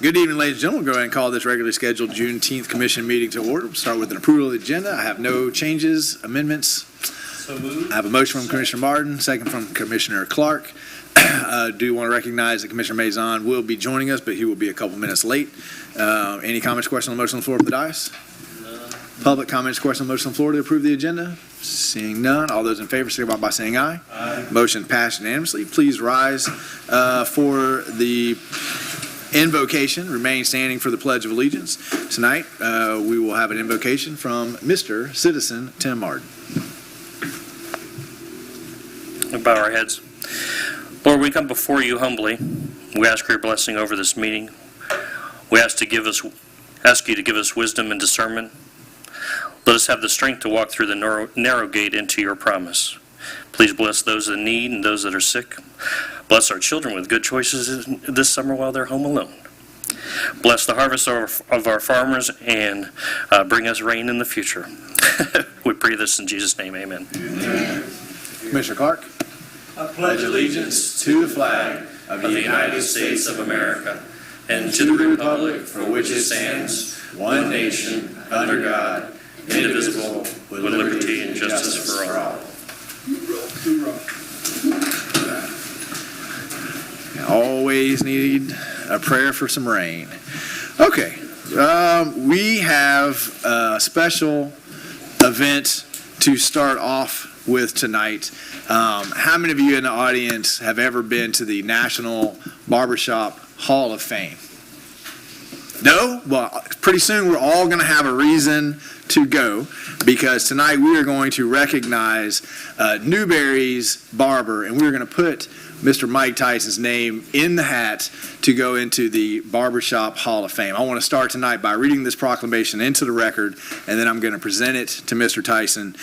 Good evening, ladies and gentlemen. We'll go ahead and call this regularly scheduled Juneteenth Commission meeting to order. We'll start with an approval of the agenda. I have no changes, amendments. So moved. I have a motion from Commissioner Martin, second from Commissioner Clark. Do want to recognize that Commissioner Mazon will be joining us, but he will be a couple minutes late. Any comments, questions on the motion on the floor of the dais? None. Public comments, questions on the motion on the floor to approve the agenda? Seeing none, all those in favor signify by saying aye. Aye. Motion passed unanimously. Please rise for the invocation. Remain standing for the Pledge of Allegiance. Tonight, we will have an invocation from Mr. Citizen Tim Martin. We'll bow our heads. Lord, we come before you humbly. We ask for your blessing over this meeting. We ask you to give us wisdom and discernment. Let us have the strength to walk through the narrow gate into your promise. Please bless those in need and those that are sick. Bless our children with good choices this summer while they're home alone. Bless the harvest of our farmers and bring us rain in the future. We pray this in Jesus' name, amen. Commissioner Clark. I pledge allegiance to the flag of the United States of America and to the republic for which it stands, one nation, under God, indivisible, with liberty and justice for all. Always need a prayer for some rain. Okay, we have a special event to start off with tonight. How many of you in the audience have ever been to the National Barbershop Hall of Fame? No? Well, pretty soon we're all going to have a reason to go, because tonight we are going to recognize Newberry's barber, and we're going to put Mr. Mike Tyson's name in the hat to go into the Barbershop Hall of Fame. I want to start tonight by reading this proclamation into the record, and then I'm going to present it to Mr. Tyson.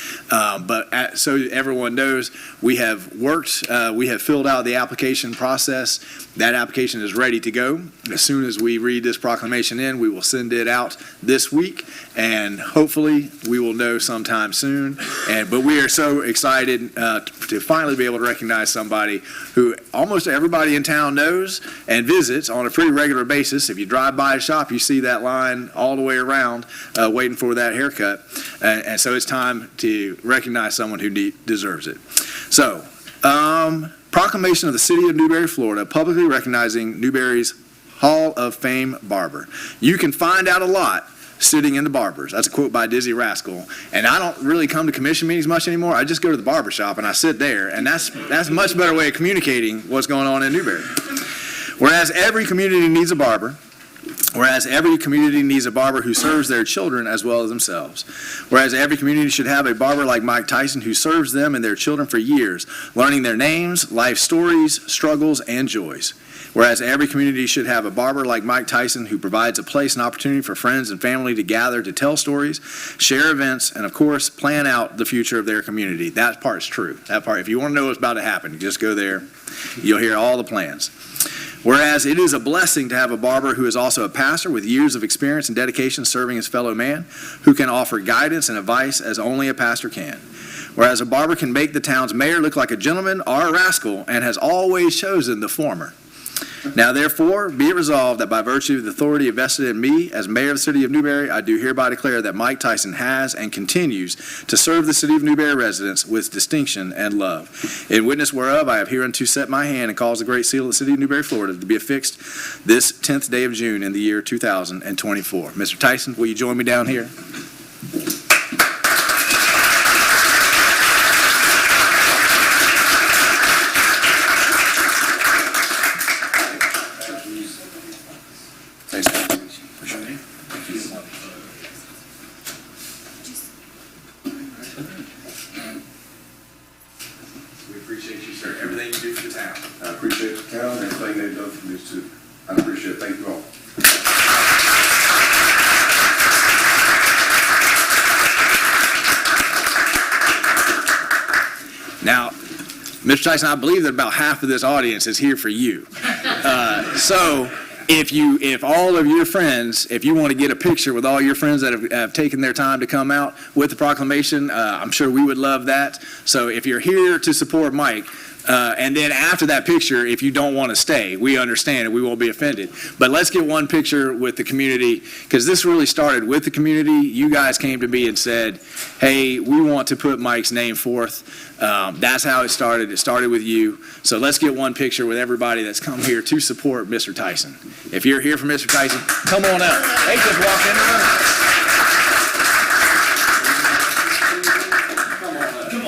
So everyone knows, we have worked, we have filled out the application process. That application is ready to go. As soon as we read this proclamation in, we will send it out this week, and hopefully we will know sometime soon. But we are so excited to finally be able to recognize somebody who almost everybody in town knows and visits on a pretty regular basis. If you drive by a shop, you see that line all the way around waiting for that haircut. And so it's time to recognize someone who deserves it. So, proclamation of the City of Newberry, Florida, publicly recognizing Newberry's Hall of Fame barber. You can find out a lot sitting in the barbers. That's a quote by Dizzy Rascal. And I don't really come to commission meetings much anymore. I just go to the barber shop and I sit there. And that's a much better way of communicating what's going on in Newberry. Whereas every community needs a barber. Whereas every community needs a barber who serves their children as well as themselves. Whereas every community should have a barber like Mike Tyson who serves them and their children for years, learning their names, life stories, struggles, and joys. Whereas every community should have a barber like Mike Tyson who provides a place and opportunity for friends and family to gather to tell stories, share events, and of course, plan out the future of their community. That part's true. That part, if you want to know what's about to happen, you just go there. You'll hear all the plans. Whereas it is a blessing to have a barber who is also a pastor with years of experience and dedication serving his fellow man, who can offer guidance and advice as only a pastor can. Whereas a barber can make the town's mayor look like a gentleman or a rascal and has always chosen the former. Now, therefore, be it resolved that by virtue of the authority vested in me as mayor of the city of Newberry, I do hereby declare that Mike Tyson has and continues to serve the city of Newberry residents with distinction and love. In witness whereof, I have hereunto set my hand and caused the great seal of the city of Newberry, Florida, to be affixed this 10th day of June in the year 2024. Mr. Tyson, will you join me down here? Now, Mr. Tyson, I believe that about half of this audience is here for you. So if all of your friends, if you want to get a picture with all your friends that have taken their time to come out with the proclamation, I'm sure we would love that. So if you're here to support Mike, And then after that picture, if you don't want to stay, we understand and we won't be offended. But let's get one picture with the community, because this really started with the community. You guys came to me and said, hey, we want to put Mike's name forth. That's how it started. It started with you. So let's get one picture with everybody that's come here to support Mr. Tyson. If you're here for Mr. Tyson, come on out. Hey, just walk in the room.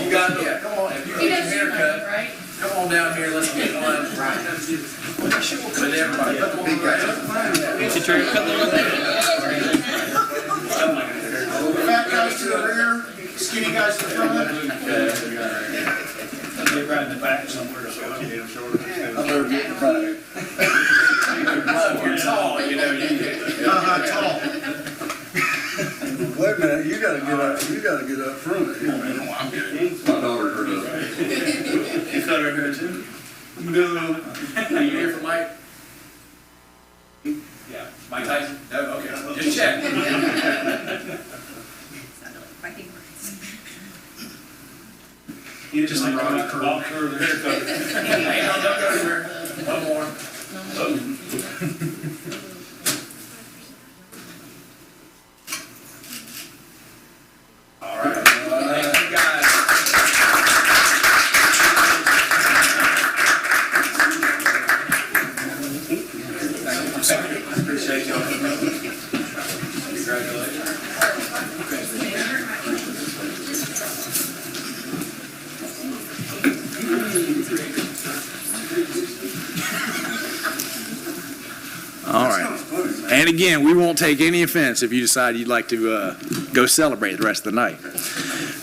You got, yeah, come on. If you get your haircut, right? Come on down here, let's get one. With everybody. Come on, Get your haircut fat guys to the rear, skinny guys to the front. They're right in the back somewhere, so I'll get them shorter. I'm never getting front. You're tall, you know. Tall. Wait a minute, you gotta get up front here, man. Oh, I'm good. My daughter heard of You cut her hair too? No. Are you here for Mike? Yeah. Mike Tyson? No, okay. Just check. You just like a boxer or the haircut. Hang on, don't go anywhere. One more. All right. Thank you, guys. Appreciate y'all. Congratulations. All right. And again, we won't take any offense if you decide you'd like to go celebrate the rest of the night.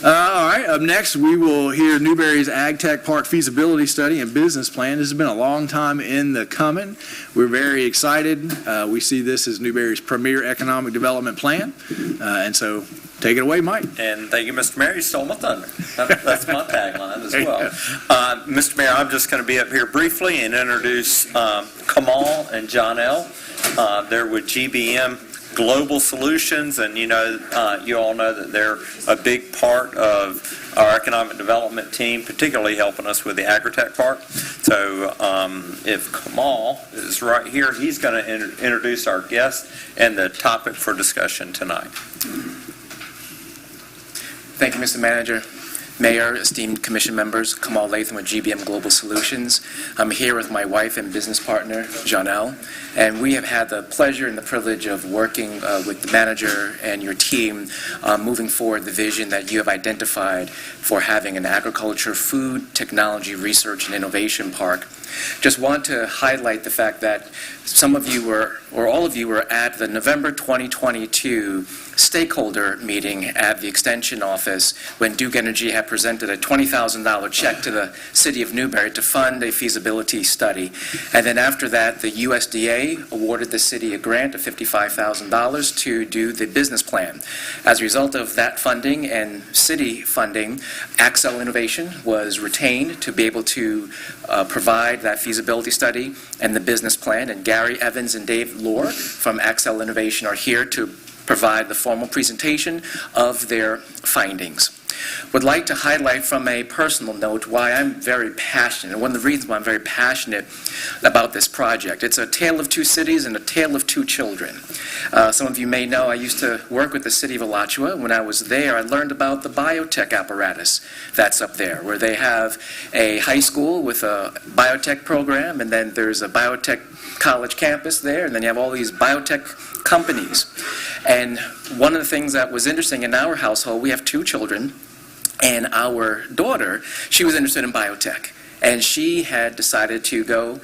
All right, up next, we will hear Newberry's Ag Tech Park feasibility study and business plan. This has been a long time in the coming. We're very excited. We see this as Newberry's premier economic development plan. And so take it away, Mike. And thank you, Mr. Mayor. You stole my thunder. That's my tagline as well. Mr. Mayor, I'm just going to be up here briefly and introduce Kamal and John L. They're with GBM Global Solutions, and you all know that they're a big part of our economic development team, particularly helping us with the Agritech Park. So if Kamal is right here, he's going to introduce our guest and the topic for discussion tonight. Thank you, Mr. Manager. Mayor, esteemed commission members, Kamal Latham with GBM Global Solutions. I'm here with my wife and business partner, Janelle, and we have had the pleasure and the privilege of working with the manager and your team moving forward the vision that you have identified for having an agriculture, food, technology, research, and innovation park. Just want to highlight the fact that some of you were, or all of you were at the November 2022 stakeholder meeting at the Extension Office when Duke Energy had presented a $20,000 check to the city of Newberry to fund a feasibility study. And then after that, the USDA awarded the city a grant of $55,000 to do the business plan. As a result of that funding and city funding, Accel Innovation was retained to be able to provide that feasibility study and the business plan. And Gary Evans and Dave Lohr from Accel Innovation are here to provide the formal presentation of their findings. Would like to highlight from a personal note why I'm very passionate, and one of the reasons why I'm very passionate about this project. It's a tale of two cities and a tale of two children. Some of you may know I used to work with the city of Alachua. When I was there, I learned about the biotech apparatus that's up there, where they have a high school with a biotech program, and then there's a biotech college campus there, and then you have all these biotech companies. And one of the things that was interesting in our household, we have two children, and our daughter, she was interested in biotech. And she had decided to go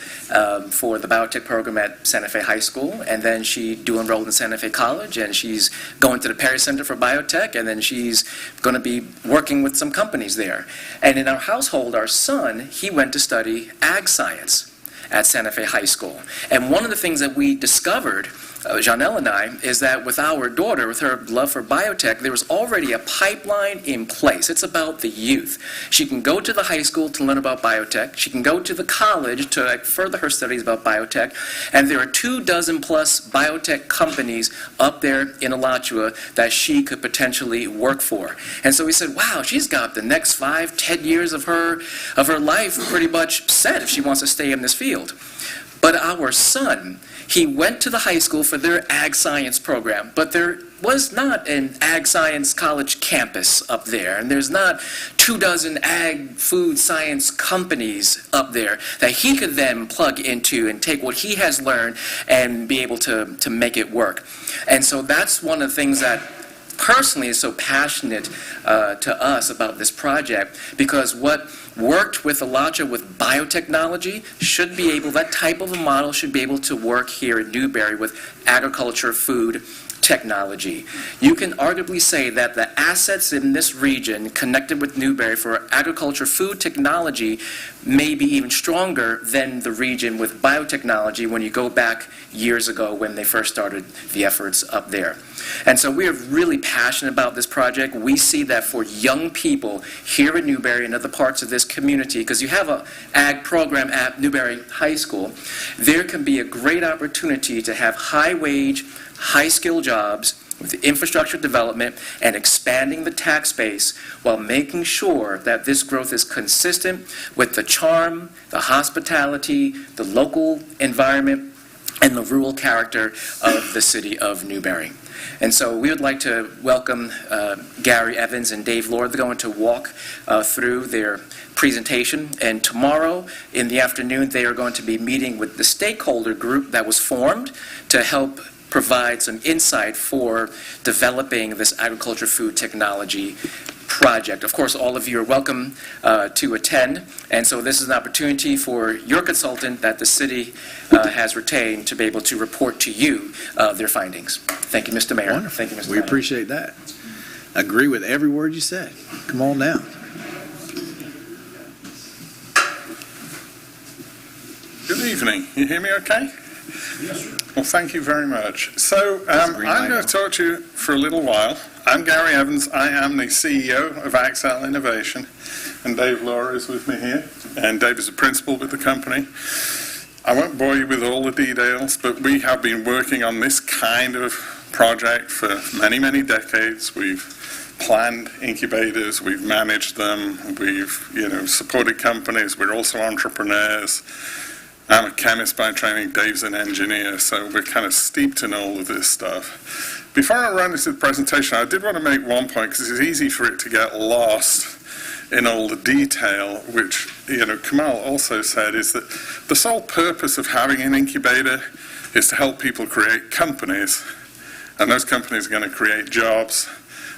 for the biotech program at Santa Fe High School, and then she enrolled in Santa Fe College, and she's going to the Perry Center for Biotech, and then she's going to be working with some companies there. And in our household, our son, he went to study ag science. at Santa Fe High School. And one of the things that we discovered, Janelle and I, is that with our daughter, with her love for biotech, there was already a pipeline in place. It's about the youth. She can go to the high school to learn about biotech. She can go to the college to further her studies about biotech. And there are 24+ biotech companies up there in Alachua that she could potentially work for. And so we said, wow, she's got the next 5-10 years of her life pretty much set if she wants to stay in this field. But our son, he went to the high school for their ag science program, but there was not an ag science college campus up there, and there's not 24 ag food science companies up there that he could then plug into and take what he has learned and be able to make it work. And so that's one of the things that personally is so passionate to us about this project, because what worked with Alachua with biotechnology should be able, that type of a model should be able to work here in Newberry with agriculture, food, technology. You can arguably say that the assets in this region connected with Newberry for agriculture, food, technology may be even stronger than the region with biotechnology when you go back years ago when they first started the efforts up there. And so we are really passionate about this project. We see that for young people here in Newberry and other parts of this community, because you have an ag program at Newberry High School, there can be a great opportunity to have high-wage, high-skill jobs with infrastructure development and expanding the tax base while making sure that this growth is consistent with the charm, the hospitality, the local environment, and the rural character of the city of Newberry. And so we would like to welcome Gary Evans and Dave Lord. They're going to walk through their presentation. And tomorrow in the afternoon, they are going to be meeting with the stakeholder group that was formed to help provide some insight for developing this agriculture food technology project. Of course, all of you are welcome to attend, and so this is an opportunity for your consultant that the city has retained to be able to report to you their findings. Thank you, Mr. Mayor. Wonderful. Thank you, Mr. We Mayor. appreciate that. Agree with every word you said. Come on down. Good evening. You hear me okay? Yes, sir. Well, thank you very much. So I'm going to talk to you for a little while. I'm Gary Evans. I am the CEO of Accel Innovation, and Dave Laura is with me here. And Dave is a principal with the company. I won't bore you with all the details, but we have been working on this kind of project for many, many decades. We've planned incubators, we've managed them, we've supported companies. We're also entrepreneurs. I'm a chemist by training, Dave's an engineer, so we're kind of steeped in all of this stuff. Before I run into the presentation, I did want to make one point, because it's easy for it to get lost in all the detail, which, Kamal also said, is that the sole purpose of having an incubator is to help people create companies, and those companies are going to create jobs,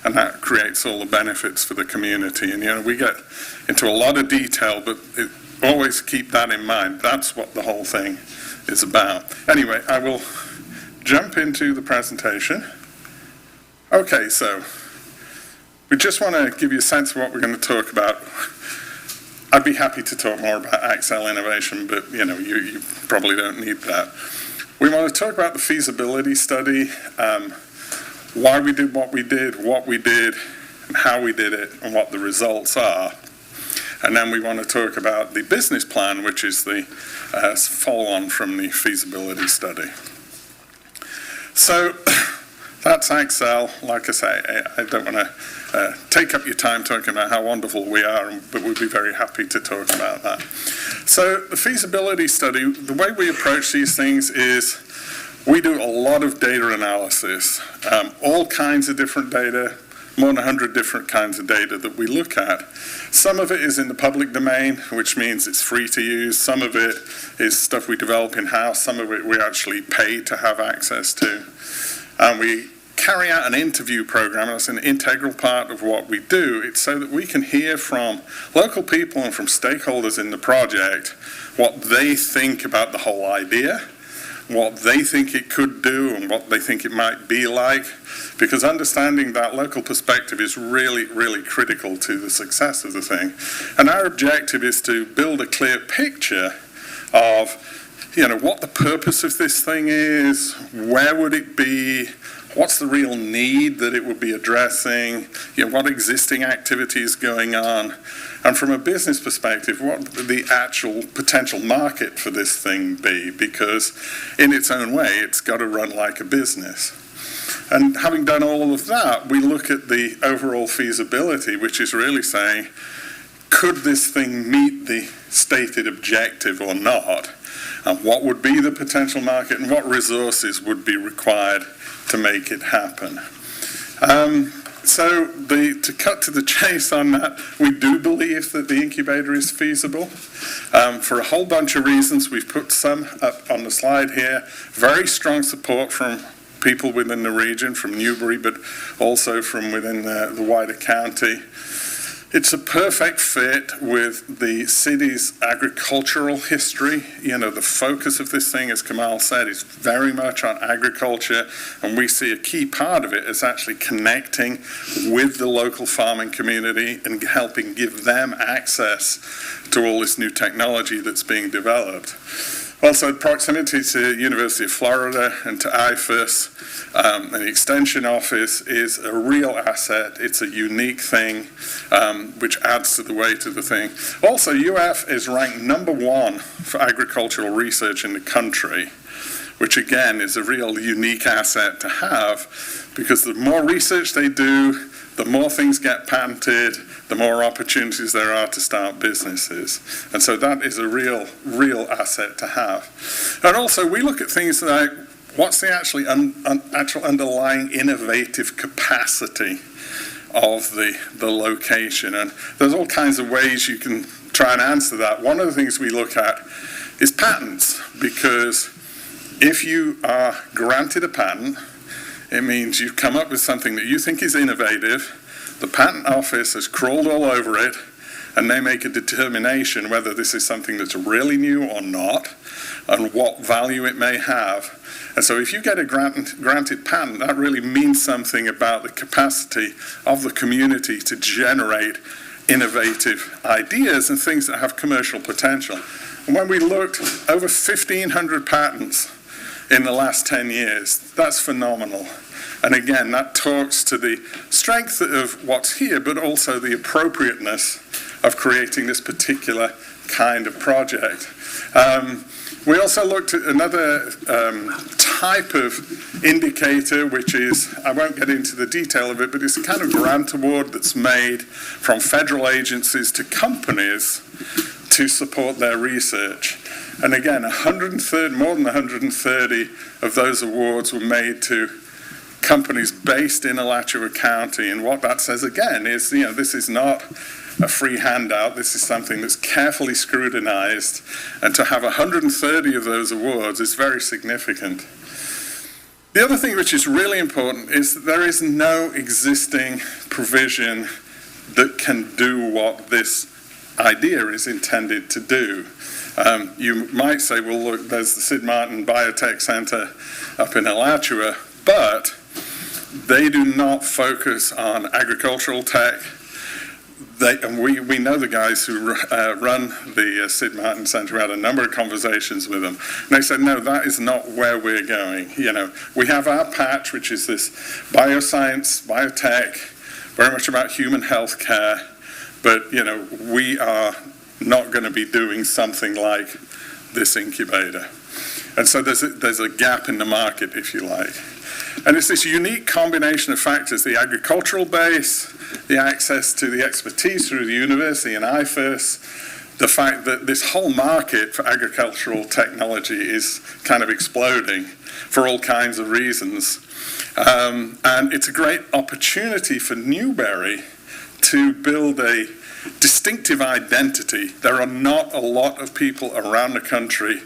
and that creates all the benefits for the community. And, we get into a lot of detail, but always keep that in mind. That's what the whole thing is about. Anyway, I will jump into the presentation. Okay, so we just want to give you a sense of what we're going to talk about. I'd be happy to talk more about Accel Innovation, but you probably don't need that. We want to talk about the feasibility study, why we did, and how we did it, and what the results are. And then we want to talk about the business plan, which is the follow-on from the feasibility study. So that's Accel. Like I say, I don't want to take up your time talking about how wonderful we are, but we'd be very happy to talk about that. So the feasibility study, the way we approach these things is we do a lot of data analysis, all kinds of different data, more than 100 different kinds of data that we look at. Some of it is in the public domain, which means it's free to use. Some of it is stuff we develop in-house. Some of it we actually pay to have access to. And we carry out an interview program. That's an integral part of what we do. It's so that we can hear from local people and from stakeholders in the project what they think about the whole idea, what they think it could do, and what they think it might be like, because understanding that local perspective is really, really critical to the success of the thing. And our objective is to build a clear picture of, what the purpose of this thing is, where would it be, what's the real need that it would be addressing, what existing activity is going on, and from a business perspective, what would the actual potential market for this thing be, because in its own way, it's got to run like a business. And having done all of that, we look at the overall feasibility, which is really saying, could this thing meet the stated objective or not? And what would be the potential market, and what resources would be required to make it happen? To cut to the chase on that, we do believe that the incubator is feasible for a whole bunch of reasons. We've put some up on the slide here. Very strong support from people within the region, from Newberry, but also from within the wider county. It's a perfect fit with the city's agricultural history. The focus of this thing, as Kamal said, is very much on agriculture, and we see a key part of it as actually connecting with the local farming community and helping give them access to all this new technology that's being developed. Also, proximity to University of Florida and to IFAS and the Extension Office is a real asset. It's a unique thing, which adds to the weight of the thing. Also, UF is ranked #1 for agricultural research in the country, which again is a real unique asset to have, because the more research they do, the more things get patented, the more opportunities there are to start businesses. And so that is a real asset to have. And also, we look at things like, what's the actual underlying innovative capacity of the location? And there's all kinds of ways you can try and answer that. One of the things we look at is patents, because if you are granted a patent, it means you've come up with something that you think is innovative, the patent office has crawled all over it, and they make a determination whether this is something that's really new or not, and what value it may have. And so if you get a granted patent, that really means something about the capacity of the community to generate innovative ideas and things that have commercial potential. And when we looked, over 1,500 patents in the last 10 years, that's phenomenal. And again, that talks to the strength of what's here, but also the appropriateness of creating this particular kind of project. We also looked at another type of indicator, which is, I won't get into the detail of it, but it's a kind of grant award that's made from federal agencies to companies to support their research. And again, more than 130 of those awards were made to companies based in Alachua County. And what that says again is, this is not a free handout. This is something that's carefully scrutinized, and to have 130 of those awards is very significant. The other thing which is really important is that there is no existing provision that can do what this idea is intended to do. You might say, well, look, there's the Sid Martin Biotech Center up in Alachua, but they do not focus on agricultural tech. And we know the guys who run the Sid Martin Center. We had a number of conversations with them. And they said, no, that is not where we're going. We have our patch, which is this bioscience, biotech, very much about human health care. But, we are not going to be doing something like this incubator. And so there's a gap in the market, if you like. And it's this unique combination of factors, the agricultural base, the access to the expertise through the university and IFAS, the fact that this whole market for agricultural technology is kind of exploding for all kinds of reasons. And it's a great opportunity for Newberry to build a distinctive identity. There are not a lot of people around the country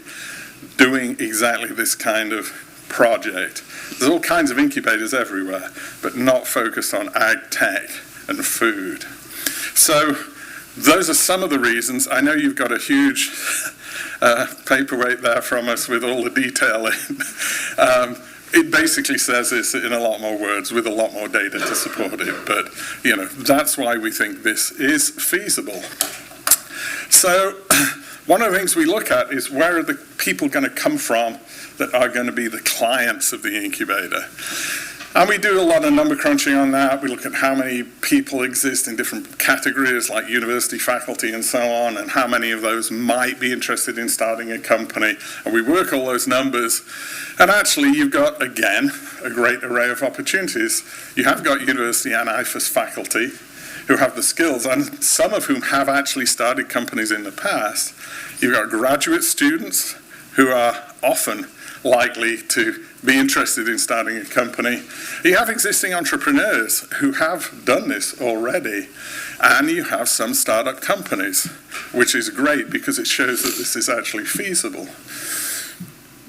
doing exactly this kind of project. There's all kinds of incubators everywhere, but not focused on ag tech and food. So those are some of the reasons. I know you've got a huge paperweight there from us with all the detail in. It basically says this in a lot more words with a lot more data to support it, but that's why we think this is feasible. So one of the things we look at is where are the people going to come from that are going to be the clients of the incubator. And we do a lot of number crunching on that. We look at how many people exist in different categories like university faculty and so on, and how many of those might be interested in starting a company. And we work all those numbers. And actually, you've got, again, a great array of opportunities. You have got university and IFAS faculty who have the skills, and some of whom have actually started companies in the past. You've got graduate students who are often likely to be interested in starting a company. You have existing entrepreneurs who have done this already, and you have some startup companies, which is great because it shows that this is actually feasible.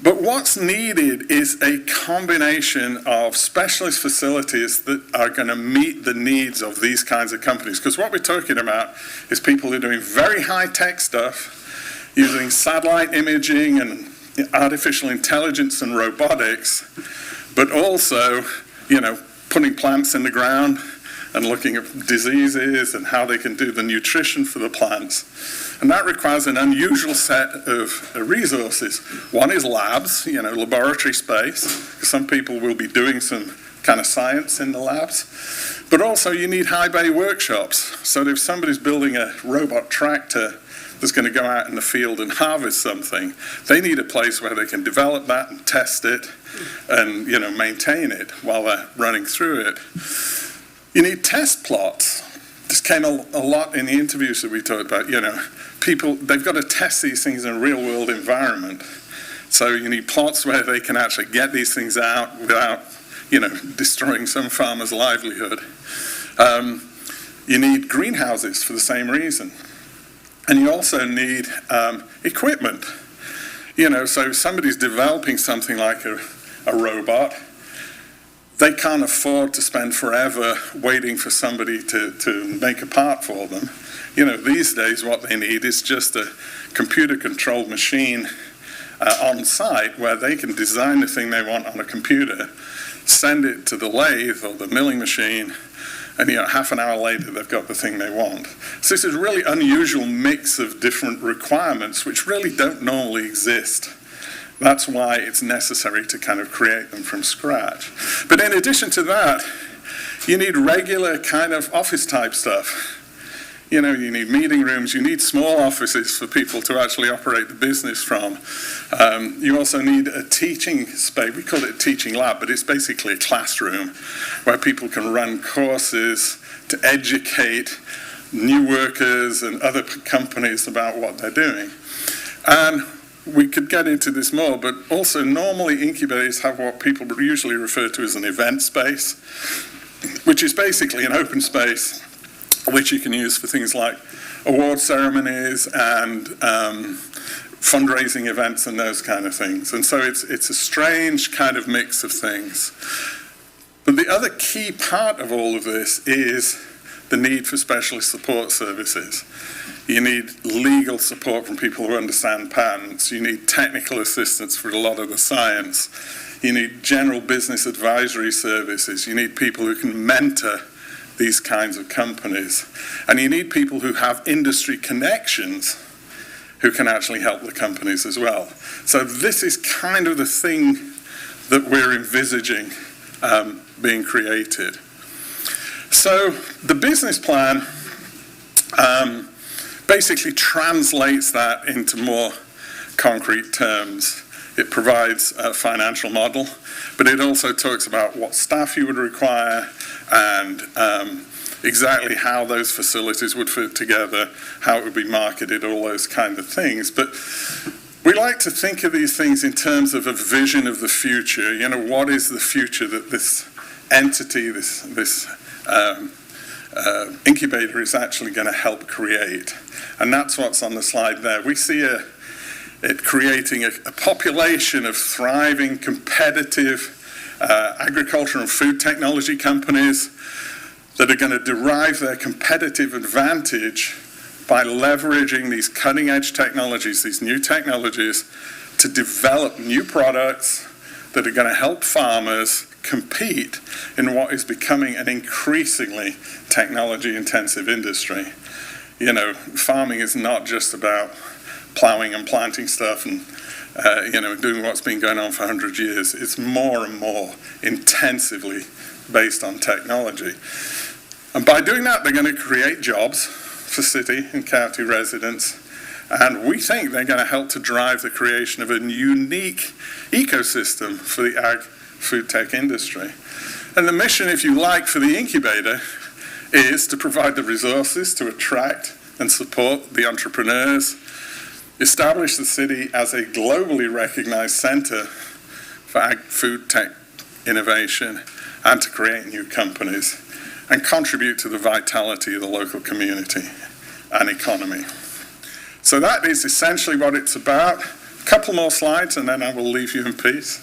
But what's needed is a combination of specialist facilities that are going to meet the needs of these kinds of companies. Because what we're talking about is people who are doing very high-tech stuff, using satellite imaging and artificial intelligence and robotics, but also, putting plants in the ground and looking at diseases and how they can do the nutrition for the plants. And that requires an unusual set of resources. One is labs, laboratory space, because some people will be doing some kind of science in the labs. But also you need high bay workshops. So that if somebody's building a robot tractor that's going to go out in the field and harvest something, they need a place where they can develop that and test it and, maintain it while they're running through it. You need test plots. This came a lot in the interviews that we talked about. People, they've got to test these things in a real-world environment. So you need plots where they can actually get these things out without, destroying some farmer's livelihood. You need greenhouses for the same reason. And you also need equipment. So if somebody's developing something like a robot, they can't afford to spend forever waiting for somebody to make a part for them. These days what they need is just a computer-controlled machine on site where they can design the thing they want on a computer, send it to the lathe or the milling machine, and half an hour later they've got the thing they want. So this is a really unusual mix of different requirements which really don't normally exist. That's why it's necessary to kind of create them from scratch. But in addition to that, you need regular kind of office type stuff. You need meeting rooms, you need small offices for people to actually operate the business from. You also need a teaching space. We call it a teaching lab, but it's basically a classroom where people can run courses to educate new workers and other companies about what they're doing. And we could get into this more, but also normally incubators have what people usually refer to as an event space, which is basically an open space which you can use for things like award ceremonies and fundraising events and those kind of things. And so it's a strange kind of mix of things. But the other key part of all of this is the need for specialist support services. You need legal support from people who understand patents. You need technical assistance for a lot of the science. You need general business advisory services. You need people who can mentor these kinds of companies. And you need people who have industry connections who can actually help the companies as well. So this is kind of the thing that we're envisaging being created. So the business plan basically translates that into more concrete terms. It provides a financial model, but it also talks about what staff you would require and exactly how those facilities would fit together, how it would be marketed, all those kind of things. But we like to think of these things in terms of a vision of the future. What is the future that this entity, this incubator is actually going to help create? And that's what's on the slide there. We see it creating a population of thriving, competitive agriculture and food technology companies that are going to derive their competitive advantage by leveraging these cutting-edge technologies, these new technologies, to develop new products that are going to help farmers compete in what is becoming an increasingly technology-intensive industry. Farming is not just about plowing and planting stuff and doing what's been going on for 100 years. It's more and more intensively based on technology. And by doing that, they're going to create jobs for city and county residents. And we think they're going to help to drive the creation of a unique ecosystem for the ag food tech industry. And the mission, if you like, for the incubator is to provide the resources to attract and support the entrepreneurs, establish the city as a globally recognized center for ag food tech innovation, and to create new companies, and contribute to the vitality of the local community and economy. So that is essentially what it's about. A couple more slides and then I will leave you in peace.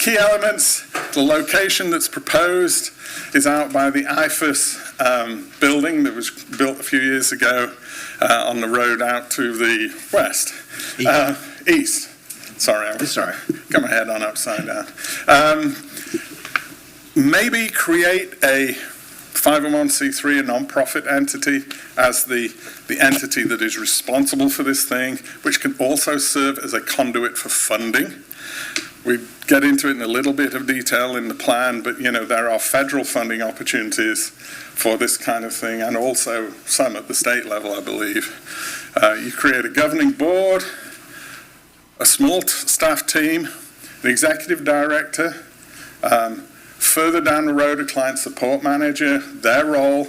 Key elements: the location that's proposed is out by the IFAS building that was built a few years ago on the road out to the west. East. Sorry, I got my head on upside down. Maybe create a 501c3, a non-profit entity, as the entity that is responsible for this thing, which can also serve as a conduit for funding. We get into it in a little bit of detail in the plan, but there are federal funding opportunities for this kind of thing, and also some at the state level, I believe. You create a governing board, a small staff team, an executive director, further down the road, a client support manager. Their role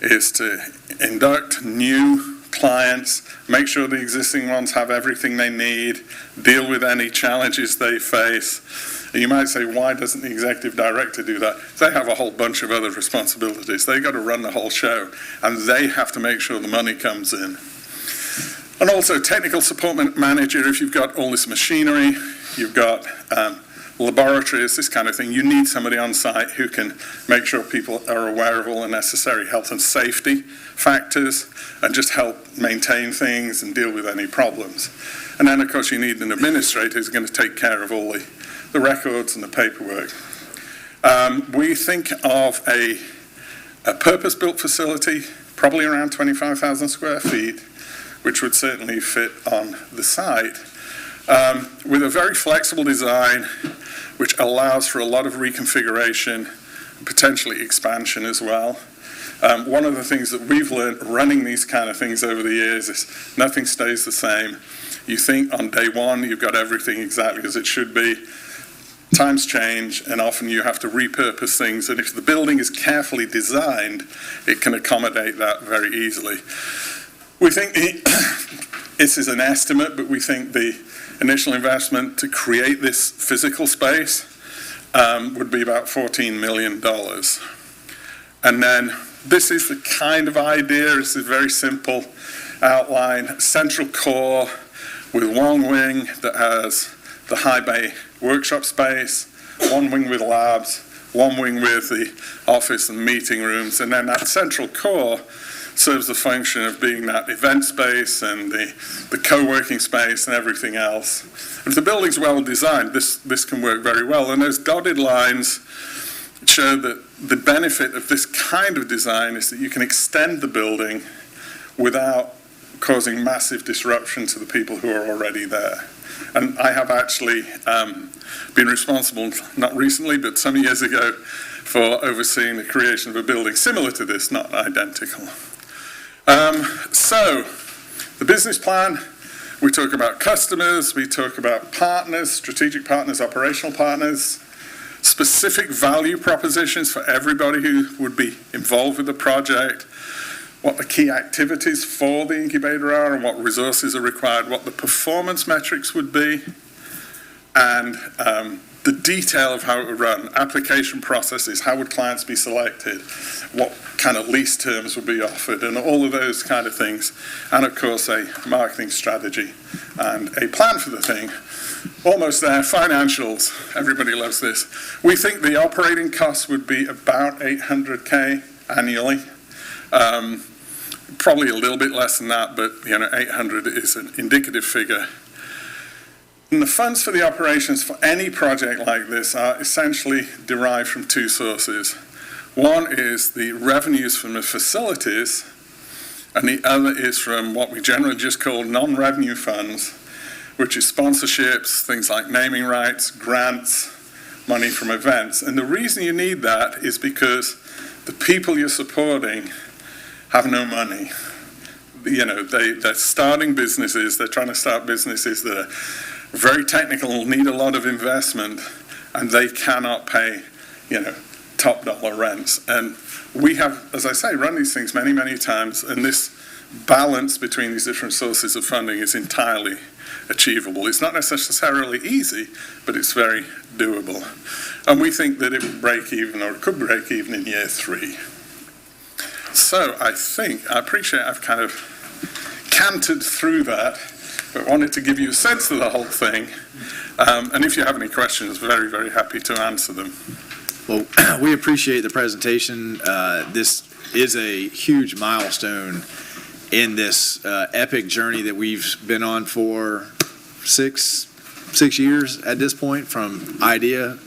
is to induct new clients, make sure the existing ones have everything they need, deal with any challenges they face. And you might say, why doesn't the executive director do that? They have a whole bunch of other responsibilities. They've got to run the whole show, and they have to make sure the money comes in. And also technical support manager, if you've got all this machinery, you've got laboratories, this kind of thing, you need somebody on site who can make sure people are aware of all the necessary health and safety factors and just help maintain things and deal with any problems. And then, of course, you need an administrator who's going to take care of all the records and the paperwork. We think of a purpose-built facility, probably around 25,000 square feet, which would certainly fit on the site, with a very flexible design which allows for a lot of reconfiguration, potentially expansion as well. One of the things that we've learned running these kind of things over the years is nothing stays the same. You think on day one you've got everything exactly as it should be. Times change, and often you have to repurpose things, and if the building is carefully designed, it can accommodate that very easily. We think this is an estimate, but we think the initial investment to create this physical space would be about $14 million. And then this is the kind of idea, it's a very simple outline, central core with one wing that has the high bay workshop space, one wing with labs, one wing with the office and meeting rooms, and then that central core serves the function of being that event space and the co-working space and everything else. If the building's well designed, this can work very well. And those dotted lines show that the benefit of this kind of design is that you can extend the building without causing massive disruption to the people who are already there. And I have actually been responsible, not recently, but some years ago, for overseeing the creation of a building similar to this, not identical. So, the business plan, we talk about customers, we talk about partners, strategic partners, operational partners, specific value propositions for everybody who would be involved with the project, what the key activities for the incubator are and what resources are required, what the performance metrics would be, and the detail of how it would run, application processes, how would clients be selected, what kind of lease terms would be offered, and all of those kind of things. And of course, a marketing strategy and a plan for the thing. Almost there, financials. Everybody loves this. We think the operating costs would be about $800K annually. Probably a little bit less than that, but 800 is an indicative figure. And the funds for the operations for any project like this are essentially derived from two sources. One is the revenues from the facilities, and the other is from what we generally just call non-revenue funds, which is sponsorships, things like naming rights, grants, money from events. And the reason you need that is because the people you're supporting have no money. You know, they're starting businesses, they're trying to start businesses that are very technical, need a lot of investment, and they cannot pay, you know, top dollar rents. And we have, as I say, run these things many, many times, and this balance between these different sources of funding is entirely achievable. It's not necessarily easy, but it's very doable. And we think that it would break even, or it could break even in year 3. So I appreciate I've kind of cantered through that, but wanted to give you a sense of the whole thing. And if you have any questions, very, very happy to answer them. Well, we appreciate the presentation. This is a huge milestone in this epic journey that we've been on for six years at this point, from idea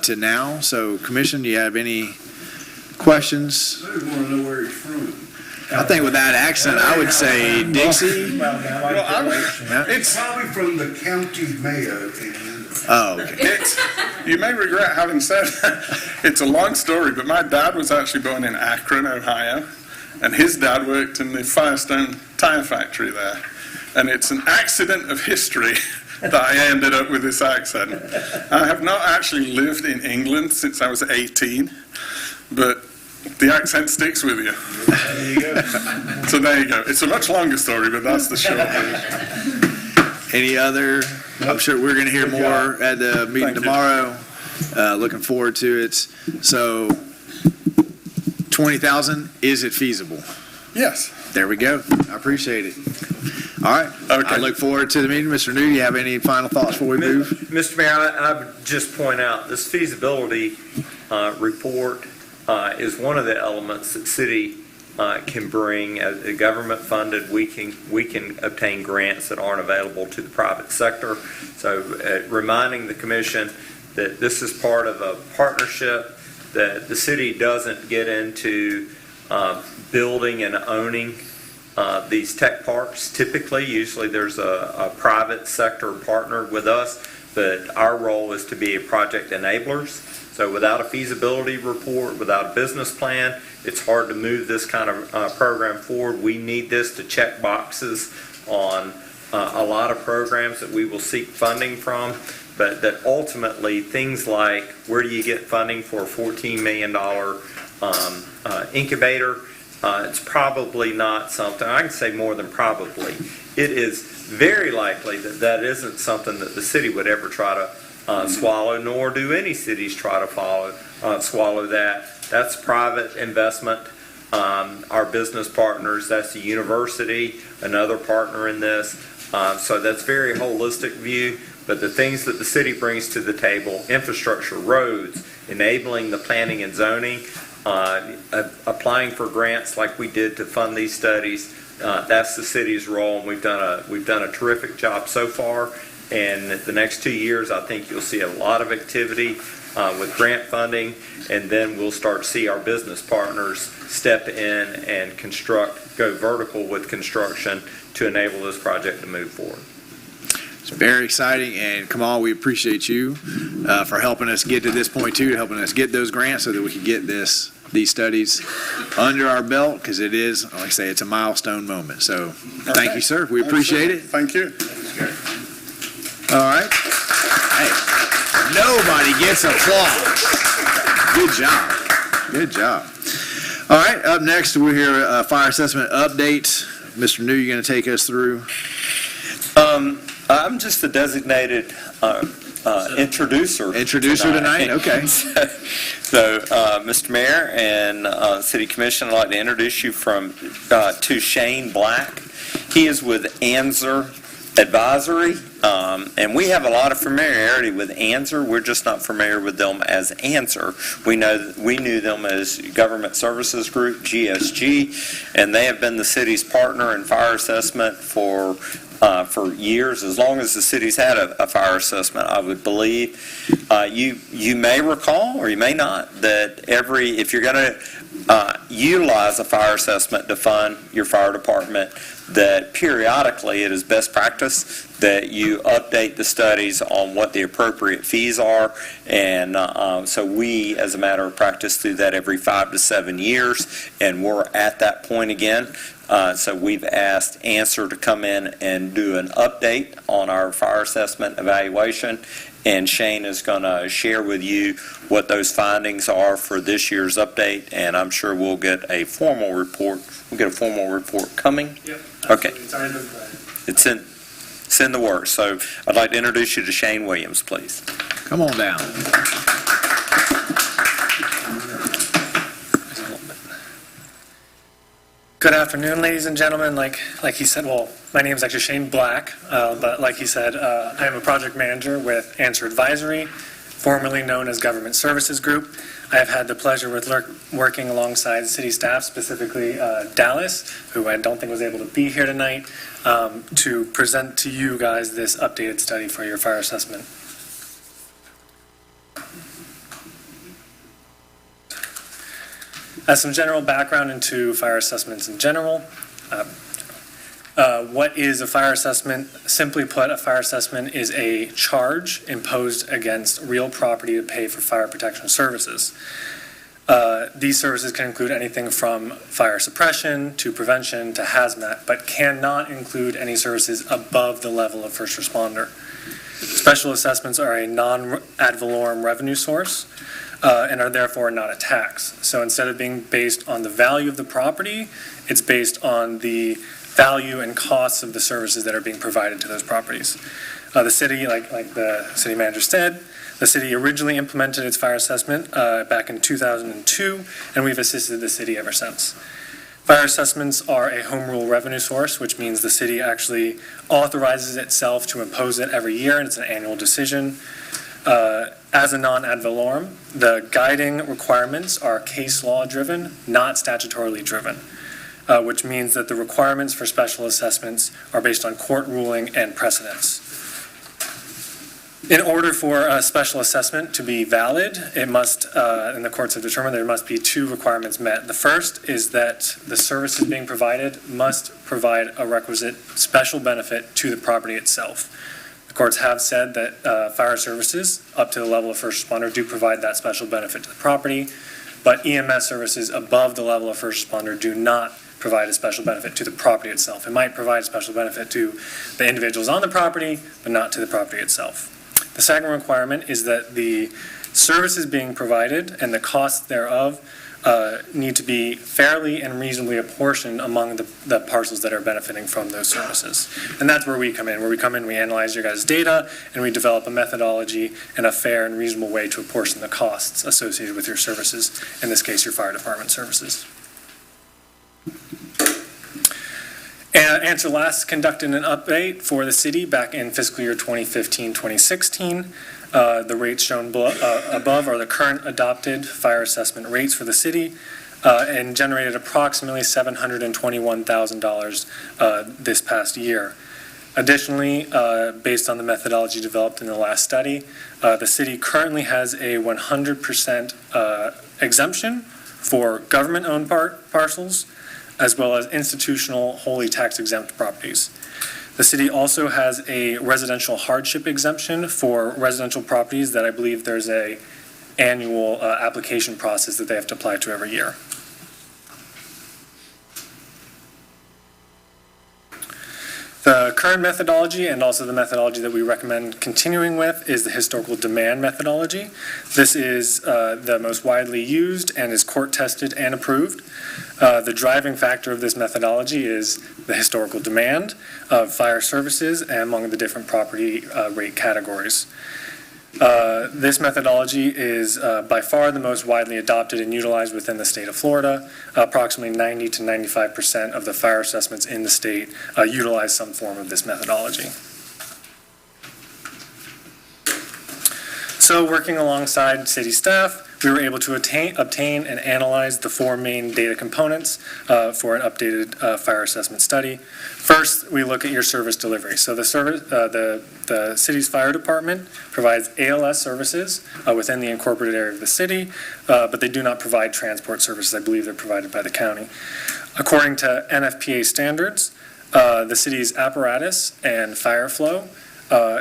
to now. So, Commission, do you have any questions? I just want to know where he's from. I think with that accent, I would say Dixie. It's probably from the county mayor in Oh, okay. You may regret having said that. It's a long story, but my dad was actually born in Akron, Ohio, and his dad worked in the Firestone tire factory there. And it's an accident of history that I ended up with this accent. I have not actually lived in England since I was 18, but the accent sticks with you. There you go. So there you go. It's a much longer story, but that's the short version. Any other? I'm sure we're going to hear more at the meeting Thank you. tomorrow. Looking forward to it. So, 20,000, is it feasible? Yes. There we go. I appreciate it. All right. Okay. I look forward to the meeting. Mr. New, you have any final thoughts before we move? Mr. Mayor, I would just point out this feasibility report is one of the elements that city can bring. As a government funded, we can obtain grants that aren't available to the private sector. So reminding the commission that this is part of a partnership, that the city doesn't get into building and owning these tech parks. Typically, usually there's a private sector partner with us, but our role is to be a project enablers. So without a feasibility report, without a business plan, it's hard to move this kind of program forward. We need this to check boxes on a lot of programs that we will seek funding from, but that ultimately things like where do you get funding for a $14 million incubator, it's probably not something, I can say more than probably, it is very likely that that isn't something that the city would ever try to swallow, nor do any cities try to swallow that. That's private investment. Our business partners, that's the university, another partner in this. So that's very holistic view. But the things that the city brings to the table, infrastructure, roads, enabling the planning and zoning, applying for grants like we did to fund these studies, that's the city's role, and we've done a terrific job so far. And the next 2 years, I think you'll see a lot of activity with grant funding, and then we'll start to see our business partners step in and go vertical with construction to enable this project to move forward. It's very exciting, and Kamal, we appreciate you for helping us get to this point too, helping us get those grants so that we can get these studies under our belt, because it is, like I say, it's a milestone moment. So thank you, sir. We appreciate it. Thank you. All right. Hey, nobody gets applause. Good job. Good job. All right, up next we'll hear a fire assessment update. Mr. New, you're going to take us through? I'm just the designated introducer. Introducer tonight? Okay. So, Mr. Mayor and City Commission, I'd like to introduce you to Shane Black. He is with Anser Advisory, and we have a lot of familiarity with Anser. We're just not familiar with them as Anser. We knew them as Government Services Group, GSG, and they have been the city's partner in fire assessment for years, as long as the city's had a fire assessment, I would believe. You may recall, or you may not, that if you're going to utilize a fire assessment to fund your fire department, that periodically it is best practice that you update the studies on what the appropriate fees are. And so we, as a matter of practice, do that every 5 to 7 years, and we're at that point again. So we've asked Answer to come in and do an update on our fire assessment evaluation, and Shane is going to share with you what those findings are for this year's update, and I'm sure we'll get a formal report. We'll get a formal report coming. Yep. Okay. It's already been planned. It's in the works. So I'd like to introduce you to Shane Williams, please. Come on down. Good afternoon, ladies and gentlemen. Like he said, well, my name is actually Shane Black, but like he said, I am a project manager with Answer Advisory, formerly known as Government Services Group. I have had the pleasure with working alongside city staff, specifically Dallas, who I don't think was able to be here tonight, to present to you guys this updated study for your fire assessment. As some general background into fire assessments in general, what is a fire assessment? Simply put, a fire assessment is a charge imposed against real property to pay for fire protection services. These services can include anything from fire suppression to prevention to hazmat, but cannot include any services above the level of first responder. Special assessments are a non-ad valorem revenue source, and are therefore not a tax. So instead of being based on the value of the property, it's based on the value and costs of the services that are being provided to those properties. The city, like the city manager said, the city originally implemented its fire assessment back in 2002, and we've assisted the city ever since. Fire assessments are a home rule revenue source, which means the city actually authorizes itself to impose it every year, and it's an annual decision. As a non-ad valorem, the guiding requirements are case law driven, not statutorily driven, which means that the requirements for special assessments are based on court ruling and precedents. In order for a special assessment to be valid, it must, and the courts have determined there must be 2 requirements met. The first is that the services being provided must provide a requisite special benefit to the property itself. The courts have said that fire services up to the level of first responder do provide that special benefit to the property, but EMS services above the level of first responder do not provide a special benefit to the property itself. It might provide a special benefit to the individuals on the property, but not to the property itself. The second requirement is that the services being provided and the costs thereof need to be fairly and reasonably apportioned among the parcels that are benefiting from those services. And that's where we come in. We analyze your guys' data, and we develop a methodology and a fair and reasonable way to apportion the costs associated with your services, in this case, your fire department services. Answer last conducted an update for the city back in fiscal year 2015-2016. The rates shown above are the current adopted fire assessment rates for the city, and generated approximately $721,000 this past year. Additionally, based on the methodology developed in the last study, the city currently has a 100% exemption for government-owned parcels, as well as institutional wholly tax-exempt properties. The city also has a residential hardship exemption for residential properties that I believe there's a annual application process that they have to apply to every year. The current methodology, and also the methodology that we recommend continuing with, is the historical demand methodology. This is the most widely used and is court-tested and approved. The driving factor of this methodology is the historical demand of fire services among the different property rate categories. This methodology is by far the most widely adopted and utilized within the state of Florida. Approximately 90 to 95% of the fire assessments in the state utilize some form of this methodology. So working alongside city staff, we were able to obtain and analyze the four main data components for an updated fire assessment study. First, we look at your service delivery. So the city's fire department provides ALS services within the incorporated area of the city, but they do not provide transport services. I believe they're provided by the county. According to NFPA standards, the city's apparatus and fire flow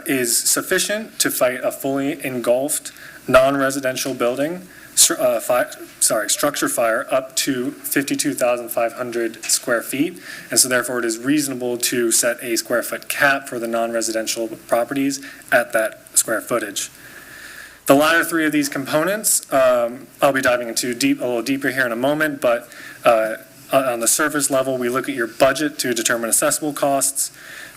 is sufficient to fight a fully engulfed non-residential building, structure fire up to 52,500 square feet. And so therefore it is reasonable to set a square foot cap for the non-residential properties at that square footage. The latter three of these components, I'll be diving into a little deeper here in a moment, but on the surface level, we look at your budget to determine assessable costs.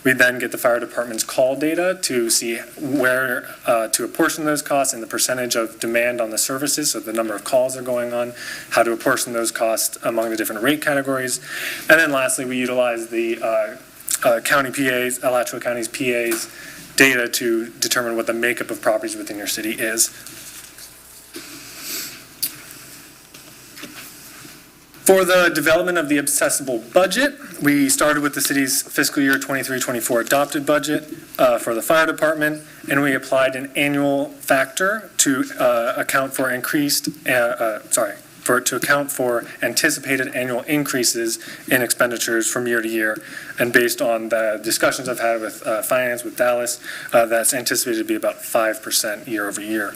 We then get the fire department's call data to see where to apportion those costs and the percentage of demand on the services, so the number of calls are going on, how to apportion those costs among the different rate categories. And then lastly, we utilize the county PAs, Alachua County's PAs data to determine what the makeup of properties within your city is. For the development of the accessible budget, we started with the city's fiscal year 23-24 adopted budget for the fire department, and we applied an annual factor to account for anticipated annual increases in expenditures from year to year. And based on the discussions I've had with finance with Dallas, that's anticipated to be about 5% year over year.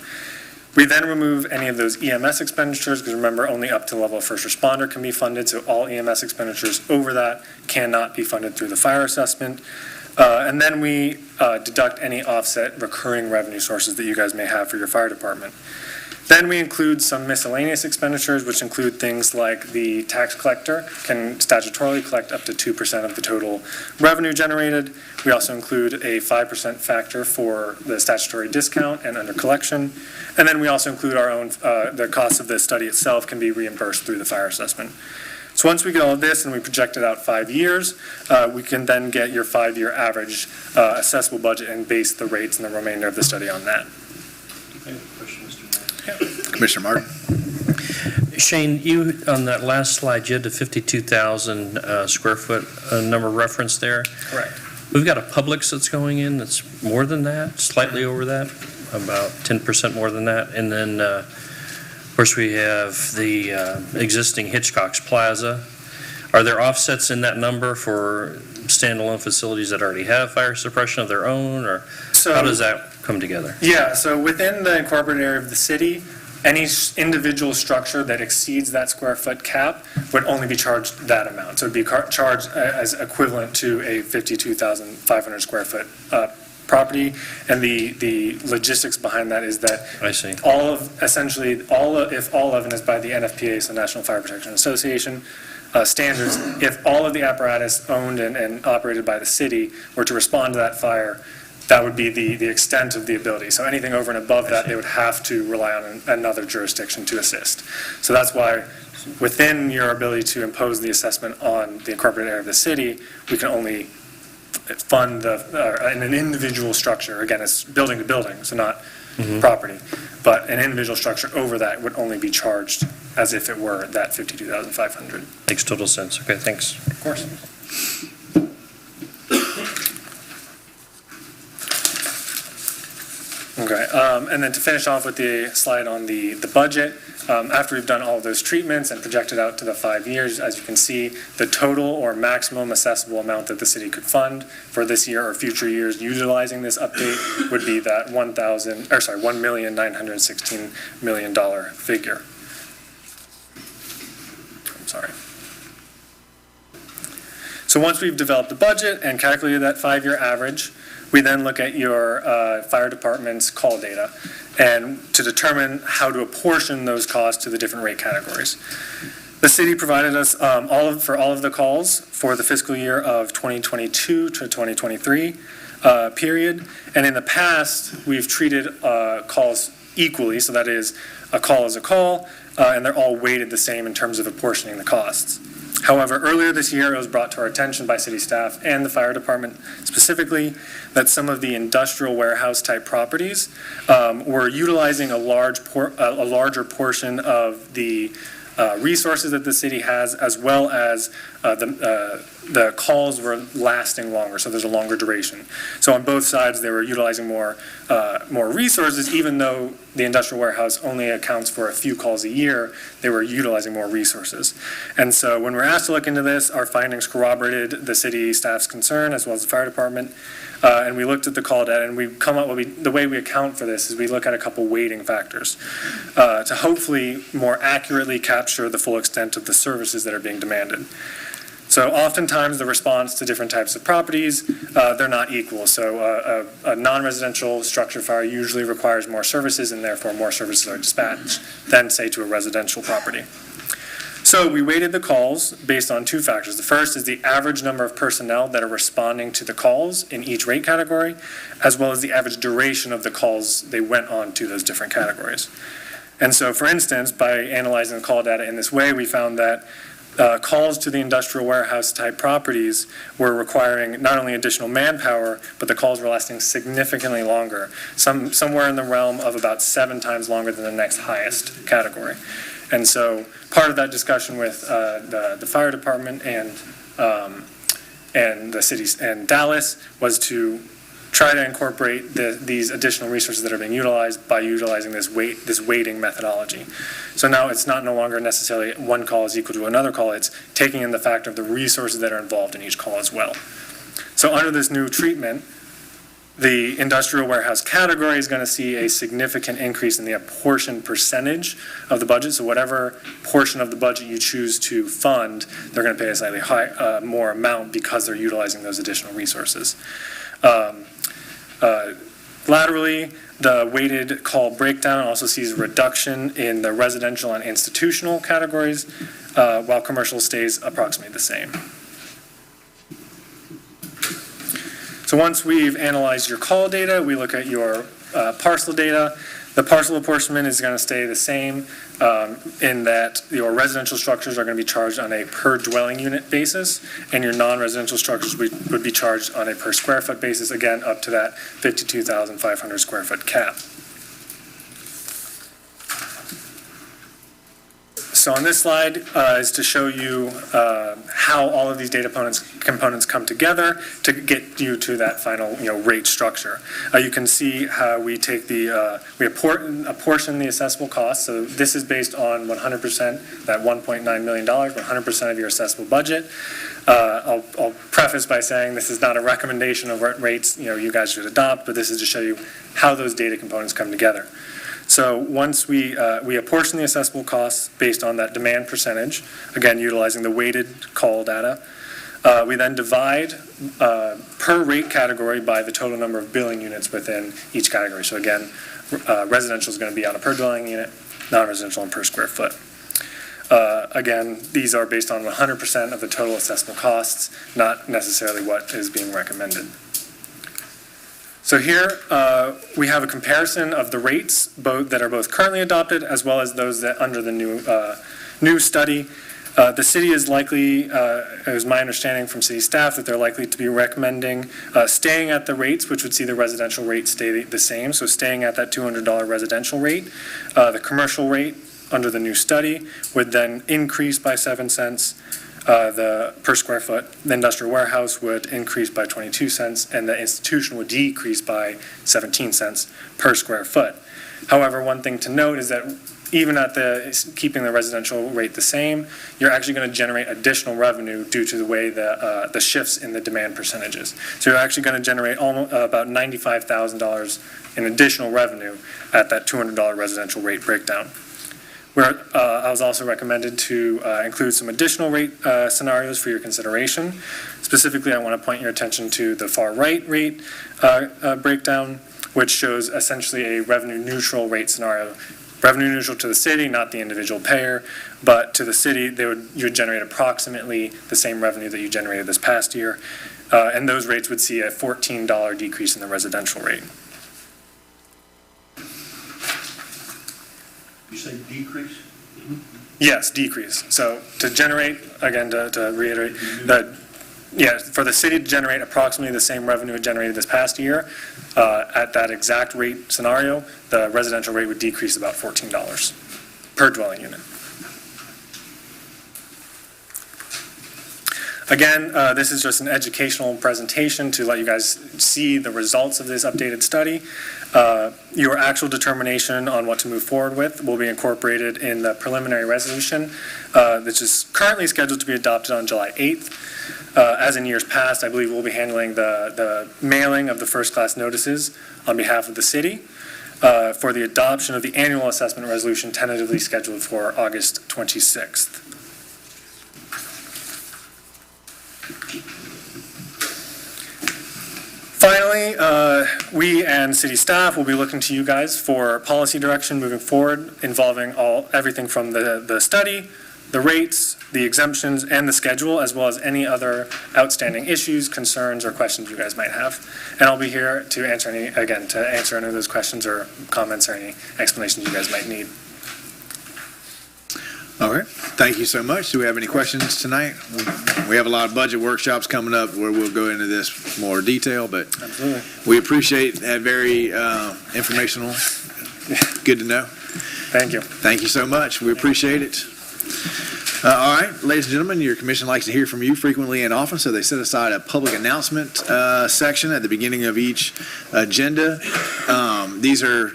We then remove any of those EMS expenditures, because remember, only up to the level of first responder can be funded, so all EMS expenditures over that cannot be funded through the fire assessment. And then we deduct any offset recurring revenue sources that you guys may have for your fire department. Then we include some miscellaneous expenditures, which include things like the tax collector can statutorily collect up to 2% of the total revenue generated. We also include a 5% factor for the statutory discount and under collection. And then we also include our own, the cost of the study itself can be reimbursed through the fire assessment. So once we get all of this and we project it out 5 years, we can then get your 5-year average assessable budget and base the rates and the remainder of the study on that. Commissioner Martin. Shane, you, on that last slide, you had the 52,000 square foot number reference there. Correct. We've got a Publix that's going in that's more than that, slightly over that, about 10% more than that. And then, of course, we have the existing Hitchcock's Plaza. Are there offsets in that number for standalone facilities that already have fire suppression of their own, or how does that come together? Yeah, so within the incorporated area of the city, any individual structure that exceeds that square foot cap would only be charged that amount. So it'd be charged as equivalent to a 52,500 square foot property. And the logistics behind that is that I see. if all of, and is by the NFPA, so National Fire Protection Association, standards, if all of the apparatus owned and operated by the city were to respond to that fire, that would be the extent of the ability. So anything over and above that, they would have to rely on another jurisdiction to assist. So that's why within your ability to impose the assessment on the incorporated area of the city, we can only fund in an individual structure. Again, it's building to building, so not property. But an individual structure over that would only be charged as if it were that 52,500. Makes total sense. Okay, thanks. Of course. Okay, and then to finish off with the slide on the budget, after we've done all of those treatments and projected out to the 5 years, as you can see, the total or maximum assessable amount that the city could fund for this year or future years utilizing this update would be that $1,916,000,000 figure. I'm sorry. So once we've developed the budget and calculated that 5-year average, we then look at your fire department's call data and to determine how to apportion those costs to the different rate categories. The city provided us for all of the calls for the fiscal year of 2022 to 2023 period. And in the past, we've treated calls equally, so that is a call is a call, and they're all weighted the same in terms of apportioning the costs. However, earlier this year, it was brought to our attention by city staff and the fire department specifically that some of the industrial warehouse type properties were utilizing a larger portion of the resources that the city has, as well as the calls were lasting longer, so there's a longer duration. So on both sides, they were utilizing more resources, even though the industrial warehouse only accounts for a few calls a year, they were utilizing more resources. And so when we're asked to look into this, our findings corroborated the city staff's concern, as well as the fire department. And we looked at the call data, and we come up with, the way we account for this is we look at a couple weighting factors to hopefully more accurately capture the full extent of the services that are being demanded. So oftentimes the response to different types of properties, they're not equal. So a non-residential structure fire usually requires more services, and therefore more services are dispatched than, say, to a residential property. So we weighted the calls based on two factors. The first is the average number of personnel that are responding to the calls in each rate category, as well as the average duration of the calls they went on to those different categories. And so, for instance, by analyzing the call data in this way, we found that calls to the industrial warehouse type properties were requiring not only additional manpower, but the calls were lasting significantly longer, somewhere in the realm of about 7 times longer than the next highest category. And so part of that discussion with the fire department and the cities and Dallas was to try to incorporate these additional resources that are being utilized by utilizing this weighting methodology. So now it's no longer necessarily one call is equal to another call, it's taking in the factor of the resources that are involved in each call as well. So under this new treatment, the industrial warehouse category is going to see a significant increase in the apportioned percentage of the budget. So whatever portion of the budget you choose to fund, they're going to pay a slightly more amount because they're utilizing those additional resources. Laterally, the weighted call breakdown also sees a reduction in the residential and institutional categories, while commercial stays approximately the same. So once we've analyzed your call data, we look at your parcel data. The parcel apportionment is going to stay the same in that your residential structures are going to be charged on a per dwelling unit basis, and your non-residential structures would be charged on a per square foot basis, again, up to that 52,500 square foot cap. So on this slide is to show you how all of these data components come together to get you to that final rate structure. You can see how we take we apportion the assessable cost. So this is based on 100%, that $1.9 million, 100% of your assessable budget. I'll preface by saying this is not a recommendation of what rates you guys should adopt, but this is to show you how those data components come together. So once we apportion the assessable costs based on that demand percentage, again, utilizing the weighted call data, we then divide per rate category by the total number of billing units within each category. So again, residential is going to be on a per dwelling unit, non-residential on per square foot. Again, these are based on 100% of the total assessable costs, not necessarily what is being recommended. So here we have a comparison of the rates that are both currently adopted as well as those that under the new study. The city is likely, it was my understanding from city staff, that they're likely to be recommending staying at the rates, which would see the residential rate stay the same. So staying at that $200 residential rate. The commercial rate under the new study would then increase by 7 cents. The per square foot. The industrial warehouse would increase by 22 cents, and the institution would decrease by 17 cents per square foot. However, one thing to note is that even at keeping the residential rate the same, you're actually going to generate additional revenue due to the way the shifts in the demand percentages. So you're actually going to generate about $95,000 in additional revenue at that $200 residential rate breakdown. Where I was also recommended to include some additional rate scenarios for your consideration. Specifically, I want to point your attention to the far right rate breakdown, which shows essentially a revenue neutral rate scenario. Revenue neutral to the city, not the individual payer, but to the city, you would generate approximately the same revenue that you generated this past year, and those rates would see a $14 decrease in the residential rate. You say decrease? Yes, decrease. So to generate, again, to reiterate, for the city to generate approximately the same revenue it generated this past year, at that exact rate scenario, the residential rate would decrease about $14 per dwelling unit. Again, this is just an educational presentation to let you guys see the results of this updated study. Your actual determination on what to move forward with will be incorporated in the preliminary resolution, which is currently scheduled to be adopted on July 8th. As in years past, I believe we'll be handling the mailing of the first-class notices on behalf of the city for the adoption of the annual assessment resolution tentatively scheduled for August 26th. Finally, we and city staff will be looking to you guys for policy direction moving forward involving everything from the study, the rates, the exemptions, and the schedule, as well as any other outstanding issues, concerns, or questions you guys might have. And I'll be here to answer any of those questions or comments or any explanations you guys might need. All right, thank you so much. Do we have any questions tonight? We have a lot of budget workshops coming up where we'll go into this more detail, but Absolutely. we appreciate that. Very informational. Good to know. Thank you. Thank you so much. We appreciate it. All right, ladies and gentlemen, your commission likes to hear from you frequently and often, so they set aside a public announcement section at the beginning of each agenda. These are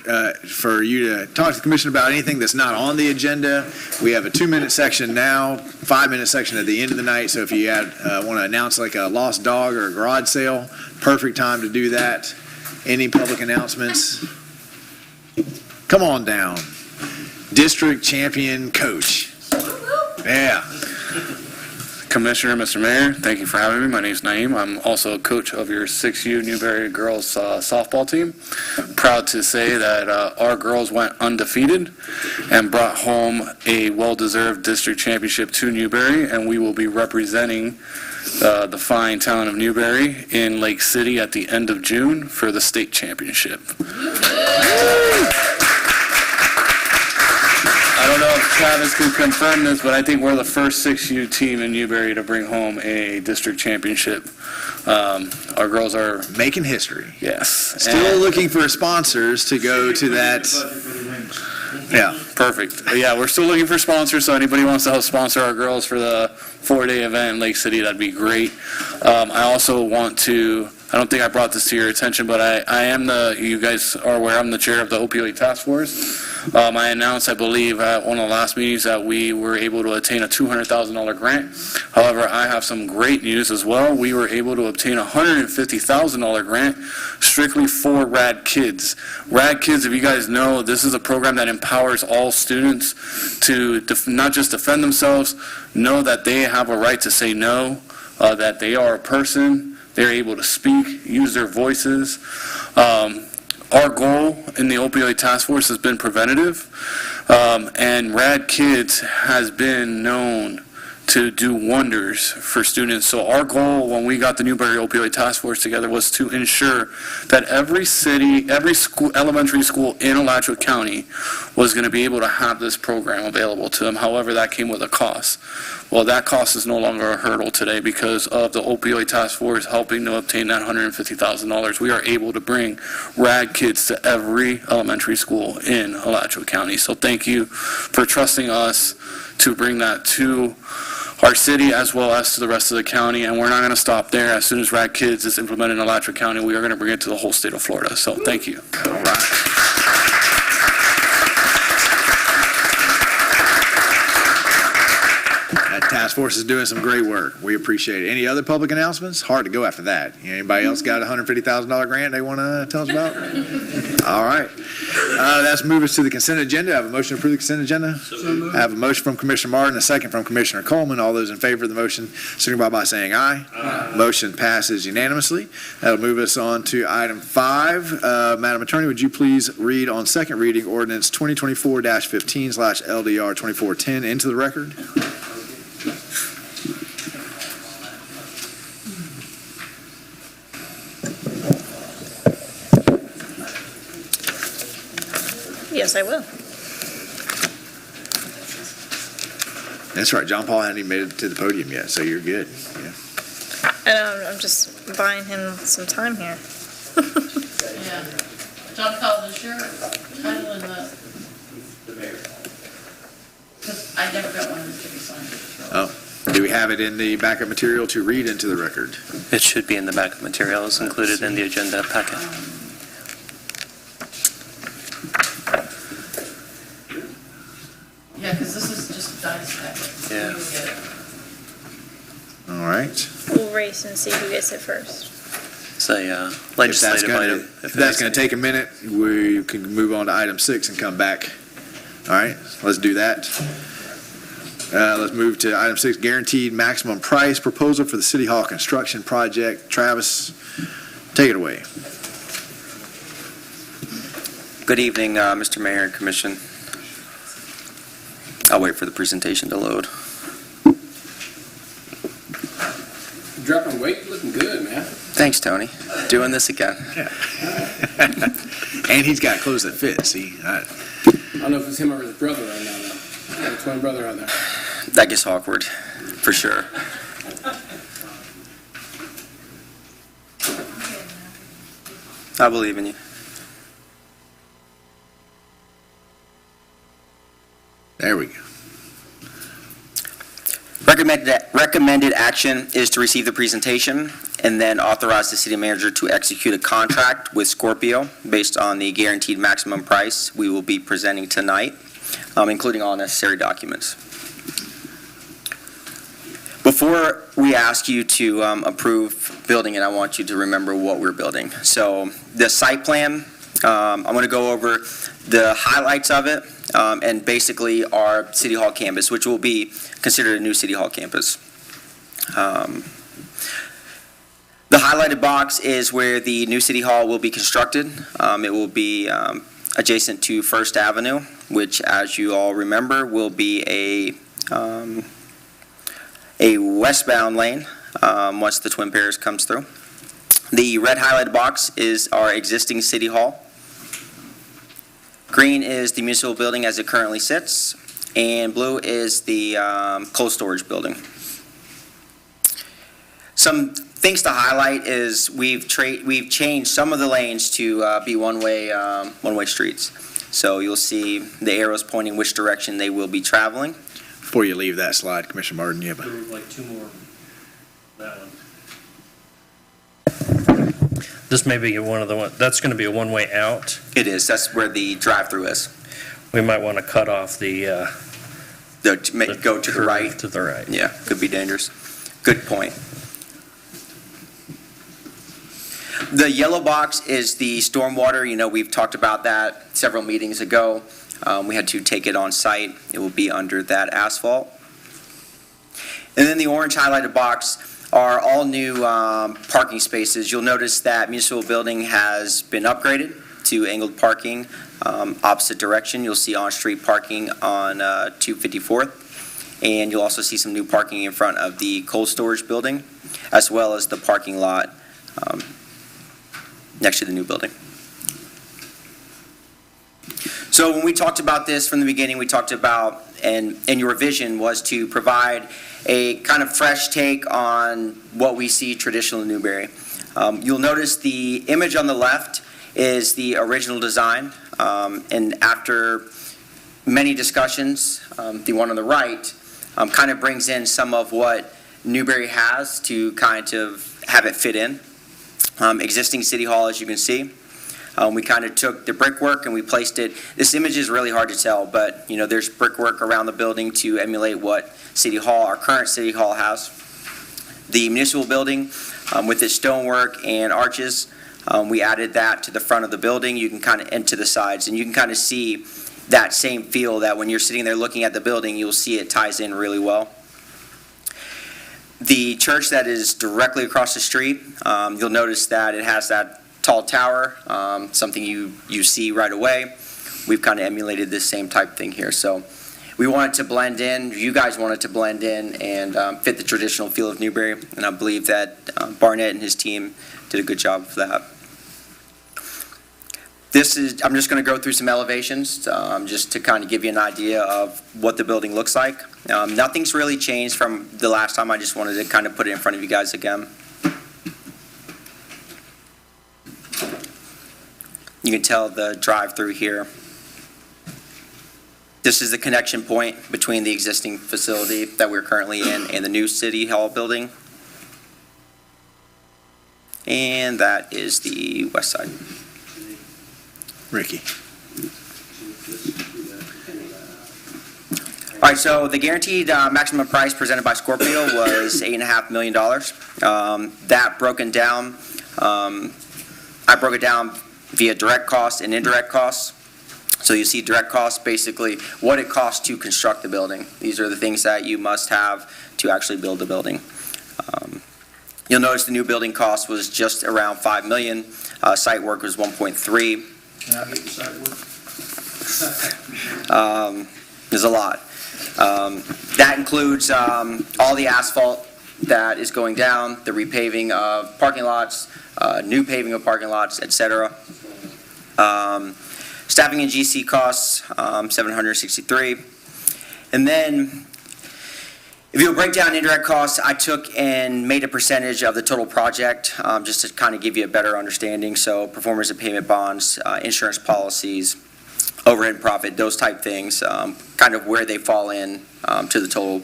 for you to talk to the commission about anything that's not on the agenda. We have a 2-minute section now, 5-minute section at the end of the night, so if you want to announce like a lost dog or a garage sale, perfect time to do that. Any public announcements? Come on down. District champion coach. Yeah. Commissioner, Mr. Mayor, thank you for having me. My name is Naeem. I'm also a coach of your 6U Newberry girls softball team. Proud to say that our girls went undefeated and brought home a well-deserved district championship to Newberry, and we will be representing the fine town of Newberry in Lake City at the end of June for the state championship. I don't know if Travis could confirm this, but I think we're the first 6U team in Newberry to bring home a district championship. Our girls are making history. Yes. Still looking for sponsors to go to that. Yeah. Perfect. Yeah, we're still looking for sponsors, so anybody wants to help sponsor our girls for the 4-day event in Lake City, that'd be great. I also want to, I don't think I brought this to your attention, but I am you guys are aware, I'm the chair of the opioid task force. I announced, I believe, at one of the last meetings that we were able to attain a $200,000 grant. However, I have some great news as well. We were able to obtain a $150,000 grant strictly for RAD Kids. RAD Kids, if you guys know, this is a program that empowers all students to not just defend themselves, know that they have a right to say no, that they are a person, they're able to speak, use their voices. Our goal in the opioid task force has been preventative, and RAD Kids has been known to do wonders for students. So our goal when we got the Newberry opioid task force together was to ensure that every school, elementary school in Alachua County was going to be able to have this program available to them. However, that came with a cost. Well, that cost is no longer a hurdle today because of the opioid task force helping to obtain that $150,000. We are able to bring RAD Kids to every elementary school in Alachua County. So thank you for trusting us to bring that to our city as well as to the rest of the county, and we're not going to stop there. As soon as RAD Kids is implemented in Alachua County, we are going to bring it to the whole state of Florida. So thank you. All right. That task force is doing some great work. We appreciate it. Any other public announcements? Hard to go after that. Anybody else got a $150,000 grant they want to tell us about? All right. Let's move us to the consent agenda. I have a motion to approve the consent agenda. I have a motion from Commissioner Martin, a second from Commissioner Coleman. All those in favor of the motion signify by saying aye. Aye. Motion passes unanimously. That'll move us on to item 5. Madam Attorney, would you please read on second reading ordinance 2024-15/LDR 2410 into the record? Yes, I will. That's right, John Paul hadn't even made it to the podium yet, so you're good. Yeah. And I'm just buying him some time here. Yeah. John Paul, is your title in the mayor? Because I never got one of the signed. Oh, do we have it in the backup material to read into the record? It should be in the backup materials included in the agenda packet. Yeah, because this is just Dice packet. Yeah. We will get it. All right. We'll race and see who gets it first. It's a legislative item. If that's going to take a minute, we can move on to item 6 and come back. All right, let's do that. Let's move to item 6, guaranteed maximum price proposal for the City Hall construction project. Travis, take it away. Good evening, Mr. Mayor and Commission. I'll wait for the presentation to load. Dropping weight, looking good, man. Thanks, Tony. Doing this again. And he's got clothes that fit, see? I don't know if it's him or his brother right now, though. Got a twin brother on there. That gets awkward, for sure. I believe in you. There we go. Recommended action is to receive the presentation and then authorize the city manager to execute a contract with Scorpio based on the guaranteed maximum price we will be presenting tonight, including all necessary documents. Before we ask you to approve building it, I want you to remember what we're building. So the site plan, I'm going to go over the highlights of it, and basically our City Hall campus, which will be considered a new City Hall campus. The highlighted box is where the new City Hall will be constructed. It will be adjacent to First Avenue, which, as you all remember, will be a westbound lane once the Twin Pairs comes through. The red highlighted box is our existing City Hall. Green is the municipal building as it currently sits, and blue is the cold storage building. Some things to highlight is we've changed some of the lanes to be one-way streets. So you'll see the arrows pointing which direction they will be traveling. Before you leave that slide, Commissioner Martin, you have a... Like 2 more. That one. This may be one of the that's going to be a one-way out. It is. That's where the drive-through is. We might want to cut off the Go to the right. To the right. Yeah, could be dangerous. Good point. The yellow box is the stormwater. You know, we've talked about that several meetings ago. We had to take it on site. It will be under that asphalt. And then the orange highlighted box are all new parking spaces. You'll notice that municipal building has been upgraded to angled parking opposite direction. You'll see on-street parking on 254th, and you'll also see some new parking in front of the cold storage building, as well as the parking lot next to the new building. So when we talked about this from the beginning, we talked about, and your vision was to provide a kind of fresh take on what we see traditional in Newberry. You'll notice the image on the left is the original design, and after many discussions, the one on the right kind of brings in some of what Newberry has to kind of have it fit in. Existing City Hall, as you can see. We kind of took the brickwork and we placed it. This image is really hard to tell, but you know, there's brickwork around the building to emulate what City Hall, our current City Hall, has. The municipal building, with its stonework and arches, we added that to the front of the building. You can kind of, and to the sides, and you can kind of see that same feel that when you're sitting there looking at the building, you'll see it ties in really well. The church that is directly across the street, you'll notice that it has that tall tower, something you see right away. We've kind of emulated this same type thing here. So we wanted to blend in, you guys wanted to blend in and fit the traditional feel of Newberry, and I believe that Barnett and his team did a good job of that. I'm just going to go through some elevations, just to kind of give you an idea of what the building looks like. Nothing's really changed from the last time. I just wanted to kind of put it in front of you guys again. You can tell the drive-through here. This is the connection point between the existing facility that we're currently in and the new City Hall building. And that is the west side. Ricky. All right, so the guaranteed maximum price presented by Scorpio was $8.5 million. That broken down, I broke it down via direct costs and indirect costs. So you see direct costs, basically what it costs to construct the building. These are the things that you must have to actually build the building. You'll notice the new building cost was just around $5 million. Site work was 1.3. Can I get the site work? There's a lot. That includes all the asphalt that is going down, the repaving of parking lots, new paving of parking lots, et cetera. Staffing and GC costs, $763. And then, if you'll break down indirect costs, I took and made a percentage of the total project, just to kind of give you a better understanding. So performance and payment bonds, insurance policies, overhead and profit, those type things, kind of where they fall in to the total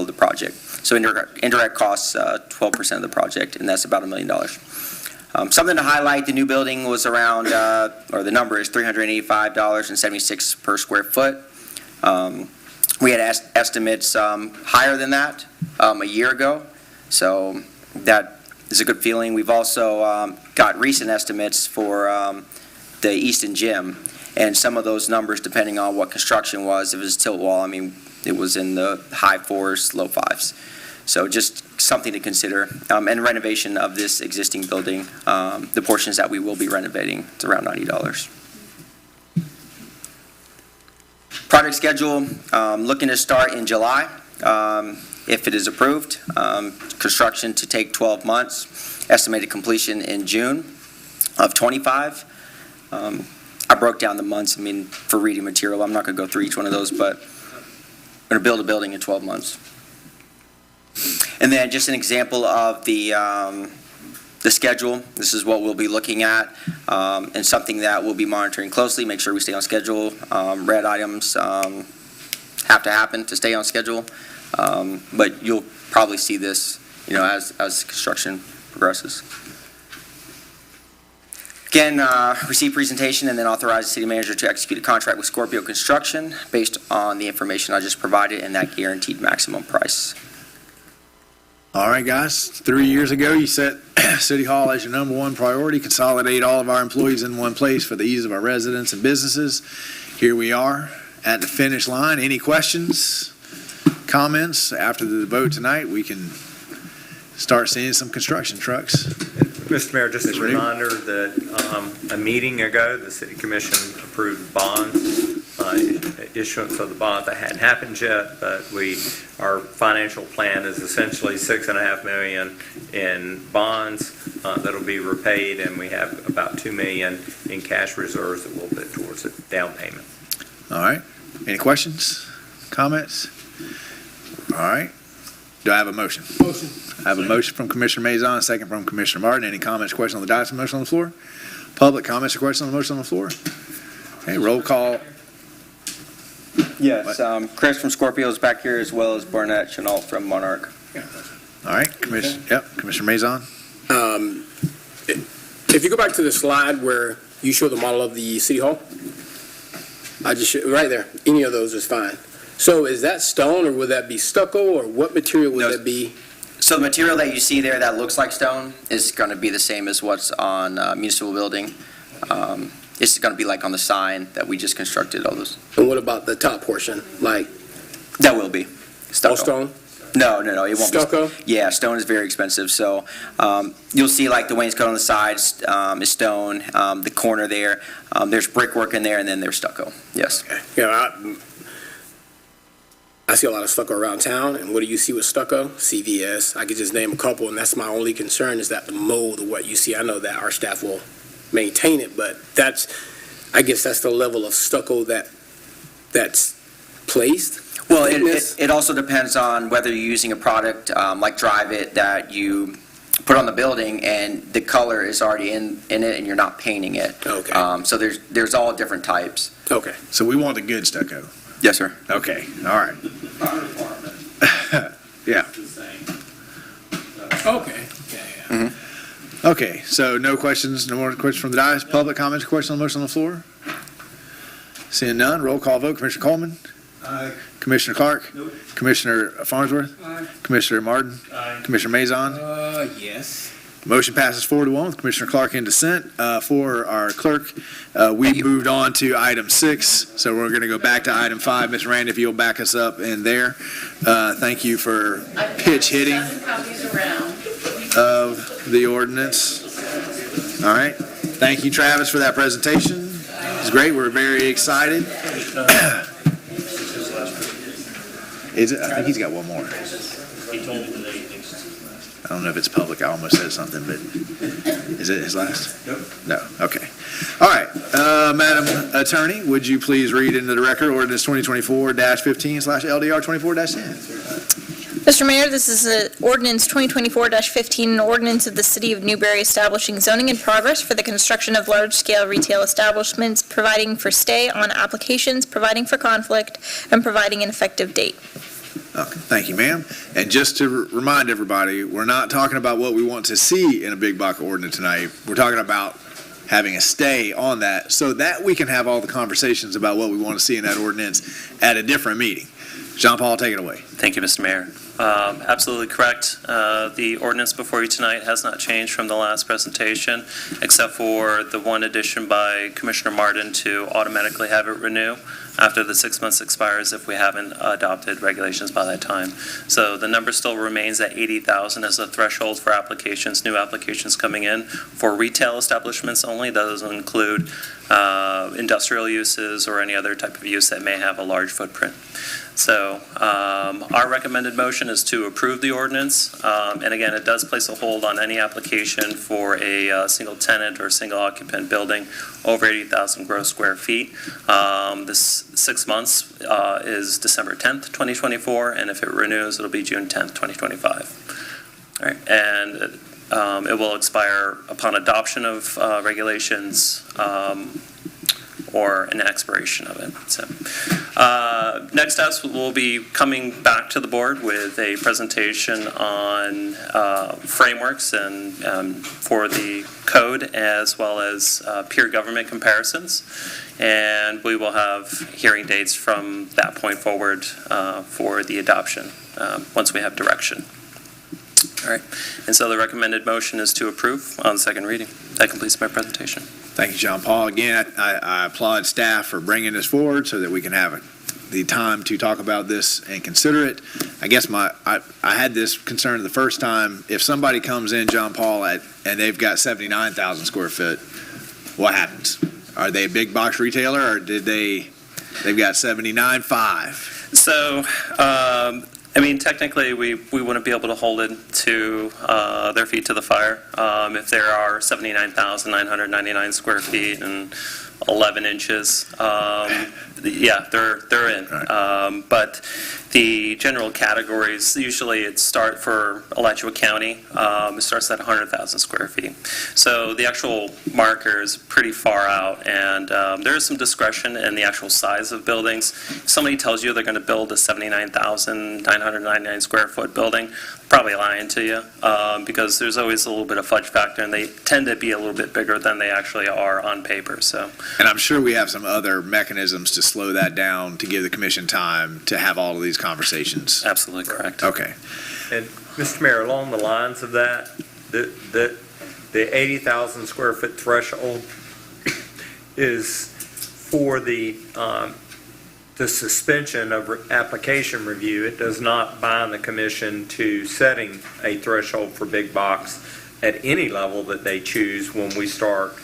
of the project. So indirect costs, 12% of the project, and that's about $1 million. Something to highlight, the new building was around, or the number is $385.76 per square foot. We had estimates higher than that a year ago, so that is a good feeling. We've also got recent estimates for the Easton Gym, and some of those numbers, depending on what construction was, if it was tilt wall, I mean, it was in the high 4s, low 5s. So just something to consider. And renovation of this existing building, the portions that we will be renovating, it's around $90. Project schedule, looking to start in July, if it is approved. Construction to take 12 months. Estimated completion in June of 25. I broke down the months, I mean, for reading material. I'm not going to go through each one of those, but I'm going to build a building in 12 months. And then just an example of the schedule. This is what we'll be looking at, and something that we'll be monitoring closely, make sure we stay on schedule. Red items have to happen to stay on schedule, but you'll probably see this, as construction progresses. Again, receive presentation and then authorize the city manager to execute a contract with Scorpio Construction based on the information I just provided and that guaranteed maximum price. All right, guys, 3 years ago, you set City Hall as your number one priority, consolidate all of our employees in one place for the ease of our residents and businesses. Here we are at the finish line. Any questions, comments? After the vote tonight, we can start seeing some construction trucks. Mr. Mayor, just a reminder that a meeting ago, the City Commission approved bonds, issuance of the bonds. That hadn't happened yet, but our financial plan is essentially $6.5 million in bonds that'll be repaid, and we have about $2 million in cash reserves that we'll put towards a down payment. All right. Any questions, comments? All right. Do I have a motion? Motion. I have a motion from Commissioner Mazon, a second from Commissioner Martin. Any comments, questions on the dice motion on the floor? Public comments or questions on the motion on the floor? Okay, roll call. Yes, Chris from Scorpio is back here, as well as Barnett Chenault from Monarch. All right, Commissioner Mazon. If you go back to the slide where you show the model of the City Hall, right there, any of those is fine. So is that stone, or would that be stucco, or what material would that be? So the material that you see there that looks like stone is going to be the same as what's on municipal building. It's going to be like on the sign that we just constructed, all those. And what about the top portion? Like that will be stucco. All stone? No, it won't stucco? be. Yeah, stone is very expensive. So you'll see like the wainscot on the sides is stone. The corner there, there's brickwork in there, and then there's stucco. Yes. Okay. Yeah, I see a lot of stucco around town, and what do you see with stucco? CVS. I could just name a couple, and that's my only concern is that the mold of what you see. I know that our staff will maintain it, but that's I guess that's the level of stucco that's placed. Well, Thickness? it also depends on whether you're using a product like Drive It that you put on the building and the color is already in it and you're not painting it. Okay. So there's all different types. Okay. So we want the good stucco. Yes, sir. Okay, all right. Fire department. Yeah. The same. Okay. Yeah. Okay, so no questions, no more questions from the dais, public comments, questions on the motion on the floor? Seeing none, roll call vote, Commissioner Coleman? Aye. Commissioner Clark? Nope. Commissioner Farnsworth? Aye. Commissioner Martin? Aye. Commissioner Mazon? Yes. Motion passes 4-1 with Commissioner Clark in dissent. For our clerk, we moved on to item 6, so we're going to go back to item 5. Ms. Rand, if you'll back us up in there. Thank you for pitch hitting 7 copies around. of the ordinance. All right. Thank you, Travis, for that presentation. It was great. We're very excited. Is it? I think he's got one more. He told me today he thinks it's his last. I don't know if it's public. I almost said something, but is it his last? Nope. No. Okay. All right. Madam Attorney, would you please read into the record ordinance 2024-15/LDR 24-10? Mr. Mayor, this is ordinance 2024-15, an ordinance of the City of Newberry establishing zoning in progress for the construction of large-scale retail establishments, providing for stay on applications, providing for conflict, and providing an effective date. Okay, thank you, ma'am. And just to remind everybody, we're not talking about what we want to see in a big block ordinance tonight. We're talking about having a stay on that so that we can have all the conversations about what we want to see in that ordinance at a different meeting. Jean Paul, take it away. Thank you, Mr. Mayor. Absolutely correct. The ordinance before you tonight has not changed from the last presentation, except for the one addition by Commissioner Martin to automatically have it renew after the 6 months expires if we haven't adopted regulations by that time. So the number still remains at 80,000 as a threshold for applications, new applications coming in for retail establishments only. That doesn't include industrial uses or any other type of use that may have a large footprint. So our recommended motion is to approve the ordinance. And again, it does place a hold on any application for a single tenant or single occupant building over 80,000 gross square feet. This 6 months is December 10th, 2024, and if it renews, it'll be June 10th, 2025. All right, and it will expire upon adoption of regulations or an expiration of it. So, next up, we'll be coming back to the board with a presentation on frameworks and for the code as well as peer government comparisons. And we will have hearing dates from that point forward for the adoption once we have direction. All right, and so the recommended motion is to approve on second reading. That completes my presentation. Thank you, John Paul. Again, I applaud staff for bringing this forward so that we can have the time to talk about this and consider it. I guess I had this concern the first time. If somebody comes in, John Paul, and they've got 79,000 square foot, what happens? Are they a big box retailer, or they've got 79.5? So, I mean, technically, we wouldn't be able to hold it to their feet to the fire. If there are 79,999 square feet and 11 inches, yeah, they're in. Right. But the general categories, usually it starts for Alachua County, it starts at 100,000 square feet. So the actual marker is pretty far out, and there is some discretion in the actual size of buildings. If somebody tells you they're going to build a 79,999 square foot building, probably lying to you, because there's always a little bit of fudge factor, and they tend to be a little bit bigger than they actually are on paper. So, And I'm sure we have some other mechanisms to slow that down to give the commission time to have all of these conversations. absolutely correct. Okay. And Mr. Mayor, along the lines of that, the 80,000 square foot threshold is for the suspension of application review. It does not bind the commission to setting a threshold for big box at any level that they choose when we start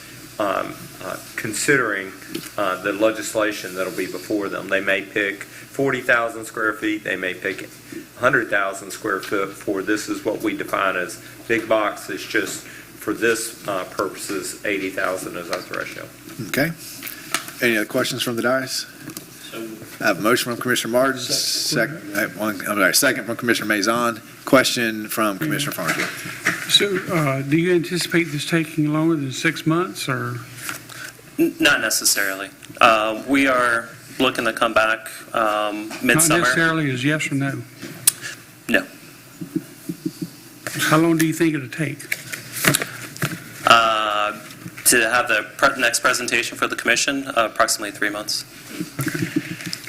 considering the legislation that'll be before them. They may pick 40,000 square feet, they may pick 100,000 square foot for this is what we define as big box. It's just for this purposes, 80,000 is our threshold. Okay. Any other questions from the dais? I have a motion from Commissioner Martin, second from Commissioner Maison. Question from Commissioner Farnsworth. So, do you anticipate this taking longer than 6 months, or? Not necessarily. We are looking to come back Not midsummer. necessarily as yes or no? No. How long do you think it'll take? To have the next presentation for the commission, approximately 3 months.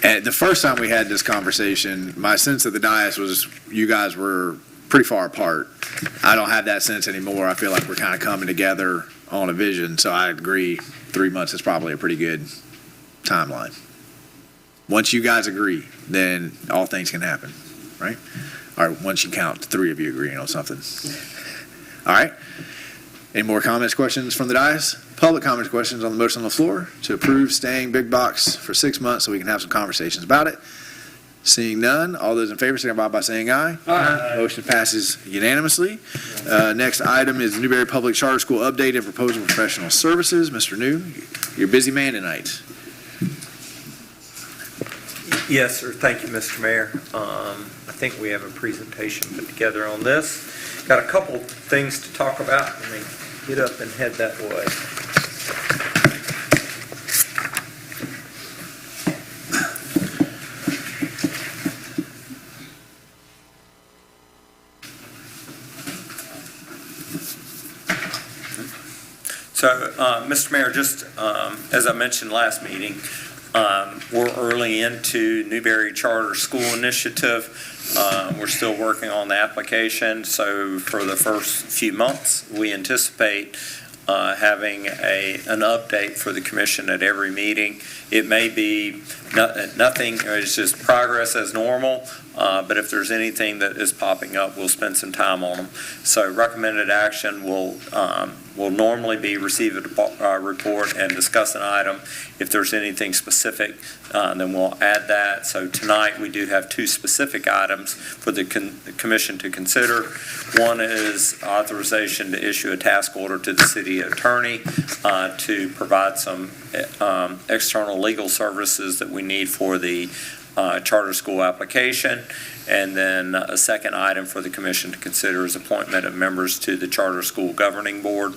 And the first time we had this conversation, my sense of the dais was you guys were pretty far apart. I don't have that sense anymore. I feel like we're kind of coming together on a vision, so I agree 3 months is probably a pretty good timeline. Once you guys agree, then all things can happen, right? Or once you count three of you agreeing on something. All right. Any more comments, questions from the dais? Public comments, questions on the motion on the floor to approve staying big box for 6 months so we can have some conversations about it. Seeing none, all those in favor signify by saying aye. Aye. Motion passes unanimously. Next item is Newberry Public Charter School update and proposal for professional services. Mr. New, you're a busy man tonight. Yes, sir. Thank you, Mr. Mayor. I think we have a presentation put together on this. Got a couple things to talk about. Let me get up and head that way. So, Mr. Mayor, just as I mentioned last meeting, we're early into Newberry Charter School Initiative. We're still working on the application, so for the first few months, we anticipate having an update for the commission at every meeting. It may be nothing, it's just progress as normal, but if there's anything that is popping up, we'll spend some time on them. So recommended action will normally be receive a report and discuss an item. If there's anything specific, then we'll add that. So tonight, we do have two specific items for the commission to consider. One is authorization to issue a task order to the city attorney to provide some external legal services that we need for the charter school application. And then a second item for the commission to consider is appointment of members to the charter school governing board.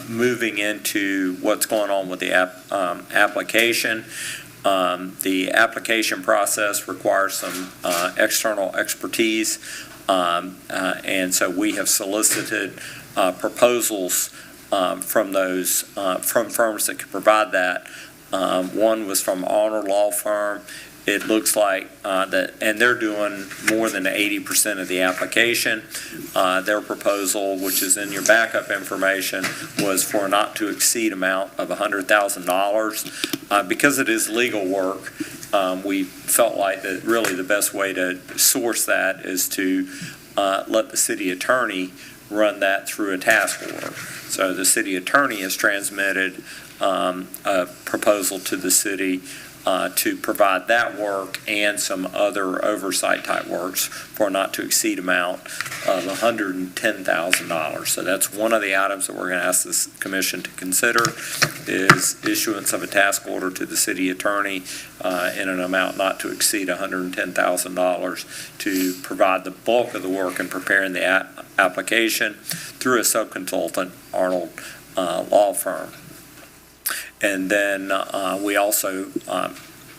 Moving into what's going on with the application. The application process requires some external expertise, and so we have solicited proposals from those from firms that could provide that. One was from Honor Law Firm. It looks like that, and they're doing more than 80% of the application. Their proposal, which is in your backup information, was for a not to exceed amount of $100,000. Because it is legal work, we felt like that really the best way to source that is to let the city attorney run that through a task order. So the city attorney has transmitted a proposal to the city to provide that work and some other oversight type works for a not to exceed amount of $110,000. So that's one of the items that we're going to ask this commission to consider is issuance of a task order to the city attorney in an amount not to exceed $110,000 to provide the bulk of the work in preparing the application through a subconsultant, Arnold Law Firm. And then we also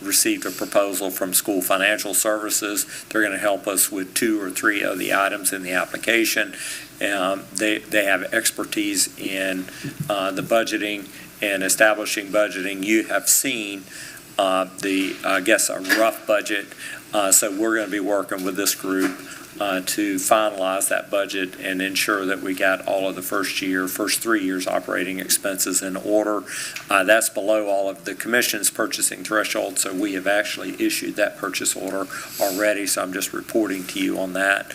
received a proposal from School Financial Services. They're going to help us with 2 or 3 of the items in the application. They have expertise in the budgeting and establishing budgeting. You have seen a rough budget. So we're going to be working with this group to finalize that budget and ensure that we got all of the first 3 years operating expenses in order. That's below all of the commission's purchasing threshold, so we have actually issued that purchase order already, so I'm just reporting to you on that.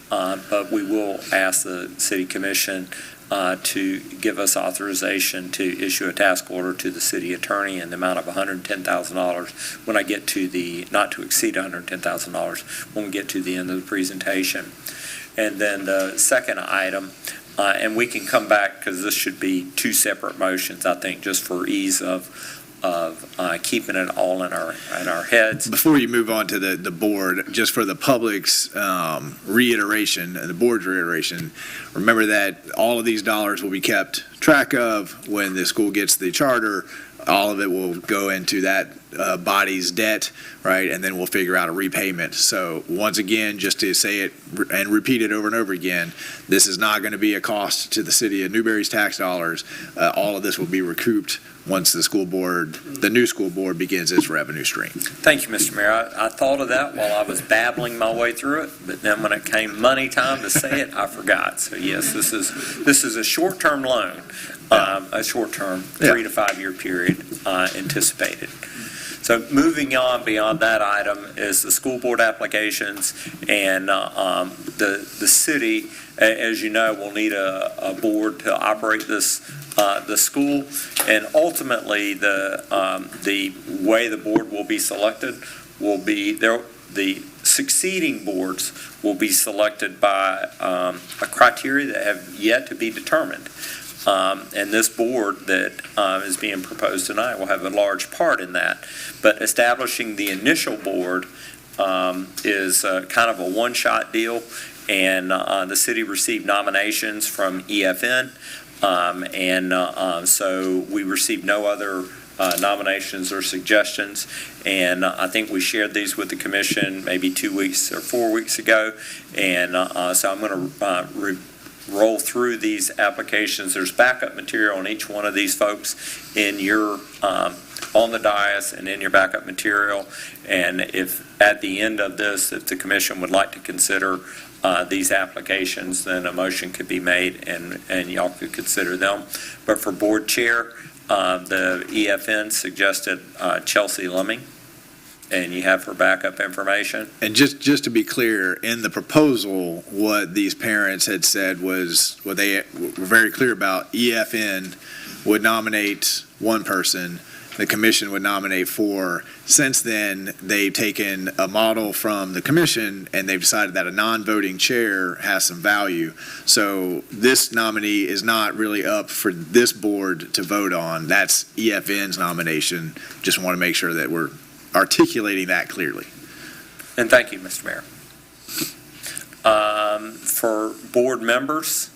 But we will ask the city commission to give us authorization to issue a task order to the city attorney in the amount of $110,000 when I get to the, not to exceed $110,000 when we get to the end of the presentation. And then the second item, and we can come back because this should be 2 separate motions, I think, just for ease of keeping it all in our heads. Before you move on to the board, just for the public's reiteration, the board's reiteration, remember that all of these dollars will be kept track of when the school gets the charter. All of it will go into that body's debt, right? And then we'll figure out a repayment. So once again, just to say it and repeat it over and over again, this is not going to be a cost to the city of Newberry's tax dollars. All of this will be recouped once the new school board begins its revenue stream. Thank you, Mr. Mayor. I thought of that while I was babbling my way through it, but then when it came money time to say it, I forgot. So yes, this is a short-term loan, a short-term 3 to 5 year period anticipated. So moving on beyond that item is the school board applications, and the city, as you know, will need a board to operate the school, and ultimately the way the board will be selected will be the succeeding boards will be selected by a criteria that have yet to be determined. And this board that is being proposed tonight will have a large part in that. But establishing the initial board is kind of a one-shot deal, and the city received nominations from EFN, so we received no other nominations or suggestions, and I think we shared these with the commission maybe 2 weeks or 4 weeks ago, and so I'm going to roll through these applications. There's backup material on each one of these folks in your on the dais and in your backup material, and if at the end of this, if the commission would like to consider these applications, then a motion could be made and y'all could consider them. But for board chair, the EFN suggested Chelsea Lemming, and you have her backup information. And just to be clear, in the proposal, what these parents had said was, what they were very clear about, EFN would nominate one person, the commission would nominate 4. Since then, they've taken a model from the commission and they've decided that a non-voting chair has some value. So this nominee is not really up for this board to vote on. That's EFN's nomination. Just want to make sure that we're articulating that clearly. And thank you, Mr. Mayor. For board members,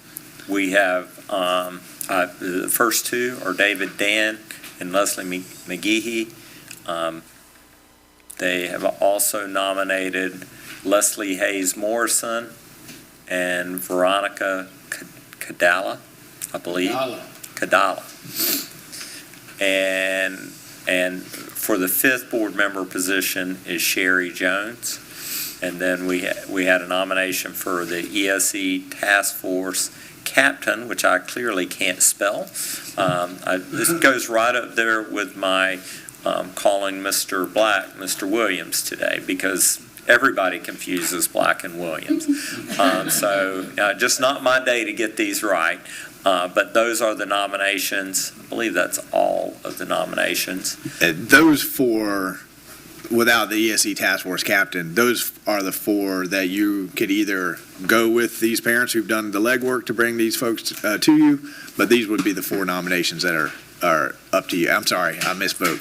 we have the first two are David Dan and Leslie McGehee. They have also nominated Leslie Hayes Morrison and Veronica Kadala, I believe. Kadala. And for the 5th board member position is Sherry Jones. And then we had a nomination for the ESE Task Force Captain, which I clearly can't spell. This goes right up there with my calling Mr. Black Mr. Williams today, because everybody confuses Black and Williams. So just not my day to get these right. But those are the nominations. I believe that's all of the nominations. Those 4, without the ESE Task Force Captain, those are the 4 that you could either go with these parents who've done the legwork to bring these folks to you, but these would be the 4 nominations that are up to you. I'm sorry, I misspoke.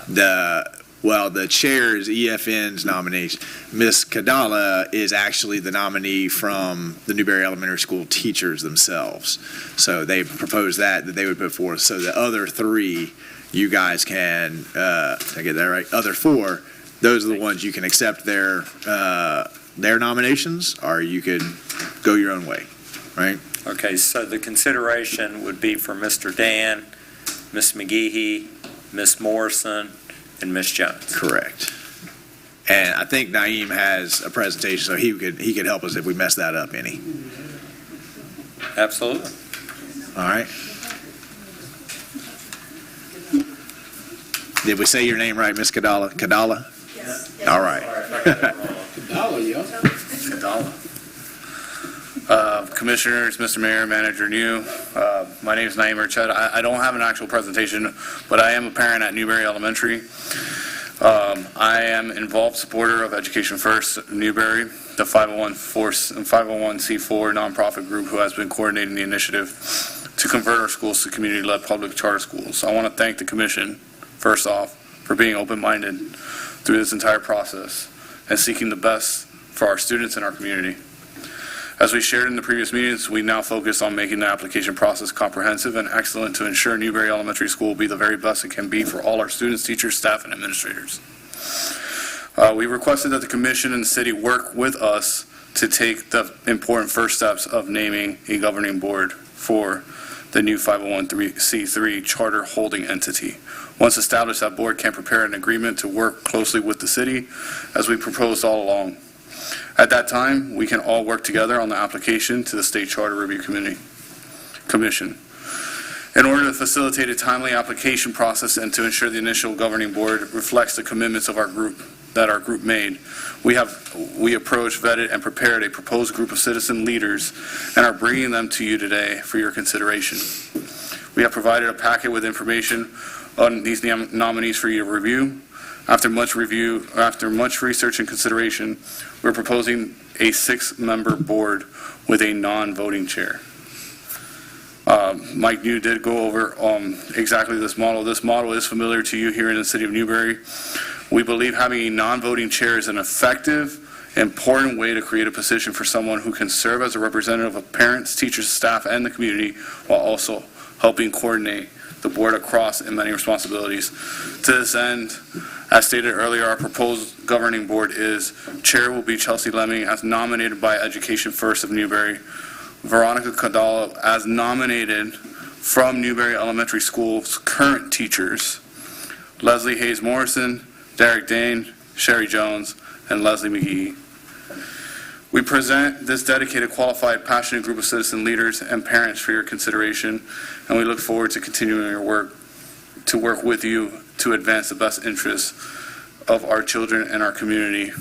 The chair is EFN's nomination. Ms. Kadala is actually the nominee from the Newberry Elementary School teachers themselves. So they proposed that they would put forth. So the other 3, you guys can, did I get that right? Other 4, those are the ones you can accept their nominations, or you could go your own way, right? Okay, so the consideration would be for Mr. Dan, Ms. McGehee, Ms. Morrison, and Ms. Jones. Correct. And I think Naeem has a presentation, so he could help us if we mess that up any. Absolutely. All right. Did we say your name right, Ms. Kadala? Kadala? Yes. All right. Kadala, yo. Kadala. Commissioners, Mr. Mayor, Manager New, my name is Naeem Urched. I don't have an actual presentation, but I am a parent at Newberry Elementary. I am involved supporter of Education First Newberry, the 501c4 nonprofit group who has been coordinating the initiative to convert our schools to community-led public charter schools. I want to thank the Commission first off, for being open-minded through this entire process and seeking the best for our students and our community. As we shared in the previous meetings, we now focus on making the application process comprehensive and excellent to ensure Newberry Elementary School will be the very best it can be for all our students, teachers, staff, and administrators. We requested that the commission and the city work with us to take the important first steps of naming a governing board for the new 501c3 charter holding entity. Once established, that board can prepare an agreement to work closely with the city as we proposed all along. At that time, we can all work together on the application to the State Charter Review Commission. In order to facilitate a timely application process and to ensure the initial governing board reflects the commitments of our group made, we approached, vetted, and prepared a proposed group of citizen leaders and are bringing them to you today for your consideration. We have provided a packet with information on these nominees for you to review. After much research and consideration, we're proposing a 6-member board with a non-voting chair. Mike New did go over exactly this model. This model is familiar to you here in the city of Newberry. We believe having a non-voting chair is an effective, important way to create a position for someone who can serve as a representative of parents, teachers, staff, and the community while also helping coordinate the board across in many responsibilities. To this end, as stated earlier, our proposed governing board is chair will be Chelsea Lemming as nominated by Education First of Newberry, Veronica Cadallo as nominated from Newberry Elementary School's current teachers, Leslie Hayes Morrison, Derek Dane, Sherry Jones, and Leslie McGee. We present this dedicated, qualified, passionate group of citizen leaders and parents for your consideration, and we look forward to continuing your work with you to advance the best interests of our children and our community.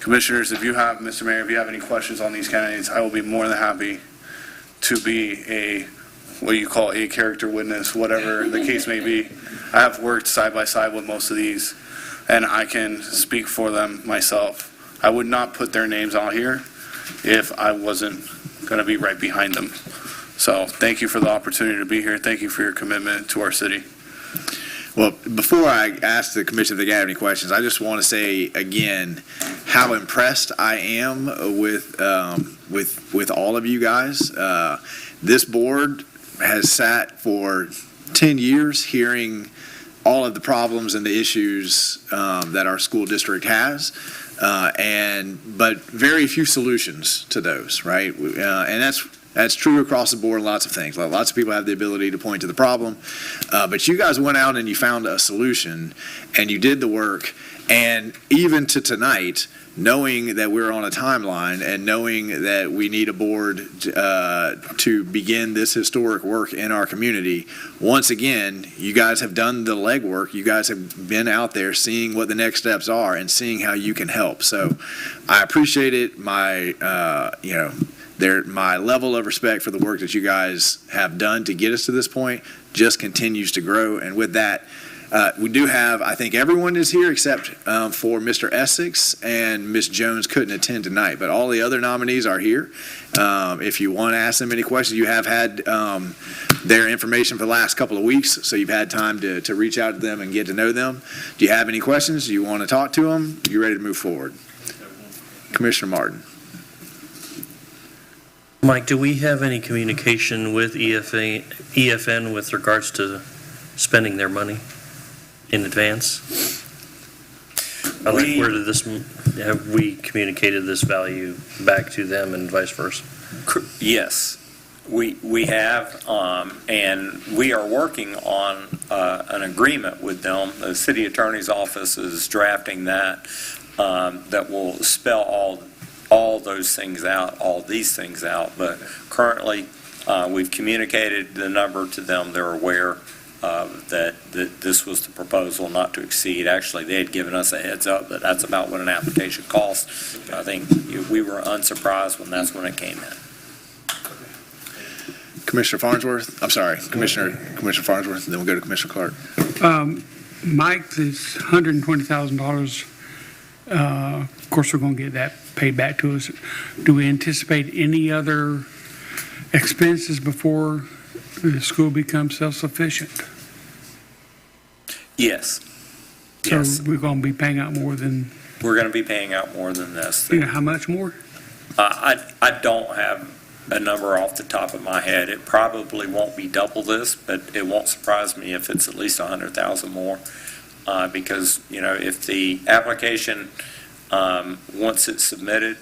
Commissioners, Mr. Mayor, if you have any questions on these candidates, I will be more than happy to be what you call a character witness, whatever the case may be. I have worked side by side with most of these, and I can speak for them myself. I would not put their names out here if I wasn't going to be right behind them. So thank you for the opportunity to be here. Thank you for your commitment to our city. Well, before I ask the commission if they have any questions, I just want to say again how impressed I am with all of you guys. This board has sat for 10 years hearing all of the problems and the issues that our school district has, but very few solutions to those, right? And that's true across the board in lots of things. Lots of people have the ability to point to the problem, but you guys went out and you found a solution, and you did the work. And even to tonight, knowing that we're on a timeline and knowing that we need a board to begin this historic work in our community, once again, you guys have done the legwork. You guys have been out there seeing what the next steps are and seeing how you can help. So I appreciate it. My level of respect for the work that you guys have done to get us to this point just continues to grow. And with that, we do have, I think everyone is here except for Mr. Essex, and Ms. Jones couldn't attend tonight, but all the other nominees are here. If you want to ask them any questions, you have had their information for the last couple of weeks, so you've had time to reach out to them and get to know them. Do you have any questions? Do you want to talk to them? You ready to move forward? Commissioner Martin. Mike, do we have any communication with EFN with regards to spending their money in advance? Have we communicated this value back to them and vice versa? Yes, we have, and we are working on an agreement with them. The city attorney's office is drafting that will spell all those things out, all these things out. But currently, we've communicated the number to them. They're aware that this was the proposal, not to exceed. Actually, they had given us a heads up that that's about what an application costs. I think we were unsurprised when that's when it came in. Commissioner Farnsworth. I'm sorry, Commissioner Farnsworth, and then we'll go to Commissioner Clark. Mike, this $120,000, of course, we're going to get that paid back to us. Do we anticipate any other expenses before the school becomes self-sufficient? Yes. So Yes. we're going to be paying out more than, We're going to be paying out more than this. you know, how much more? I don't have a number off the top of my head. It probably won't be double this, but it won't surprise me if it's at least 100,000 more. Because, you know, if the application, once it's submitted,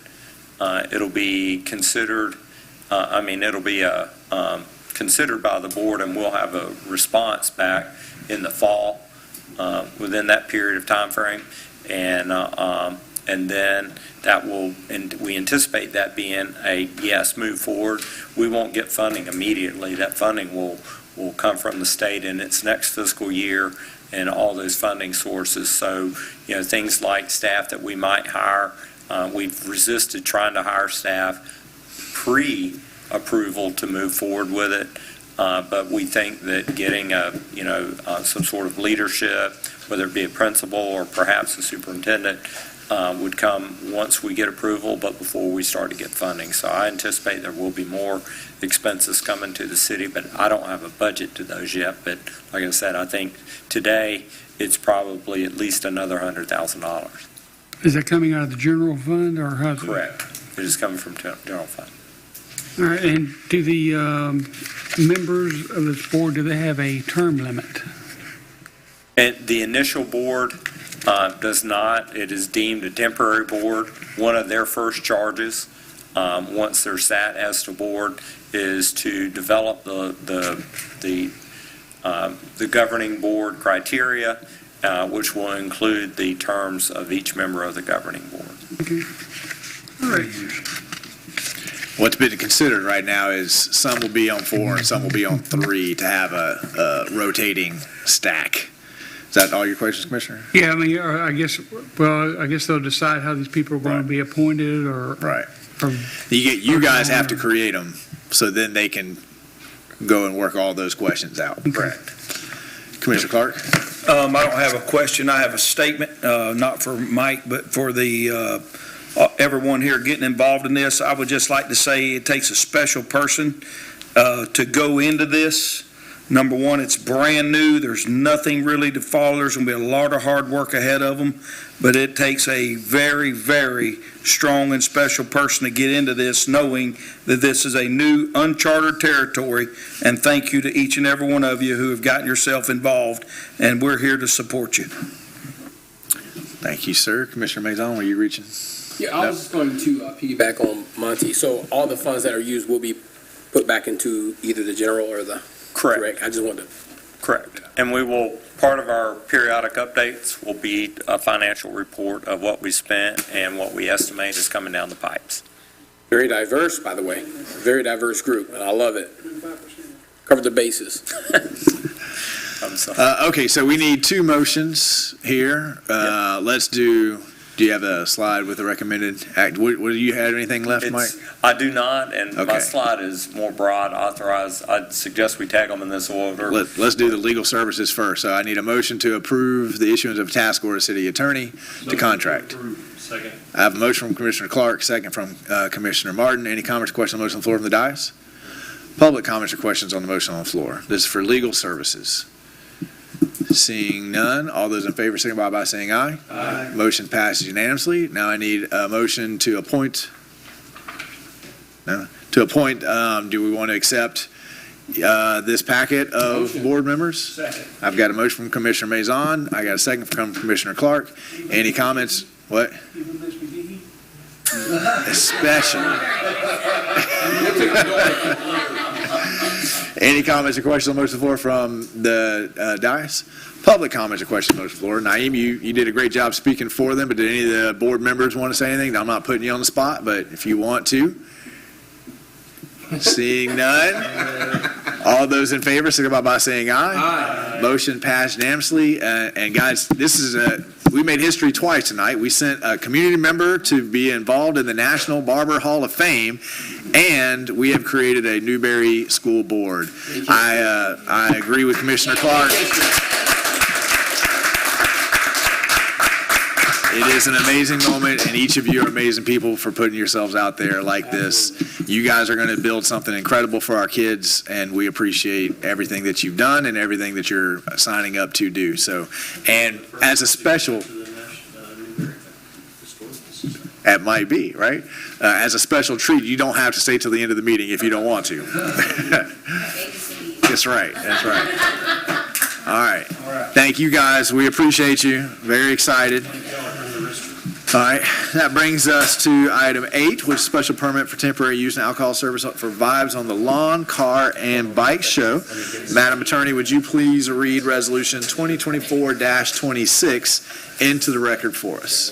it'll be considered, it'll be considered by the board, and we'll have a response back in the fall within that period of time frame. And then that will, and we anticipate that being a yes, move forward. We won't get funding immediately. That funding will come from the state in its next fiscal year and all those funding sources. So, you know, things like staff that we might hire, we've resisted trying to hire staff pre-approval to move forward with it. But we think that getting some sort of leadership, whether it be a principal or perhaps a superintendent, would come once we get approval, but before we start to get funding. So I anticipate there will be more expenses coming to the city, but I don't have a budget to those yet. But like I said, I think today it's probably at least another $100,000. Is that coming out of the general fund or how's it? Correct. It is coming from general fund. All right, and do the members of this board, do they have a term limit? And the initial board does not. It is deemed a temporary board. One of their first charges, once they're sat as the board, is to develop the governing board criteria, which will include the terms of each member of the governing board. Okay. All right. What's been considered right now is some will be on 4 and some will be on 3 to have a rotating stack. Is that all your questions, Commissioner? Yeah, I mean, I guess they'll decide how these people are going to be appointed or. Right. You guys have to create them, so then they can go and work all those questions out. Correct. Commissioner Clark? I don't have a question. I have a statement, not for Mike, but for the everyone here getting involved in this. I would just like to say it takes a special person to go into this. Number one, it's brand new. There's nothing really to follow. There's going to be a lot of hard work ahead of them, but it takes a very, very strong and special person to get into this, knowing that this is a new, uncharted territory. And thank you to each and every one of you who have gotten yourself involved, and we're here to support you. Thank you, sir. Commissioner Maison, were you reaching? Yeah, I was just going to piggyback on Monty. So all the funds that are used will be put back into either the general or the. Correct. I just wanted to. Correct. And we will, part of our periodic updates will be a financial report of what we spent and what we estimate is coming down the pipes. Very diverse, by the way. Very diverse group, and I love it. Cover the bases. I'm sorry. Okay, so we need 2 motions here. Let's do you have a slide with the recommended act? Do you have anything left, Mike? I do not, and my Okay. slide is more broad, authorized. I'd suggest we tag them in this order. Let's do the legal services first. So I need a motion to approve the issuance of a task order to city attorney to contract. Second. I have a motion from Commissioner Clark, second from Commissioner Martin. Any comments or questions on the motion on the floor from the dais? Public comments or questions on the motion on the floor? This is for legal services. Seeing none, all those in favor signify by saying aye. Aye. Motion passes unanimously. Now I need a motion to appoint. Do we want to accept this packet of board members? Second. I've got a motion from Commissioner Maison. I got a second from Commissioner Clark. Any comments? What? Especially. Any comments or questions on the motion on the floor from the dais? Public comments or questions on the motion on the floor. Naeem, you did a great job speaking for them, but did any of the board members want to say anything? I'm not putting you on the spot, but if you want to. Seeing none. All those in favor, signify by saying aye. Aye. Motion passed unanimously. And guys, we made history twice tonight. We sent a community member to be involved in the National Barber Hall of Fame, and we have created a Newberry School Board. I agree with Commissioner Clark. It is an amazing moment, and each of you are amazing people for putting yourselves out there like this. You guys are going to build something incredible for our kids, and we appreciate everything that you've done and everything that you're signing up to do. So, and as a special, that might be, right? As a special treat, you don't have to stay till the end of the meeting if you don't want to. That's right, that's right. All right. Thank you, guys. We appreciate you. Very excited. All right. That brings us to item 8, which is special permit for temporary use and alcohol service for Vibes on the Lawn, Car, and Bike Show. Madam Attorney, would you please read Resolution 2024-26 into the record for us?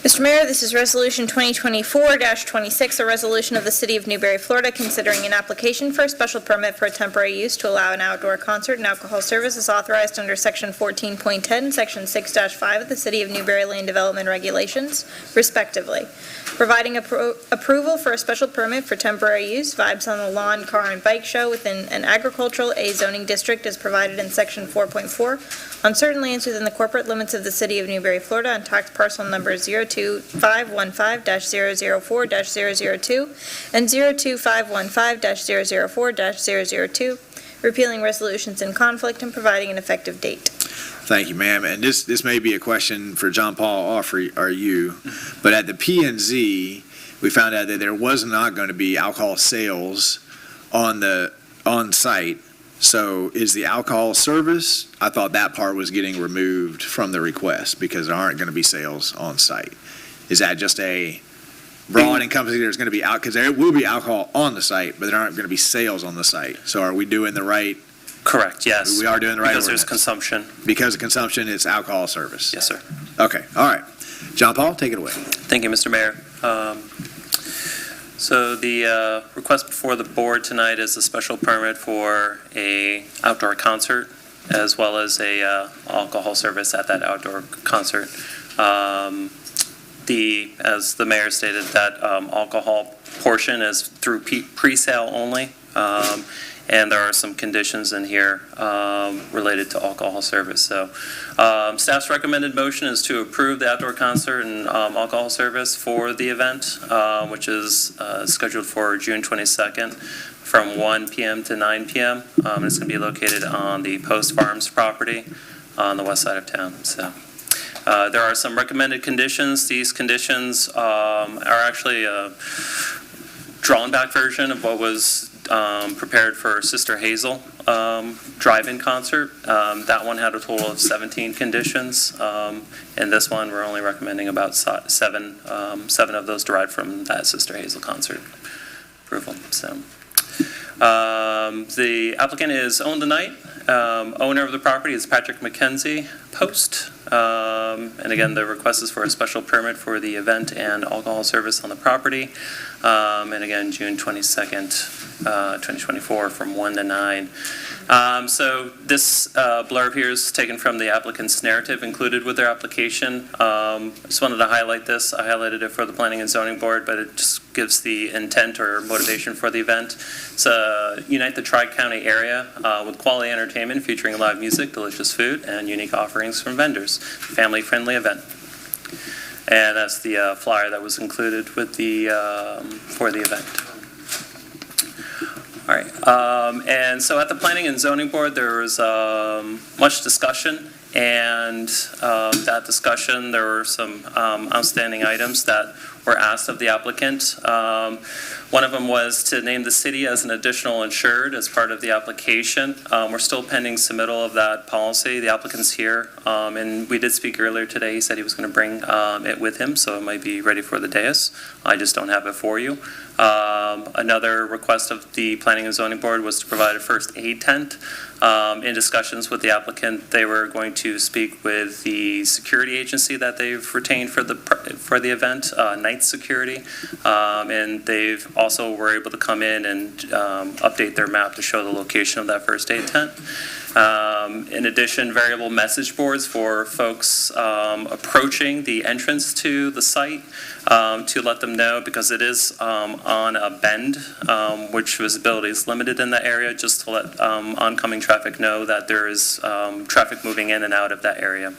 Mr. Mayor, this is Resolution 2024-26, a resolution of the City of Newberry, Florida, considering an application for a special permit for a temporary use to allow an outdoor concert and alcohol service as authorized under Section 14.10, Section 6-5 of the City of Newberry Land Development Regulations, respectively. Providing approval for a special permit for temporary use, Vibes on the Lawn, Car, and Bike Show within an agricultural A zoning district as provided in Section 4.4 on certain lands within the corporate limits of the City of Newberry, Florida, on tax parcel number 02515-004-002 and 02515-004-002, repealing resolutions in conflict and providing an effective date. Thank you, ma'am. And this may be a question for John Paul or you, but at the P&Z, we found out that there was not going to be alcohol sales on site. So is the alcohol service, I thought that part was getting removed from the request because there aren't going to be sales on site. Is that just a broad encompassing, there's going to be because there will be alcohol on the site, but there aren't going to be sales on the site. So are we doing the right? Correct, yes. We are doing the right Because there's ordinance. consumption. Because of consumption, it's alcohol service. Yes, sir. Okay, all right. John Paul, take it away. Thank you, Mr. Mayor. So the request before the board tonight is a special permit for a outdoor concert as well as a alcohol service at that outdoor concert. As the mayor stated, that alcohol portion is through pre-sale only. And there are some conditions in here related to alcohol service. So staff's recommended motion is to approve the outdoor concert and alcohol service for the event, which is scheduled for June 22nd from 1 p.m. to 9 p.m. It's going to be located on the Post Farms property on the west side of town. So there are some recommended conditions. These conditions are actually a drawn back version of what was prepared for Sister Hazel drive-in concert. That one had a total of 17 conditions. And this one, we're only recommending about seven of those derived from that Sister Hazel concert approval. So the applicant is Own the Night. Owner of the property is Patrick McKenzie, Post. And again, the request is for a special permit for the event and alcohol service on the property. And again, June 22nd, 2024 from 1 to 9. So this blurb here is taken from the applicant's narrative included with their application. Just wanted to highlight this. I highlighted it for the Planning and Zoning Board, but it just gives the intent or motivation for the event. It's unite the Tri-County area with quality entertainment featuring live music, delicious food, and unique offerings from vendors. Family-friendly event. And that's the flyer that was included with the for the event. All right. And so at the Planning and Zoning Board, there was much discussion, and that discussion, there were some outstanding items that were asked of the applicant. One of them was to name the city as an additional insured as part of the application. We're still pending submittal of that policy. The applicant's here, and we did speak earlier today. He said he was going to bring it with him, so it might be ready for the dais. I just don't have it for you. Another request of the Planning and Zoning Board was to provide a first aid tent. In discussions with the applicant, they were going to speak with the security agency that they've retained for the event, Night Security, and they've also were able to come in and update their map to show the location of that first aid tent. In addition, variable message boards for folks approaching the entrance to the site to let them know, because it is on a bend, which visibility is limited in that area, just to let oncoming traffic know that there is traffic moving in and out of that area.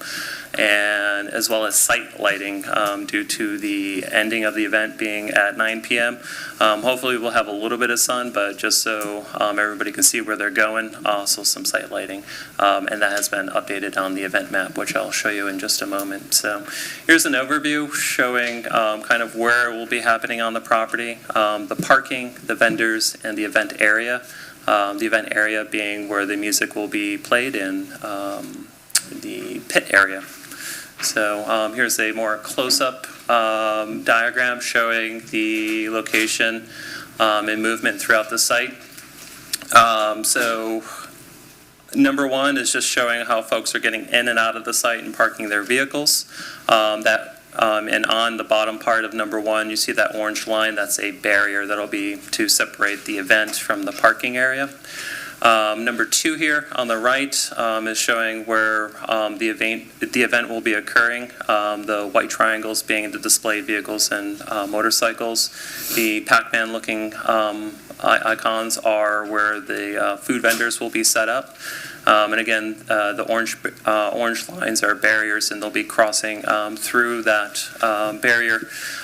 And as well as site lighting due to the ending of the event being at 9 p.m. Hopefully we'll have a little bit of sun, but just so everybody can see where they're going, also some site lighting. And that has been updated on the event map, which I'll show you in just a moment. So here's an overview showing kind of where it will be happening on the property, the parking, the vendors, and the event area. The event area being where the music will be played in the pit area. So here's a more close-up diagram showing the location and movement throughout the site. So number one is just showing how folks are getting in and out of the site and parking their vehicles. And on the bottom part of number one, you see that orange line. That's a barrier that'll be to separate the event from the parking area. Number two here on the right is showing where the event will be occurring. The white triangles being the displayed vehicles and motorcycles. The Pac-Man looking icons are where the food vendors will be set up. And again, the orange lines are barriers, and they'll be crossing through that barrier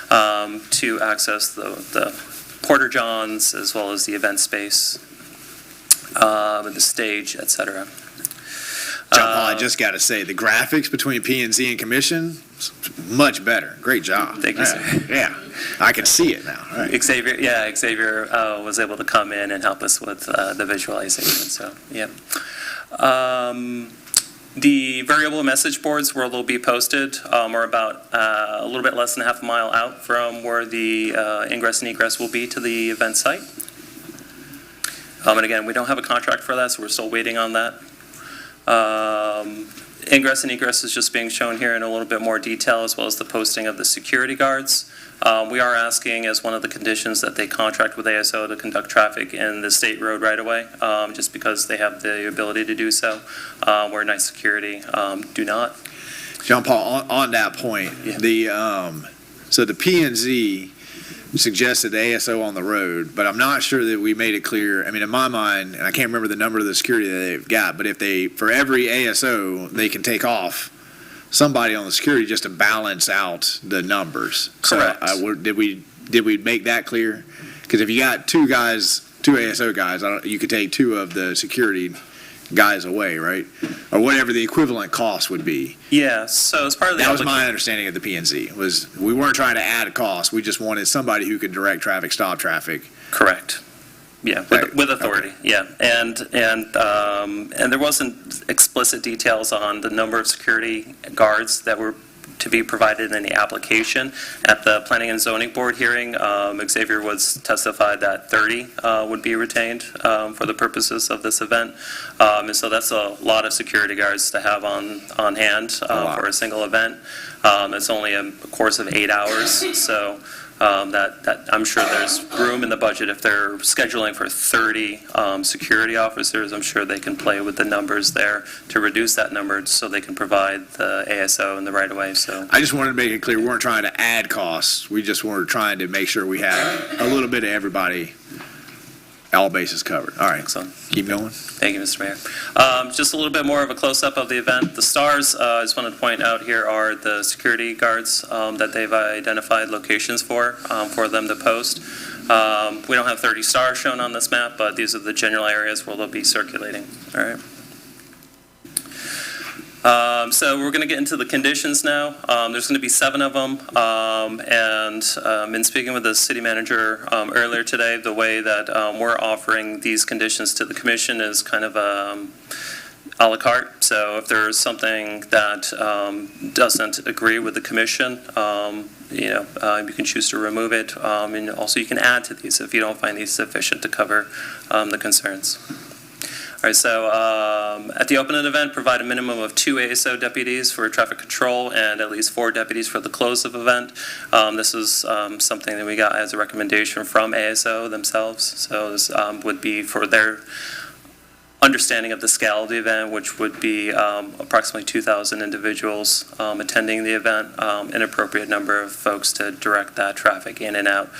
to access the Porta Johns as well as the event space. The stage, etc. John Paul, I just got to say, the graphics between P&Z and Commission, much better. Great job. Thank you, sir. Yeah, I can see it now. Right. Xavier was able to come in and help us with the visualization. So, yeah. The variable message boards where they'll be posted are about a little bit less than half a mile out from where the ingress and egress will be to the event site. And again, we don't have a contract for that, so we're still waiting on that. Ingress and egress is just being shown here in a little bit more detail, as well as the posting of the security guards. We are asking as one of the conditions that they contract with ASO to conduct traffic in the state road right away, just because they have the ability to do so, where night security do not. John Paul, on that point, so the P&Z suggested the ASO on the road, but I'm not sure that we made it clear. I mean, in my mind, and I can't remember the number of the security that they've got, but if for every ASO, they can take off somebody on the security just to balance out the numbers. Correct. So did we make that clear? Because if you got two ASO guys, you could take two of the security guys away, right? Or whatever the equivalent cost would be. Yeah, so as part of the That was my understanding of the P&Z, was we weren't trying to add a cost, we just wanted somebody who could direct traffic, stop traffic. Correct. Yeah, with authority. Okay. Yeah, and there wasn't explicit details on the number of security guards that were to be provided in the application. At the Planning and Zoning Board hearing, Xavier was testified that 30 would be retained for the purposes of this event. And so that's a lot of security guards to have on hand for a single event. It's only a course of 8 hours, so that I'm sure there's room in the budget. If they're scheduling for 30 security officers, I'm sure they can play with the numbers there to reduce that number so they can provide the ASO in the right way. So I just wanted to make it clear we weren't trying to add costs. We just were trying to make sure we had a little bit of everybody, all bases covered. All right, excellent. Keep going. Thank you, Mr. Mayor. Just a little bit more of a close-up of the event. The stars, I just wanted to point out here, are the security guards that they've identified locations for them to post. We don't have 30 stars shown on this map, but these are the general areas where they'll be circulating. All right. So we're going to get into the conditions now. There's going to be 7 of them, and in speaking with the city manager earlier today, the way that we're offering these conditions to the commission is kind of a la carte. So if there's something that doesn't agree with the commission, you can choose to remove it, and also you can add to these if you don't find these sufficient to cover the concerns. All right, so at the opening event, provide a minimum of 2 ASO deputies for traffic control and at least 4 deputies for the close of event. This is something that we got as a recommendation from ASO themselves. So this would be for their understanding of the scale of the event, which would be approximately 2,000 individuals attending the event, an appropriate number of folks to direct that traffic in and out,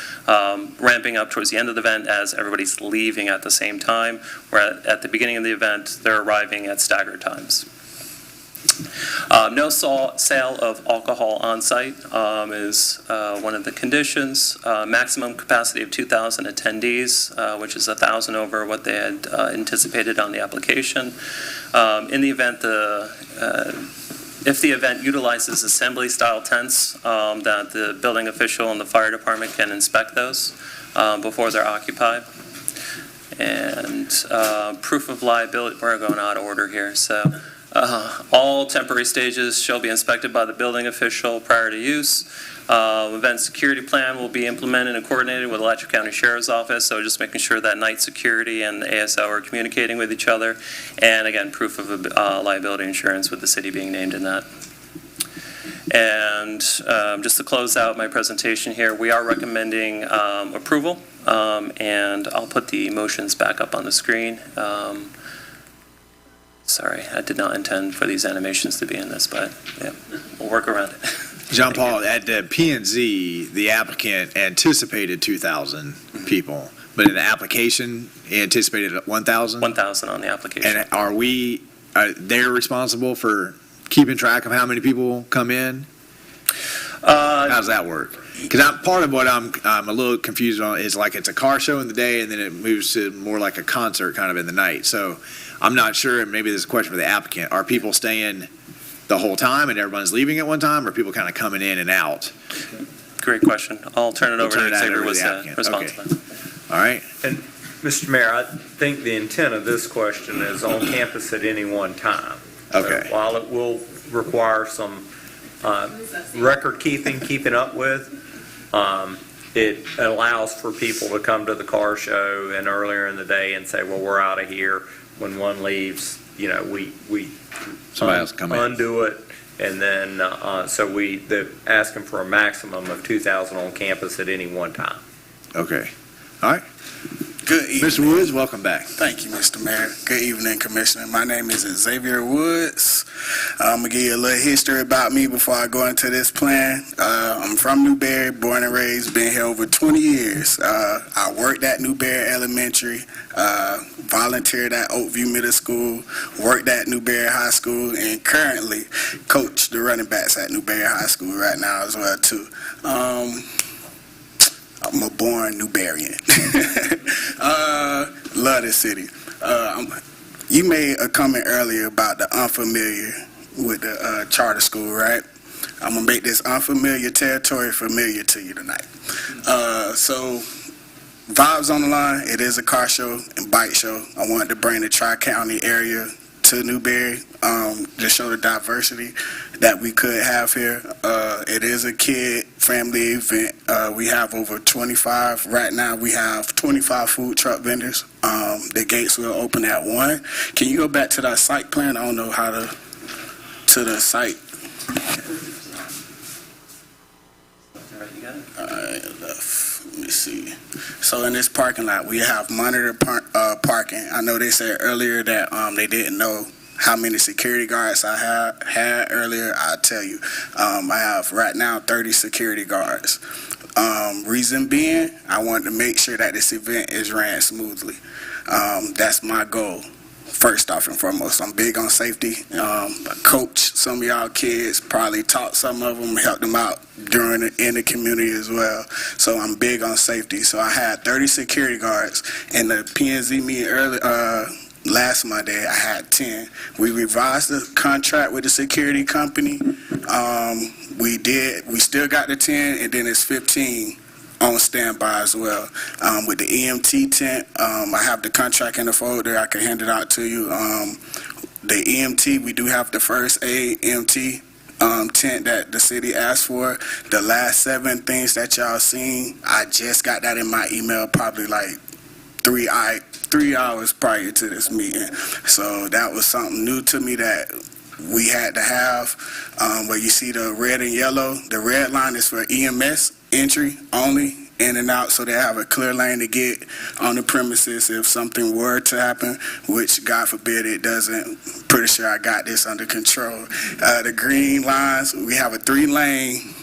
ramping up towards the end of the event as everybody's leaving at the same time, where at the beginning of the event, they're arriving at staggered times. No sale of alcohol on site is one of the conditions. Maximum capacity of 2,000 attendees, which is 1,000 over what they had anticipated on the application. In the event, if the event utilizes assembly-style tents, that the building official and the fire department can inspect those before they're occupied. And proof of liability, we're going out of order here, so. All temporary stages shall be inspected by the building official prior to use. Event security plan will be implemented and coordinated with the Alachua County Sheriff's Office, so just making sure that night security and the ASO are communicating with each other. And again, proof of liability insurance with the city being named in that. And just to close out my presentation here, we are recommending approval, and I'll put the motions back up on the screen. Sorry, I did not intend for these animations to be in this, but yeah, we'll work around it. John Paul, at the P&Z, the applicant anticipated 2,000 people, but in the application, he anticipated 1,000? 1,000 on the application. And are they responsible for keeping track of how many people come in? How does that work? Because part of what I'm a little confused on is like it's a car show in the day and then it moves to more like a concert kind of in the night. So I'm not sure, and maybe this is a question for the applicant. Are people staying the whole time and everyone's leaving at one time, or are people kind of coming in and out? Great question. I'll turn it over to Xavier with the response to that. All right. And Mr. Mayor, I think the intent of this question is on campus at any one time. Okay. So while it will require some record keeping up with, it allows for people to come to the car show and earlier in the day and say, well, we're out of here. When one leaves, we somebody else come in. Undo it, and then so they're asking for a maximum of 2,000 on campus at any one time. Okay. All right. Good evening. Mr. Woods, welcome back. Thank you, Mr. Mayor. Good evening, Commissioner. My name is Xavier Woods. I'm going to give you a little history about me before I go into this plan. I'm from Newberry, born and raised, been here over 20 years. I worked at Newberry Elementary, volunteered at Oakview Middle School, worked at Newberry High School, and currently coach the running backs at Newberry High School right now as well, too. I'm a born Newberryan. Love this city. You made a comment earlier about the unfamiliar with the charter school, right? I'm going to make this unfamiliar territory familiar to you tonight. So, vibes on the line. It is a car show and bike show. I wanted to bring the Tri-County area to Newberry to show the diversity that we could have here. It is a kid-friendly event. We have over 25. Right now, we have 25 food truck vendors. The gates will open at 1. Can you go back to that site plan? I don't know how to the site. Let me see. So in this parking lot, we have monitored parking. I know they said earlier that they didn't know how many security guards I had earlier. I'll tell you. I have right now 30 security guards. Reason being, I wanted to make sure that this event is ran smoothly. That's my goal. First off and foremost, I'm big on safety. I coach some of y'all kids, probably taught some of them, helped them out in the community as well. So I'm big on safety. So I had 30 security guards. In the P&Z meeting last Monday, I had 10. We revised the contract with the security company. We still got the 10, and then it's 15 on standby as well. With the EMT tent, I have the contract in the folder. I can hand it out to you. The EMT, we do have the first aid EMT tent that the city asked for. The last 7 things that y'all seen, I just got that in my email probably like 3 hours prior to this meeting. So that was something new to me that we had to have. Where you see the red and yellow, the red line is for EMS entry only. in and out, so they have a clear lane to get on the premises if something were to happen, which God forbid it doesn't. Pretty sure I got this under control. The green lines, we have a 3-lane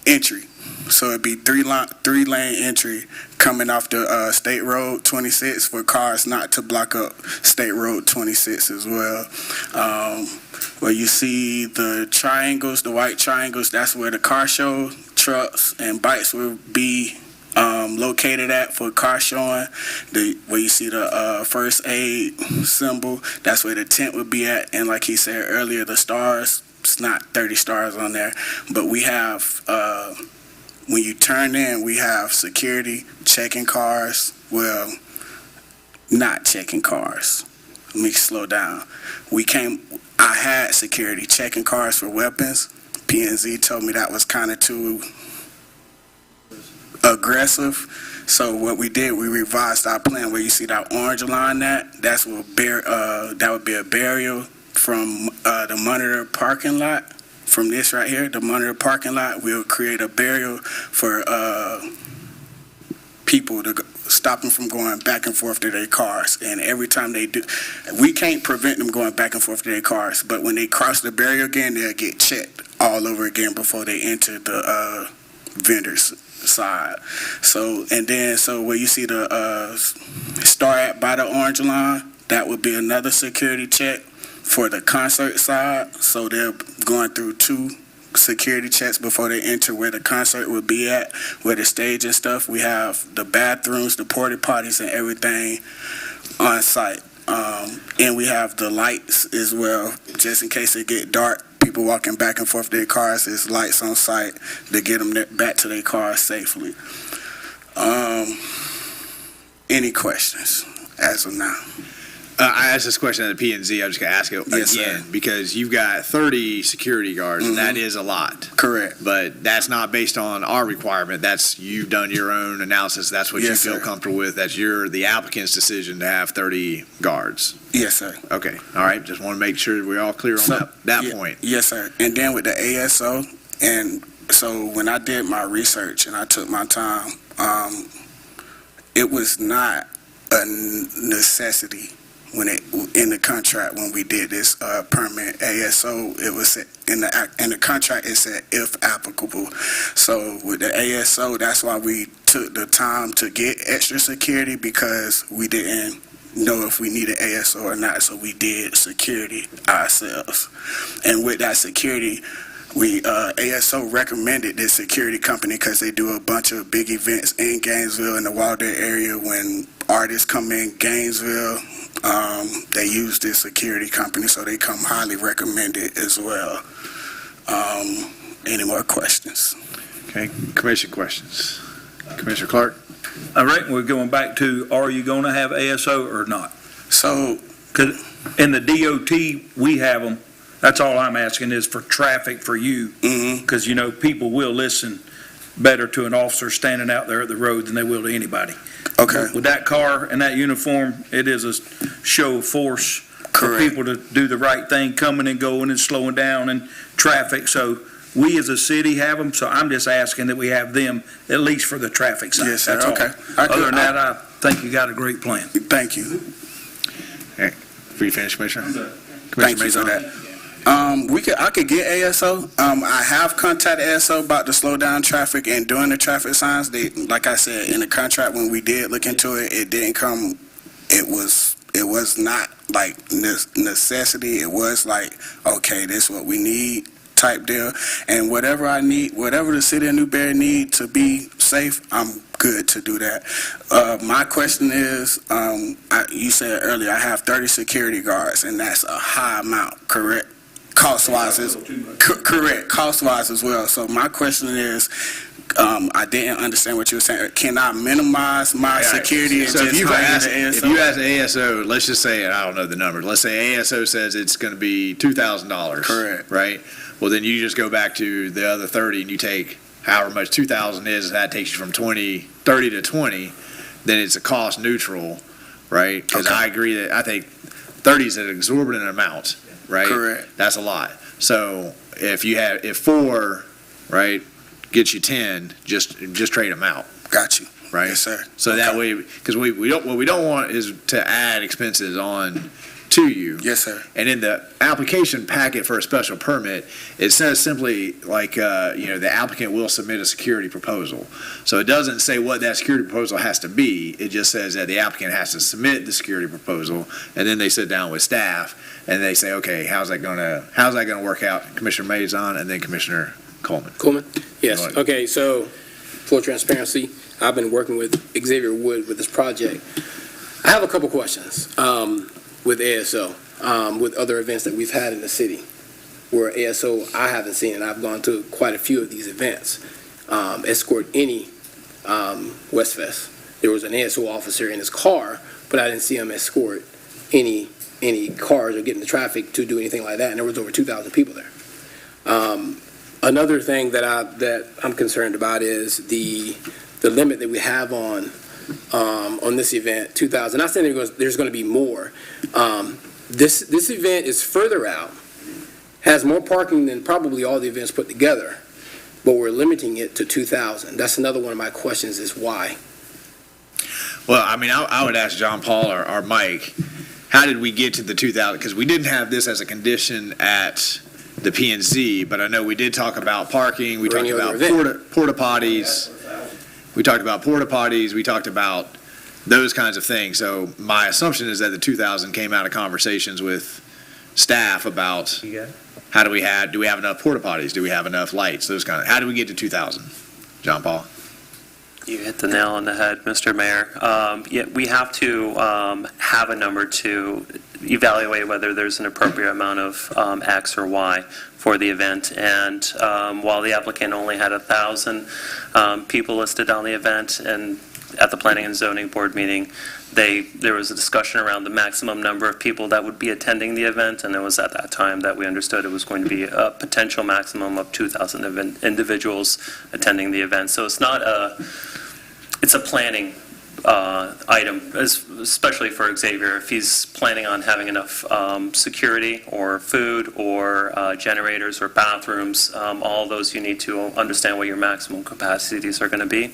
entry. So it'd be three-lane entry coming off the State Road 26 for cars not to block up State Road 26 as well. Where you see the triangles, the white triangles, that's where the car show trucks and bikes will be located at for car showing. Where you see the first aid symbol, that's where the tent would be at. And like he said earlier, the stars, it's not 30 stars on there, but we have when you turn in, we have security checking cars. Well, not checking cars. Let me slow down. I had security checking cars for weapons. P&Z told me that was kind of too aggressive. So what we did, we revised our plan. Where you see that orange line, that would be a burial from the monitor parking lot. From this right here, the monitor parking lot, we'll create a burial for people to stop them from going back and forth to their cars. And every time they do, we can't prevent them going back and forth to their cars, but when they cross the barrier again, they'll get checked all over again before they enter the vendor's side. So where you see the star at by the orange line, that would be another security check for the concert side. So they're going through 2 security checks before they enter where the concert would be at, where the stage and stuff. We have the bathrooms, the porta potties, and everything on site. And we have the lights as well, just in case it get dark. People walking back and forth to their cars, there's lights on site to get them back to their cars safely. Any questions as of now? I asked this question at the P&Z. I'm just going to ask it again because you've got 30 security guards, and that is a lot. Correct. But that's not based on our requirement. That's you've done your own analysis. That's what you feel comfortable with. That's the applicant's decision to have 30 guards. Yes, sir. Okay. All right. Just want to make sure we're all clear on that point. Yes, sir. And then with the ASO, and so when I did my research and I took my time, it was not a necessity in the contract when we did this permit ASO. It was in the contract. It said if applicable. So with the ASO, that's why we took the time to get extra security, because we didn't know if we needed ASO or not. So we did security ourselves, and with that security, we ASO recommended this security company because they do a bunch of big events in Gainesville in the Walden area. When artists come in Gainesville, they use this security company, so they come highly recommended as well. Any more questions? Okay, commission questions. Commissioner Clark? All right, we're going back to, are you going to have ASO or not? So, because in the DOT, we have them. That's all I'm asking is for traffic for you, because, people will listen better to an officer standing out there at the road than they will to anybody. Okay. With that car and that uniform, it is a show of force for people to do the right thing, coming and going and slowing down and traffic. So we as a city have them, so I'm just asking that we have them at least for the traffic side. Yes, sir. That's all. Okay. Other than that, I think you got a great plan. Thank you. Okay. Before you finish, Commissioner? Thank you for that. I could get ASO. I have contacted ASO about the slow down traffic and doing the traffic signs. They, like I said, in the contract when we did look into it, it didn't come. It was not like necessity. It was like, okay, this is what we need type deal. And whatever I need, whatever the city of Newberry need to be safe, I'm good to do that. My question is, you said earlier I have 30 security guards, and that's a high amount, correct? Cost-wise is correct. Cost-wise as well. So my question is, I didn't understand what you were saying. Can I minimize my security and so just hire the ASO? If you ask ASO, let's just say, I don't know the numbers. Let's say ASO says it's going to be $2,000. Correct. Right? Well, then you just go back to the other 30 and you take however much 2,000 is, and that takes you from 30 to 20. Then it's a cost neutral, right? Because I agree that I think 30 is an exorbitant amount. Right? Correct. That's a lot. So if 4, right, gets you 10, just trade them out, Got you. right? Yes, sir. So that way, because what we don't want is to add expenses on to you. Yes, sir. And in the application packet for a special permit, it says simply like, the applicant will submit a security proposal. So it doesn't say what that security proposal has to be. It just says that the applicant has to submit the security proposal, and then they sit down with staff and they say, okay, how's that gonna work out? Commissioner Maison and then Commissioner Coleman. Coleman? Yes. Go ahead. Okay, so full transparency, I've been working with Xavier Wood with this project. I have a couple questions with ASO, with other events that we've had in the city where ASO I haven't seen, and I've gone to quite a few of these events, escort any Westfest. There was an ASO officer in his car, but I didn't see him escort any cars or get in the traffic to do anything like that, and there was over 2,000 people there. Another thing that I'm concerned about is the limit that we have on this event, 2,000. Not saying there's going to be more. This event is further out, has more parking than probably all the events put together, but we're limiting it to 2,000. That's another one of my questions is why. Well, I mean, I would ask John Paul or Mike, how did we get to the 2,000? Because we didn't have this as a condition at the P&Z, but I know we did talk about parking, we talked about porta potties, we talked about those kinds of things. So my assumption is that the 2,000 came out of conversations with staff about do we have enough porta potties? Do we have enough lights? How do we get to 2,000? John Paul? You hit the nail on the head, Mr. Mayor. We have to have a number to evaluate whether there's an appropriate amount of X or Y for the event. And while the applicant only had 1,000 people listed on the event, and at the Planning and Zoning Board meeting, there was a discussion around the maximum number of people that would be attending the event, and it was at that time that we understood it was going to be a potential maximum of 2,000 individuals attending the event. So it's a planning item, especially for Xavier, if he's planning on having enough security or food or generators or bathrooms, all those you need to understand what your maximum capacities are going to be.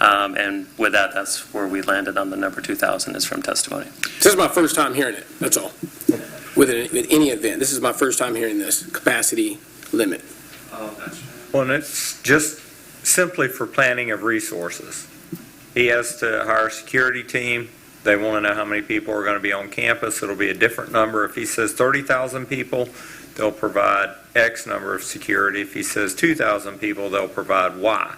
And with that, that's where we landed on the number 2,000 is from testimony. This is my first time hearing it, that's all. With any event, this is my first time hearing this capacity limit. Well, and it's just simply for planning of resources. He has to hire a security team. They want to know how many people are going to be on campus. It'll be a different number. If he says 30,000 people, they'll provide X number of security. If he says 2,000 people, they'll provide Y.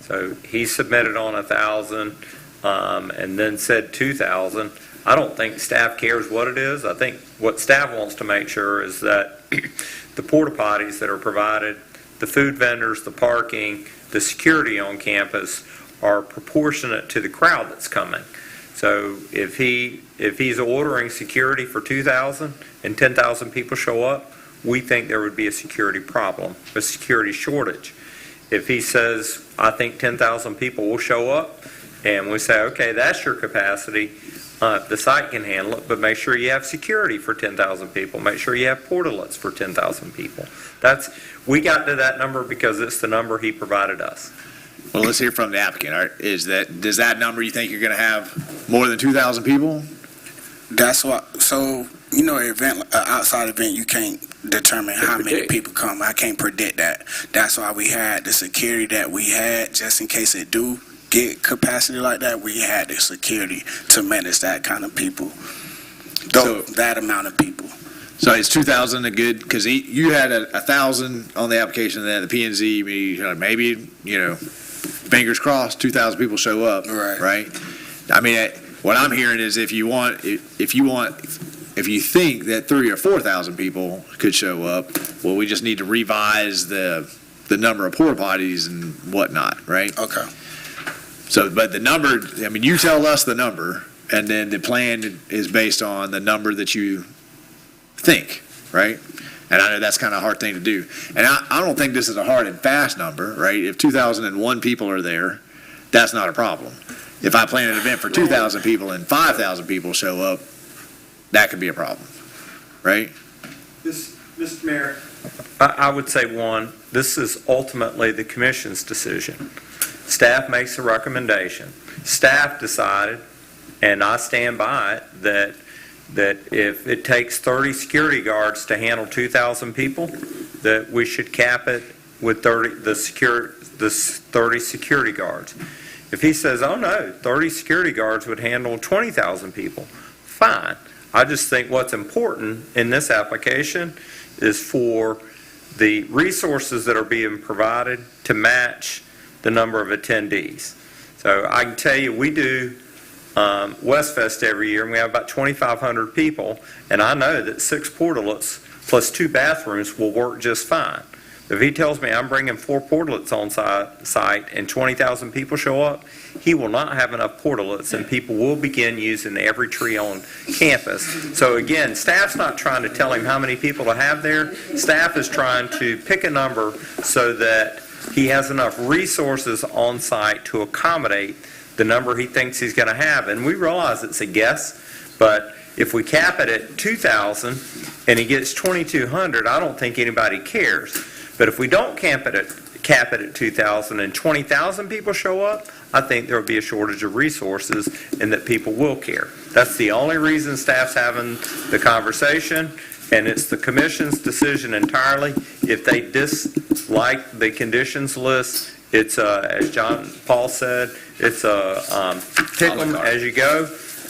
So he submitted on 1,000 and then said 2,000. I don't think staff cares what it is. I think what staff wants to make sure is that the porta potties that are provided, the food vendors, the parking, the security on campus are proportionate to the crowd that's coming. So if he's ordering security for 2,000 and 10,000 people show up, we think there would be a security problem, a security shortage. If he says, I think 10,000 people will show up, and we say, okay, that's your capacity, the site can handle it, but make sure you have security for 10,000 people. Make sure you have portalets for 10,000 people. We got to that number because it's the number he provided us. Well, let's hear from the applicant. Does that number, you think you're going to have more than 2,000 people? That's what. So an outside event, you can't determine how many people come. I can't predict that. That's why we had the security that we had, just in case it do get capacity like that. We had the security to manage that kind of people, that amount of people. So is 2,000 a good? Because you had 1,000 on the application, and then at the P&Z, maybe fingers crossed, 2,000 people show up. Right. I mean, what I'm hearing is if you think that 3,000 or 4,000 people could show up, well, we just need to revise the number of porta potties and whatnot, right? Okay. So, but the number, I mean, you tell us the number, and then the plan is based on the number that you think, right? And I know that's kind of a hard thing to do. And I don't think this is a hard and fast number, right? If 2,001 people are there, that's not a problem. If I plan an event for 2,000 people and 5,000 people show up, that could be a problem, right? Mr. Mayor, I would say, one, this is ultimately the commission's decision. Staff makes a recommendation. Staff decided, and I stand by it, that if it takes 30 security guards to handle 2,000 people, that we should cap it with 30 security guards. If he says, oh no, 30 security guards would handle 20,000 people, fine. I just think what's important in this application is for the resources that are being provided to match the number of attendees. So I can tell you, we do Westfest every year, and we have about 2,500 people, and I know that 6 portalets plus 2 bathrooms will work just fine. If he tells me I'm bringing 4 portalets on site and 20,000 people show up, he will not have enough portalets, and people will begin using every tree on campus. So again, staff's not trying to tell him how many people to have there. Staff is trying to pick a number so that he has enough resources on site to accommodate the number he thinks he's going to have. And we realize it's a guess, but if we cap it at 2,000 and he gets 2,200, I don't think anybody cares. But if we don't cap it at 2,000 and 20,000 people show up, I think there will be a shortage of resources and that people will care. That's the only reason staff's having the conversation, and it's the commission's decision entirely. If they dislike the conditions list, it's, as John Paul said, it's a pick them as you go.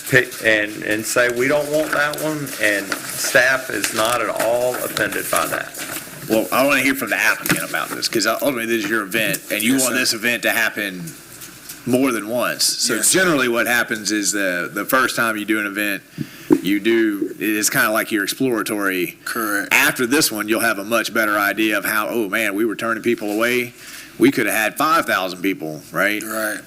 Pick and say we don't want that one, and staff is not at all offended by that. Well, I want to hear from the applicant about this, because ultimately this is your event, and you want this event to happen more than once. So generally what happens is the first time you do an event, it's kind of like your exploratory. Correct. After this one, you'll have a much better idea of how, oh man, we were turning people away. We could have had 5,000 people, right? Right.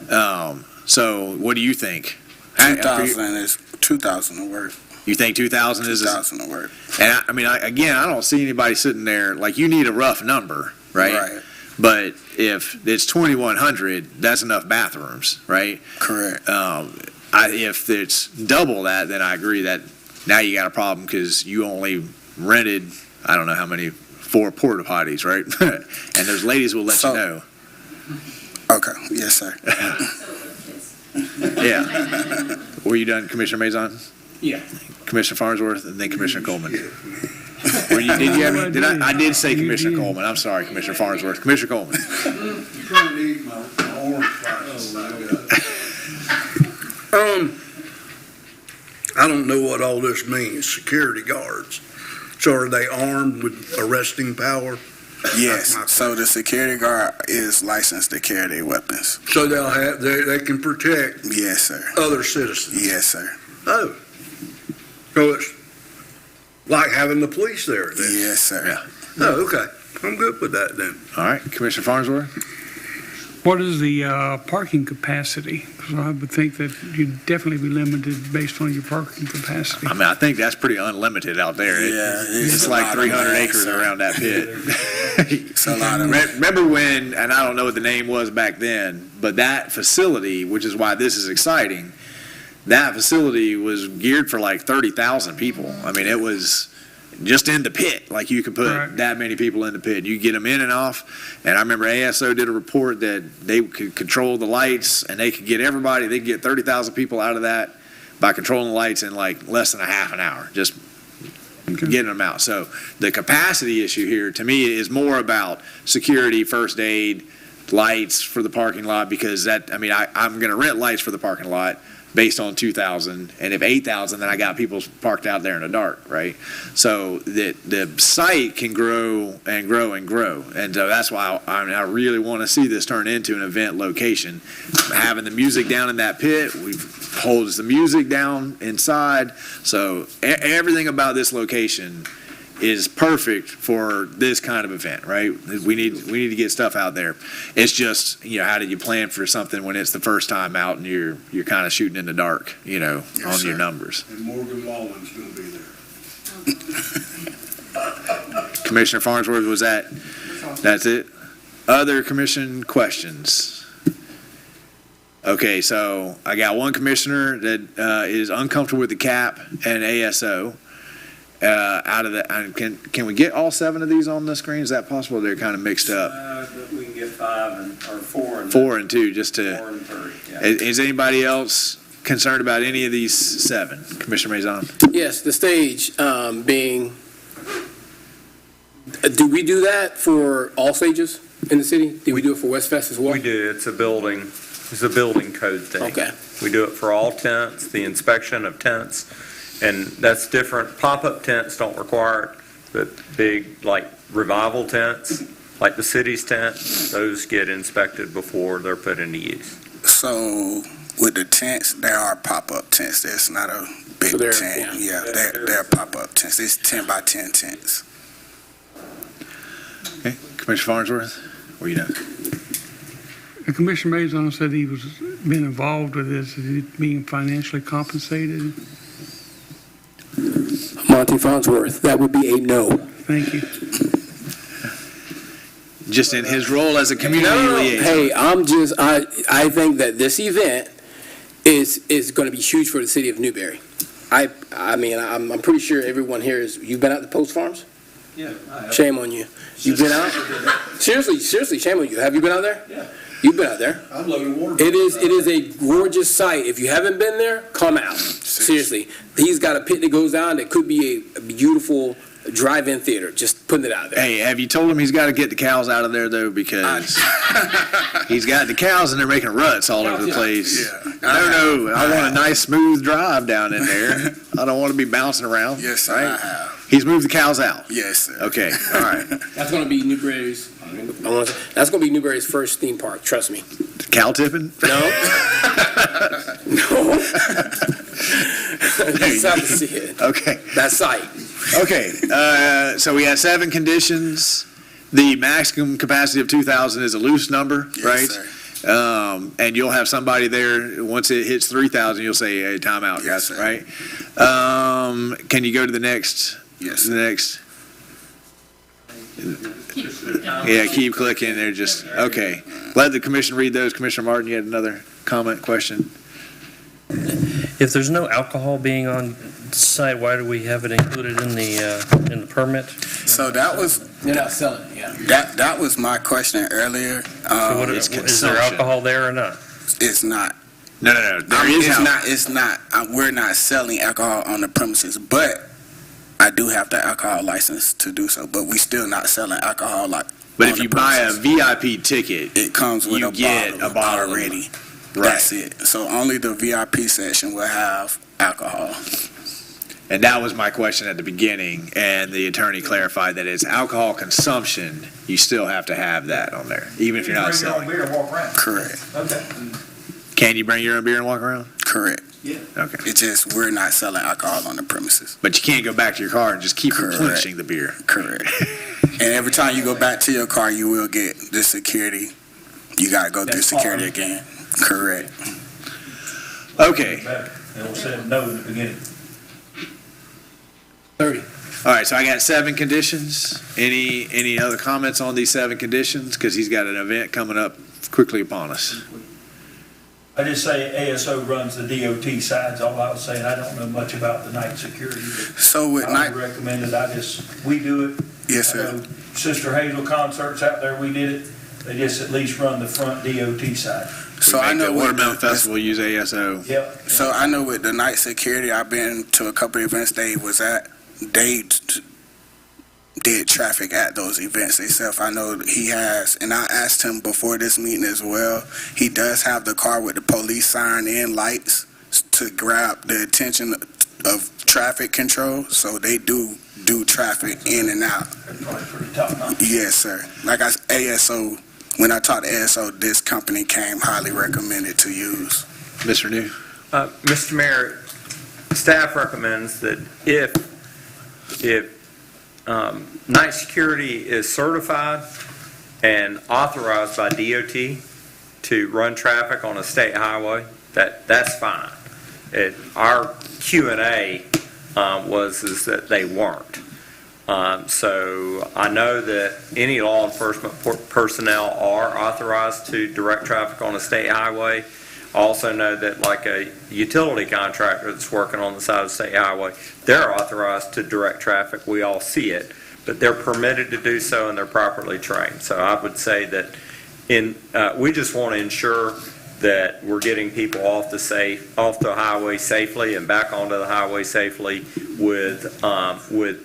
So what do you think? 2,000 will work. You think 2,000 is? 2,000 will work. And I mean, again, I don't see anybody sitting there, like, you need a rough number, right? Right. But if it's 2,100, that's enough bathrooms, right? Correct. If it's double that, then I agree that now you got a problem because you only rented, I don't know how many, 4 porta potties, right? And those ladies will let you know. Okay, yes, sir. Yeah. Were you done, Commissioner Mazon? Yeah. Commissioner Farnsworth, and then Commissioner Coleman. I did say Commissioner Coleman. I'm sorry, Commissioner Farnsworth. Commissioner Coleman. I don't know what all this means, security guards. So are they armed with arresting power? Yes, so the security guard is licensed to carry their weapons. So they can protect. Yes, sir. Other citizens. Yes, sir. Oh. So it's like having the police there then? Yes, sir. Yeah. Oh, okay. I'm good with that then. All right, Commissioner Farnsworth? What is the parking capacity? Because I would think that you'd definitely be limited based on your parking capacity. I mean, I think that's pretty unlimited out there. Yeah, it's like 300 acres around that pit. It's a lot of Remember when, and I don't know what the name was back then, but that facility, which is why this is exciting, that facility was geared for like 30,000 people. I mean, it was just in the pit, like you could put that many people in the pit. You get them in and off. And I remember ASO did a report that they could control the lights, and they could get everybody, they could get 30,000 people out of that by controlling the lights in like less than a half an hour, just getting them out. So the capacity issue here to me is more about security, first aid, lights for the parking lot, because that, I mean, I'm going to rent lights for the parking lot based on 2,000, and if 8,000, then I got people parked out there in the dark, right? So the site can grow and grow and grow, and so that's why I really want to see this turn into an event location. Having the music down in that pit, we holds the music down inside, so everything about this location is perfect for this kind of event, right? We need to get stuff out there. It's just, how do you plan for something when it's the first time out and you're kind of shooting in the dark, Yes, on sir. your numbers. And Morgan Wallen's going to be there. Commissioner Farnsworth, that's it? Other commission questions? Okay, so I got one commissioner that is uncomfortable with the cap and ASO. out of the, can we get all 7 of these on the screen? Is that possible? They're kind of mixed up. We can get 4 and 4 and 2, just 4 to, and 3. Yeah. is anybody else concerned about any of these 7? Commissioner Maison? Yes, the stage being, do we do that for all stages in the city? Do we do it for West Fest as well? We do. It's a building code thing. Okay. We do it for all tents, the inspection of tents, and that's different. Pop-up tents don't require it, but big, like, revival tents, like the city's tent, those get inspected before they're put into use. So with the tents, there are pop-up tents. There's not a big tent. Yeah, they're pop-up tents. It's 10 by 10 tents. Okay, Commissioner Farnsworth, what do you know? Commissioner Maison said he was been involved with this. Is he being financially compensated? Monty Farnsworth, that would be a no. Thank you. Just in his role as a community liaison? Hey, I think that this event is going to be huge for the city of Newberry. I mean, I'm pretty sure everyone here you've been out to Post Farms? Yeah. Shame on you. You've been out? Seriously, shame on you. Have you been out there? Yeah. You've been out there. I'm loading water. It is a gorgeous sight. If you haven't been there, come out. Seriously. He's got a pit that goes down that could be a beautiful drive-in theater. Just putting it out there. Hey, have you told him he's got to get the cows out of there, though? Because he's got the cows and they're making ruts all over the place. Yeah. I don't know. I want a nice, smooth drive down in there. I don't want to be bouncing around. Yes, sir, right? I have. He's moved the cows out. Yes, sir. Okay, all right. That's going to be Newberry's. That's going to be Newberry's first theme park. Trust me. Cow tipping? No. No. That's how to see it. Okay. That site. Okay, so we had 7 conditions. The maximum capacity of 2,000 is a loose number, right? Yes, sir. And you'll have somebody there, once it hits 3,000, you'll say, hey, time out, Yes, guys, sir. right? Can you go to the next? Yes, The next? Yeah, keep clicking, they're just, okay. Let the commission read those. Commissioner Martin, you had another comment, question? If there's no alcohol being on site, why do we have it included in the permit? So that was They're not selling it, yeah. that was my question earlier. So what it's is there consumption. alcohol there or not? It's not. No, there is It's alcohol. not. It's not. We're not selling alcohol on the premises, but I do have the alcohol license to do so. But we still not selling alcohol like. But on if the you buy a premises. VIP ticket, It comes with you a get bottle, a bottle already. Right. That's it. So only the VIP section will have alcohol. And that was my question at the beginning, and the attorney clarified that it's alcohol consumption, you still have to have that on there, even if you're not selling. Beer and walk around. Correct. Okay. Can you bring your own beer and walk around? Correct. Yeah. Okay. It's just we're not selling alcohol on the premises. But you can't go back to your car and just keep Correct. replenishing the beer. Correct. And every time you go back to your car, you will get the security. You got to go through That's security fine. again. Correct. Okay. And we'll say no in the beginning. 30. All right, so I got 7 conditions. Any other comments on these 7 conditions? Because he's got an event coming up quickly upon us. I just say ASO runs the DOT sides. All I was saying, I don't know much about the night security. But So with I night, would recommend it. We do it. yes, I sir. know Sister Hazel concerts out there, we did it. They just at least run the front DOT side. So I know the with Watermelon the- Festival use ASO. Yep. So I know with the night security, I've been to a couple of events they was at. They did traffic at those events themselves. I know that he has, and I asked him before this meeting as well. He does have the car with the police sign and lights to grab the attention of traffic control. So they do traffic in and out. That's probably pretty top notch. Yes, sir. Like ASO, when I talked to ASO, this company came highly recommended to use. Mr. New? Mr. Mayor, staff recommends that if night security is certified and authorized by DOT to run traffic on a state highway, that's fine. Our Q&A is that they weren't. So I know that any law enforcement personnel are authorized to direct traffic on a state highway. I also know that like a utility contractor that's working on the side of the state highway, they're authorized to direct traffic. We all see it, but they're permitted to do so and they're properly trained. So I would say that we just want to ensure that we're getting people off the highway safely and back onto the highway safely with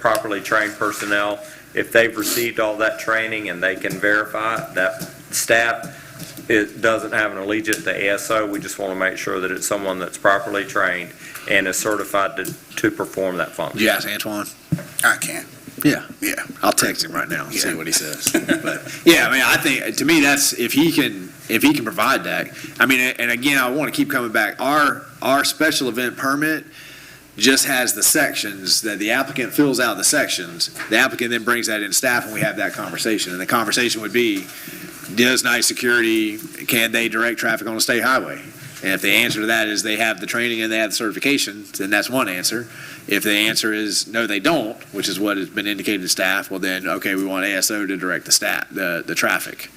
properly trained personnel. If they've received all that training and they can verify that staff, it doesn't have an allegiance to ASO. We just want to make sure that it's someone that's properly trained and is certified to perform that function. Did you ask Antoine? I can. Yeah. Yeah. I'll text him right now and see Yeah. what he says. But yeah, I mean, I think to me that's if he can provide that. I mean, and again, I want to keep coming back. Our special event permit just has the sections that the applicant fills out the sections. The applicant then brings that in staff and we have that conversation. And the conversation would be, does night security, can they direct traffic on a state highway? And if the answer to that is they have the training and they have the certification, then that's one answer. If the answer is no, they don't, which is what has been indicated to staff, well then, okay, we want ASO to direct the traffic,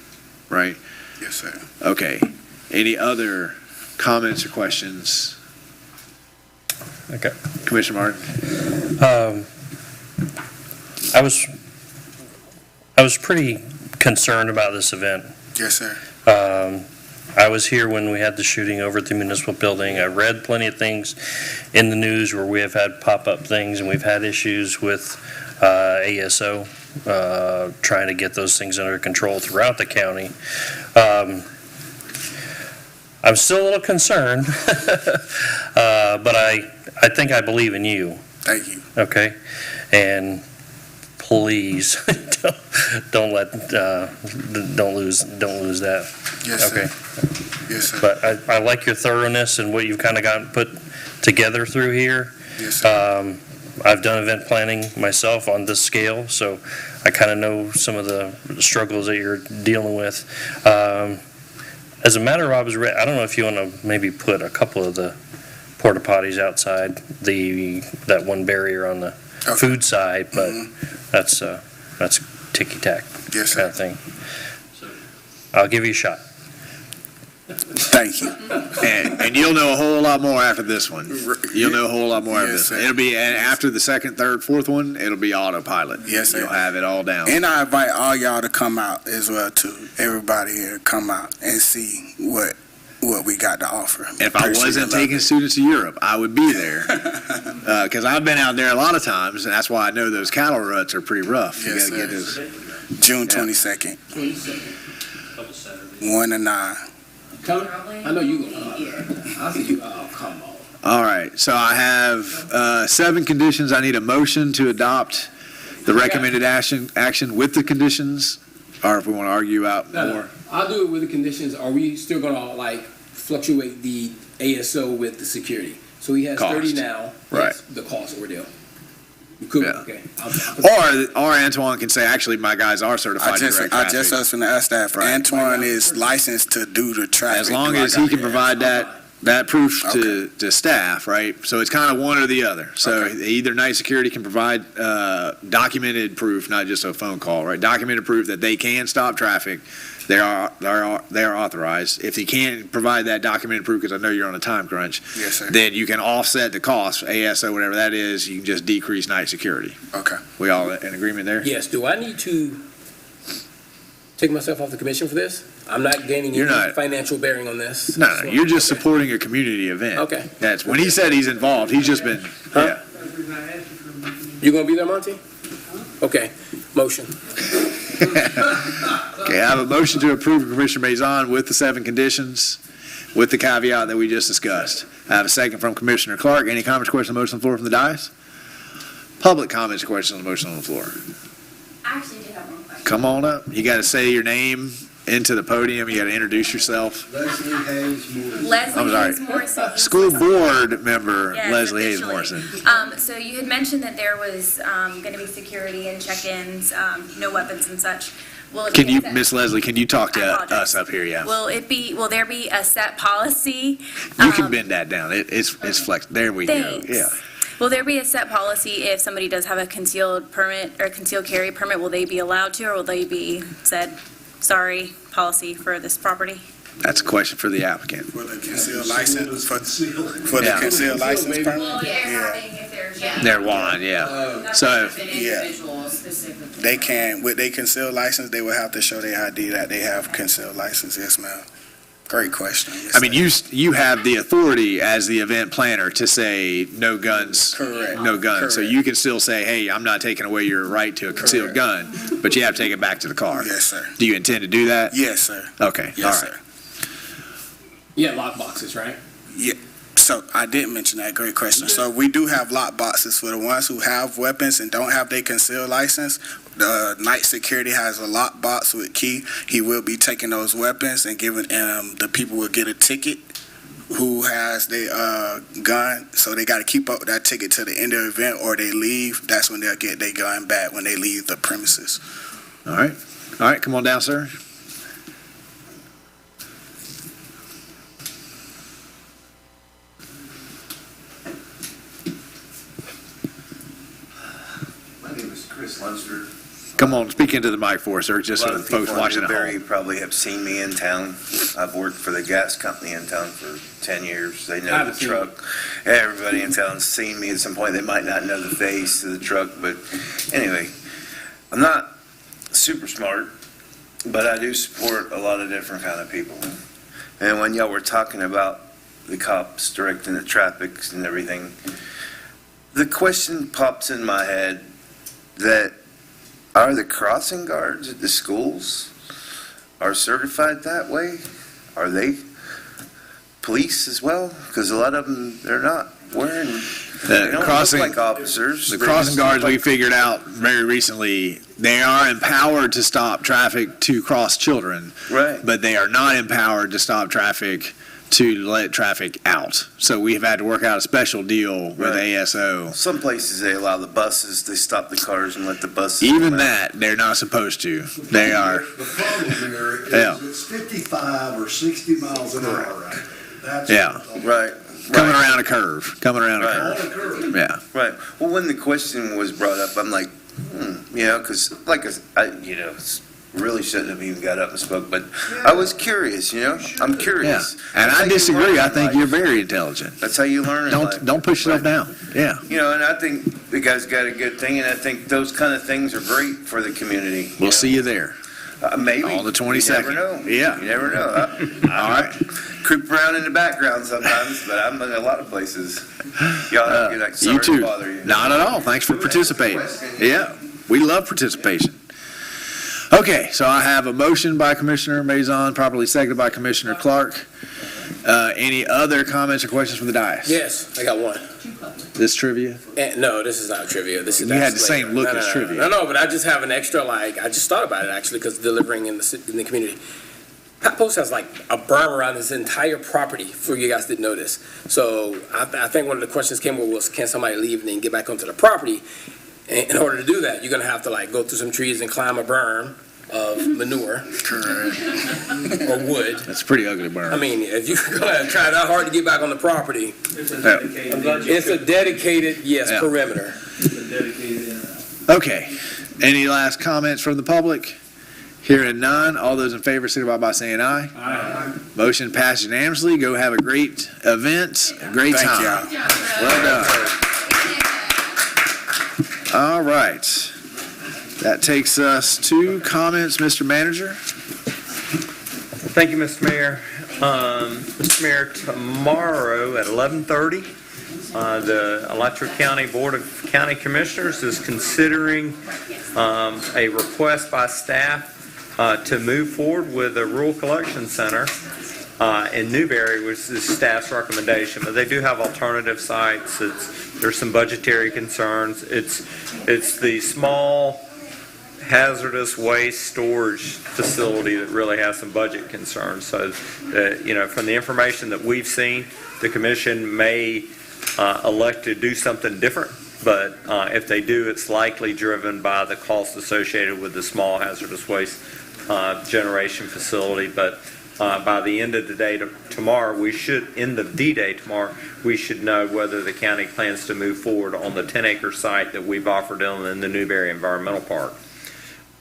right? Yes, sir. Okay. Any other comments or questions? Okay. Commissioner Martin? I was pretty concerned about this event. Yes, sir. I was here when we had the shooting over at the municipal building. I read plenty of things in the news where we have had pop-up things, and we've had issues with ASO trying to get those things under control throughout the county. I'm still a little concerned, but I think I believe in you. Thank you. Okay? And please, don't lose that. Yes, Okay. sir. Yes, sir. But I like your thoroughness and what you've kind of gotten put together through here. Yes, sir. I've done event planning myself on this scale, so I kind of know some of the struggles that you're dealing with. As a matter of observation, I don't know if you want to maybe put a couple of the porta potties outside that one barrier on the food side, but that's ticky-tack Yes, kind sir. of thing. I'll give you a shot. Thank you. And you'll know a whole lot more after this one. You'll know a whole lot more after Yes, this sir. one. It'll be, and after the second, third, fourth one, it'll be autopilot. Yes, sir. You'll have it all down. And I invite all y'all to come out as well too. Everybody here, come out and see what we got to offer. If I wasn't taking students to Europe, I would be there. Because I've been out there a lot of times, and that's why I know those cattle ruts are pretty rough. You Yes, gotta get sir. those. June 22nd, 1 to 9. I know you gonna. I see you. Oh, come on. All right, so I have 7 conditions. I need a motion to adopt the recommended action with the conditions, or if we want to argue out more. I'll do it with the conditions. Are we still gonna like fluctuate the ASO with the security? So he has Cost. 30 now. Right. That's the cost ordeal. You could, Yeah. okay. Or Antoine can say, actually, my guys are certified to direct I traffic. just was going to ask that. Right. Antoine is licensed to do the traffic. As long as he can provide that proof to staff, right? So it's kind of one or the other. So either night security can provide documented proof, not just a phone call, right? Documented proof that they can stop traffic. They are authorized. If he can't provide that documented proof, because I know you're on a time crunch, Yes, sir. then you can offset the cost, ASO, whatever that is. You can just decrease night security. Okay. We all in agreement there? Yes. Do I need to take myself off the commission for this? I'm not gaining You're any not. financial bearing on this. No, you're just supporting a community event. Okay. That's when he said he's involved. He's just been, yeah. You gonna be there, Monty? Okay. Motion. Okay, I have a motion to approve Commissioner Maison with the 7 conditions, with the caveat that we just discussed. I have a second from Commissioner Clark. Any comments, questions on the motion on the floor from the dais? Public comments or questions on the motion on the floor? I actually do have one question. Come on up. You got to say your name into the podium. You got to introduce yourself. Leslie I'm sorry. Hayes Morrison. School board member Yes, Leslie Hayes officially. Morrison. So you had mentioned that there was going to be security and check-ins, no weapons and such. Will it Can be you, a set- Miss Leslie, can you talk to I apologize. us up here? Yeah. Will there be a set policy? You can bend that down. It's flex. There we Thanks. go. Yeah. Will there be a set policy if somebody does have a concealed permit or concealed carry permit? Will they be allowed to, or will they be said, sorry, policy for this property? That's a question for the applicant. For the concealed license, for the concealed license permit? Well, Yeah. if there's. They're one, yeah. So, They can, with their concealed license, they will have to show their ID that they have concealed license. Yes, ma'am. Great question. Yes, I mean, you have the authority as the event planner to say no guns. Correct. No guns. So Correct. you can still say, hey, I'm not taking away your right to a concealed gun, but you have to take it back to the car. Yes, sir. Do you intend to do that? Yes, sir. Okay, all Yes, right. sir. Yeah, lock boxes, right? Yeah. So I did mention that. Great question. So we do have lock boxes for the ones who have weapons and don't have their concealed license. The night security has a lock box with key. He will be taking those weapons and giving the people will get a ticket who has their gun. So they got to keep up with that ticket to the end of the event, or they leave. That's when they'll get their gun back when they leave the premises. All right. All right, come on down, sir. My name is Chris Lunster. Come on, speak into the mic for us, sir, just so the folks watching at Newberry home. probably have seen me in town. I've worked for the gas company in town for 10 years. They I know haven't the seen truck. Everybody in town's seen me at some point. They might not know the face of the truck, but anyway, I'm not super smart, but I do support a lot of different kind of people. And when y'all were talking about the cops directing the traffic and everything, the question pops in my head that are the crossing guards at the schools are certified that way? Are they police as well? Because a lot of them, they're not wearing, they don't crossing- look like officers. The They crossing just guards look we like- figured out very recently, they are empowered to stop traffic to cross children, Right. but they are not empowered to stop traffic to let traffic out. So we've had to work out a special deal with Right. ASO. Some places they allow the buses, they stop the cars and let the buses. Even go out. that, they're not supposed to. They are. The problem there Yeah. is it's 55 or 60 miles an hour right there. That's Yeah. Right. Coming around a curve, coming around a Right. curve. on the curve. Yeah. Right. Well, when the question was brought up, I'm like, because like I really shouldn't have even got up and spoke, but I was curious, I'm Yeah. curious. And That's I how you disagree. learn I in think life. you're very intelligent. That's how you learn in life. Don't push yourself down. Yeah. And I think the guy's got a good thing, and I think those kind of things are great for the community. We'll see you there. Maybe. On the You 22nd. never know. Yeah. You never know. All right. Creep around in the background sometimes, but I'm in a lot of places. Y'all have a good night. Sorry You too. to bother you. Not at all. Thanks for participating. Yeah, we love participation. Okay, so I have a motion by Commissioner Mazon, properly seconded by Commissioner Clark. Any other comments or questions from the dais? Yes, I got one. This trivia? No, this is not trivia. This is You had that's the same later. look No, as no, trivia. No, but I just have an extra, I just thought about it actually, because delivering in the community. Pat Post has like a berm around his entire property, for you guys didn't know this. So I think one of the questions came was, can somebody leave and then get back onto the property? And in order to do that, you're gonna have to go through some trees and climb a berm of manure. Or wood. That's a pretty ugly berm. I mean, if you're gonna try that hard to get back on the property, it's a dedicated, Yeah. perimeter. Okay, any last comments from the public? Hearing none, all those in favor signify by saying aye. Aye. Motion passed unanimously. Go have a great event, a great Thank time. y'all. Well done. All right. That takes us to comments, Mr. Manager. Thank you, Mr. Mayor. Mr. Mayor, tomorrow at 11:30, the Alachua County Board of County Commissioners is considering a request by staff to move forward with a rural collection center in Newberry, which is staff's recommendation. But they do have alternative sites. There's some budgetary concerns. It's the small hazardous waste storage facility that really has some budget concerns. So, from the information that we've seen, the commission may elect to do something different. But if they do, it's likely driven by the cost associated with the small hazardous waste generation facility. But by the end of the day tomorrow, end of D-Day tomorrow, we should know whether the county plans to move forward on the 10-acre site that we've offered them in the Newberry Environmental Park.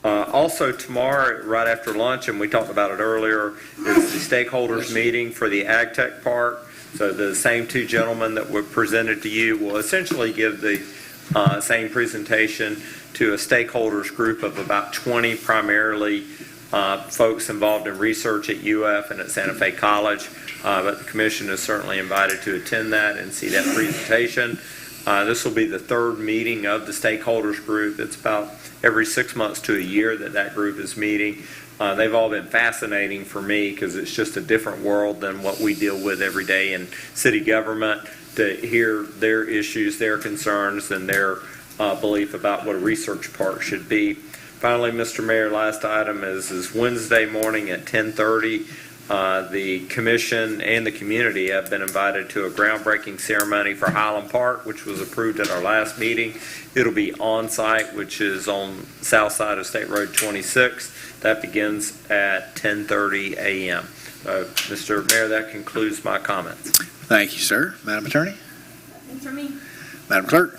Also tomorrow, right after lunch, and we talked about it earlier, is the stakeholders meeting for the Ag Tech Park. So the same two gentlemen that were presented to you will essentially give the same presentation to a stakeholders group of about 20, primarily folks involved in research at UF and at Santa Fe College. But the commission is certainly invited to attend that and see that presentation. This will be the third meeting of the stakeholders group. It's about every 6 months to a year that group is meeting. They've all been fascinating for me because it's just a different world than what we deal with every day in city government, to hear their issues, their concerns, and their belief about what a research park should be. Finally, Mr. Mayor, last item is Wednesday morning at 10:30. The commission and the community have been invited to a groundbreaking ceremony for Highland Park, which was approved at our last meeting. It'll be on site, which is on south side of State Road 26. That begins at 10:30 a.m. Mr. Mayor, that concludes my comments. Thank you, sir. Madam Attorney? Nothing for me. Madam Clerk?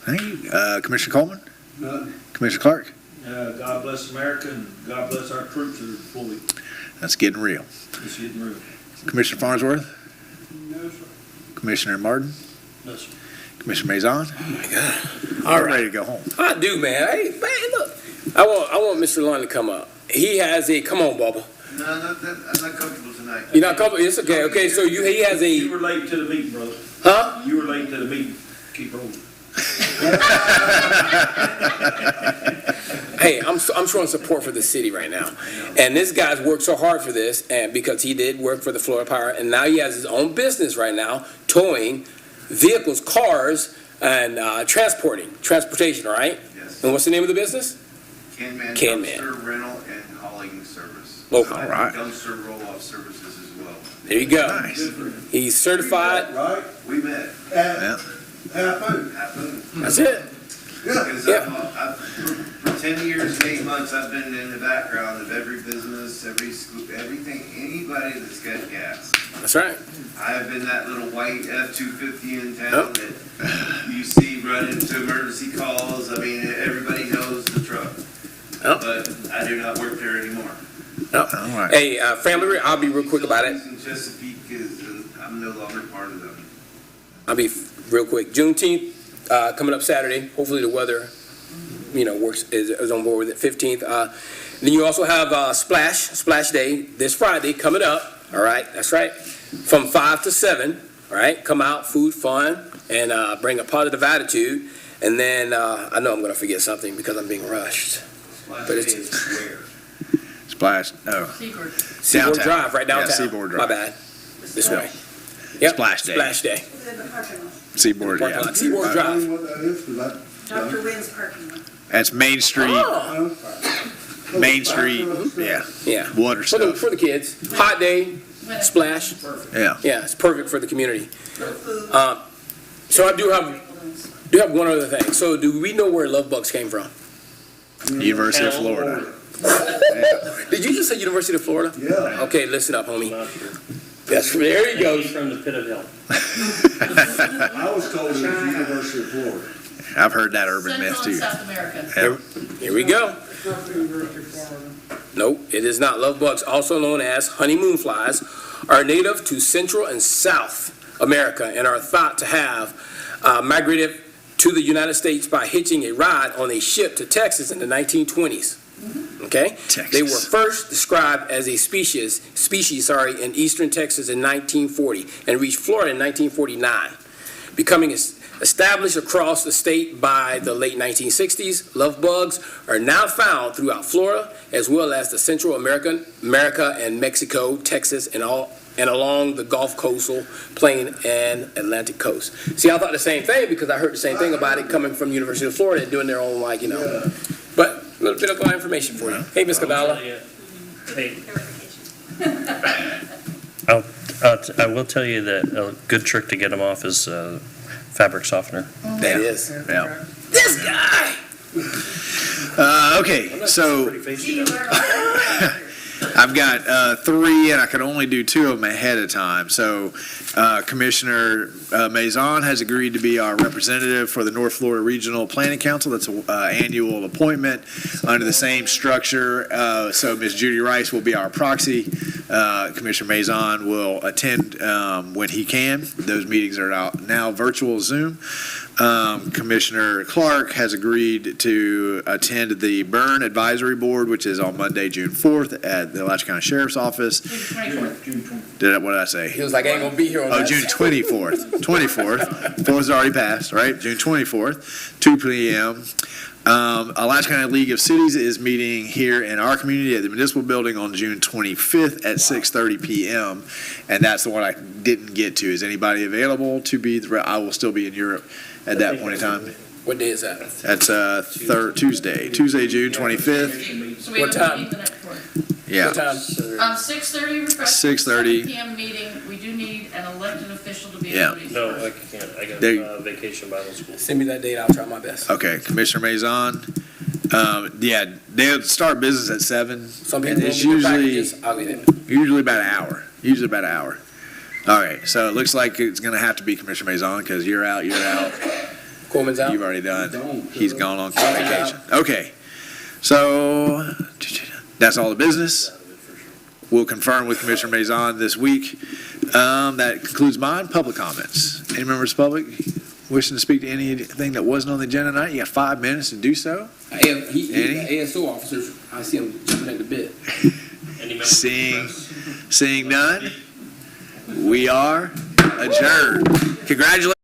Thank you. Commissioner Coleman? None. Commissioner Clark? God bless America and God bless our troops that are deployed. That's getting real. It's getting real. Commissioner Farnsworth? No, sir. Commissioner Martin? No, sir. Commissioner Maison? Oh, my God. All right. Ready to go home. I do, man. Hey, man, look. I want Mr. Lund to come up. He has a, come on, Bubba. No, I'm not comfortable tonight. You're not comfortable? It's okay. Okay, so he has a, You were late to the meeting, brother. huh? You were late to the meeting. Keep rolling. Hey, I'm showing support for the city right now. And this guy's worked so hard for this, and because he did work for the Florida Power, and now he has his own business right now, towing vehicles, cars, and transportation, right? Yes. And what's the name of the business? Can-Man Can-Man. dumpster rental and hauling service. Local. All right. Dumpster roll-off services as well. There you go. Nice. He's certified. Right? We met. Yeah. Happened. That's it. Because Yeah. for 10 years and 8 months, I've been in the background of every business, every school, everything, anybody that's got gas. That's right. I've been that little white F-250 in town that you see run into emergency calls. I mean, everybody knows the truck. Yep. But I do not work there anymore. Yep. All right. Hey, family, I'll be real quick about it. In Chesapeake I'm no longer part of them. I'll be real quick. Juneteenth, coming up Saturday. Hopefully the weather, works, is on board with it. 15th. Then you also have Splash Day this Friday coming up. All right, that's right. From 5 to 7. All right, come out, food, fun, and bring a positive attitude. And then I know I'm going to forget something because I'm being rushed. But it's where? Splash. Oh. Seaboard Drive, right downtown. Yeah, Seaboard Drive. My bad. This way. Yep. Splash Day. Splash Day. Seaboard, Parking yeah. lot. Seaboard Drive. What that is, 'cause Dr. Wynn's parking lot. That's Main Street. Oh. Main Street. Yeah. Yeah. Water For the, stuff. for the kids. Hot day, splash. Yeah. Yeah, it's perfect for the community. So I do have one other thing. So do we know where Love Bugs came from? University of Florida. Did you just say University of Florida? Yeah. Okay, listen up, homie. That's there he goes. From the pit of hell. I was told it was University of Florida. I've heard that urban myth Central and too. South America. Yeah. Here we go. Nope, it is not. Love bugs, also known as honeymoon flies, are native to Central and South America and are thought to have migrated to the United States by hitching a ride on a ship to Texas in the 1920s. Okay? Texas. They were first described as a species in eastern Texas in 1940 and reached Florida in 1949, becoming established across the state by the late 1960s. Love bugs are now found throughout Florida as well as the Central America and Mexico, Texas, and along the Gulf Coastal Plain and Atlantic coast. See, I thought the same thing because I heard the same thing about it coming from the University of Florida, doing their own, But a little bit of information for you. Hey, Ms. Cavallo. I will tell you that a good trick to get them off is fabric softener. That is. Yeah. This guy. Okay, so I've got 3, and I could only do 2 of them ahead of time. So Commissioner Maison has agreed to be our representative for the North Florida Regional Planning Council. That's an annual appointment under the same structure. So Ms. Judy Rice will be our proxy. Commissioner Maison will attend when he can. Those meetings are now virtual Zoom. Commissioner Clark has agreed to attend the Burn Advisory Board, which is on Monday, June 4th at the Alachua County Sheriff's Office. What did I say? He was like, I ain't gonna be here on Oh, that. June 24th. 24th. 4th is already passed, right? June 24th, 2 p.m. Alachua County League of Cities is meeting here in our community at the municipal building on June 25th at 6:30 p.m. And that's the one I didn't get to. Is anybody available to be? I will still be in Europe at that point in time. What day is that? That's Tuesday, June 25th. So we What have a time? meeting the night before. Yeah. What time? 6:30 request. 6:30. 7 p.m. meeting. We do need an elected official to be Yeah. able to. No, I can't. I got There- vacation Bible school. Send me that date, I'll try my best. Okay, Commissioner Maison. Yeah, they'll start business at 7. Some people It's don't get the usually packages, I'll get it. usually about an hour. Usually about an hour. All right, so it looks like it's going to have to be Commissioner Maison because you're out. Coleman's out? You've already done. He's gone on vacation. Okay, so that's all the business. We'll confirm with Commissioner Maison this week. That concludes mine. Public comments. Any members of the public wishing to speak to anything that wasn't on the agenda tonight? You got 5 minutes to do so. He Any? ASO officers, I see him jumping at the bit. Seeing none, we are adjourned. Congratulations.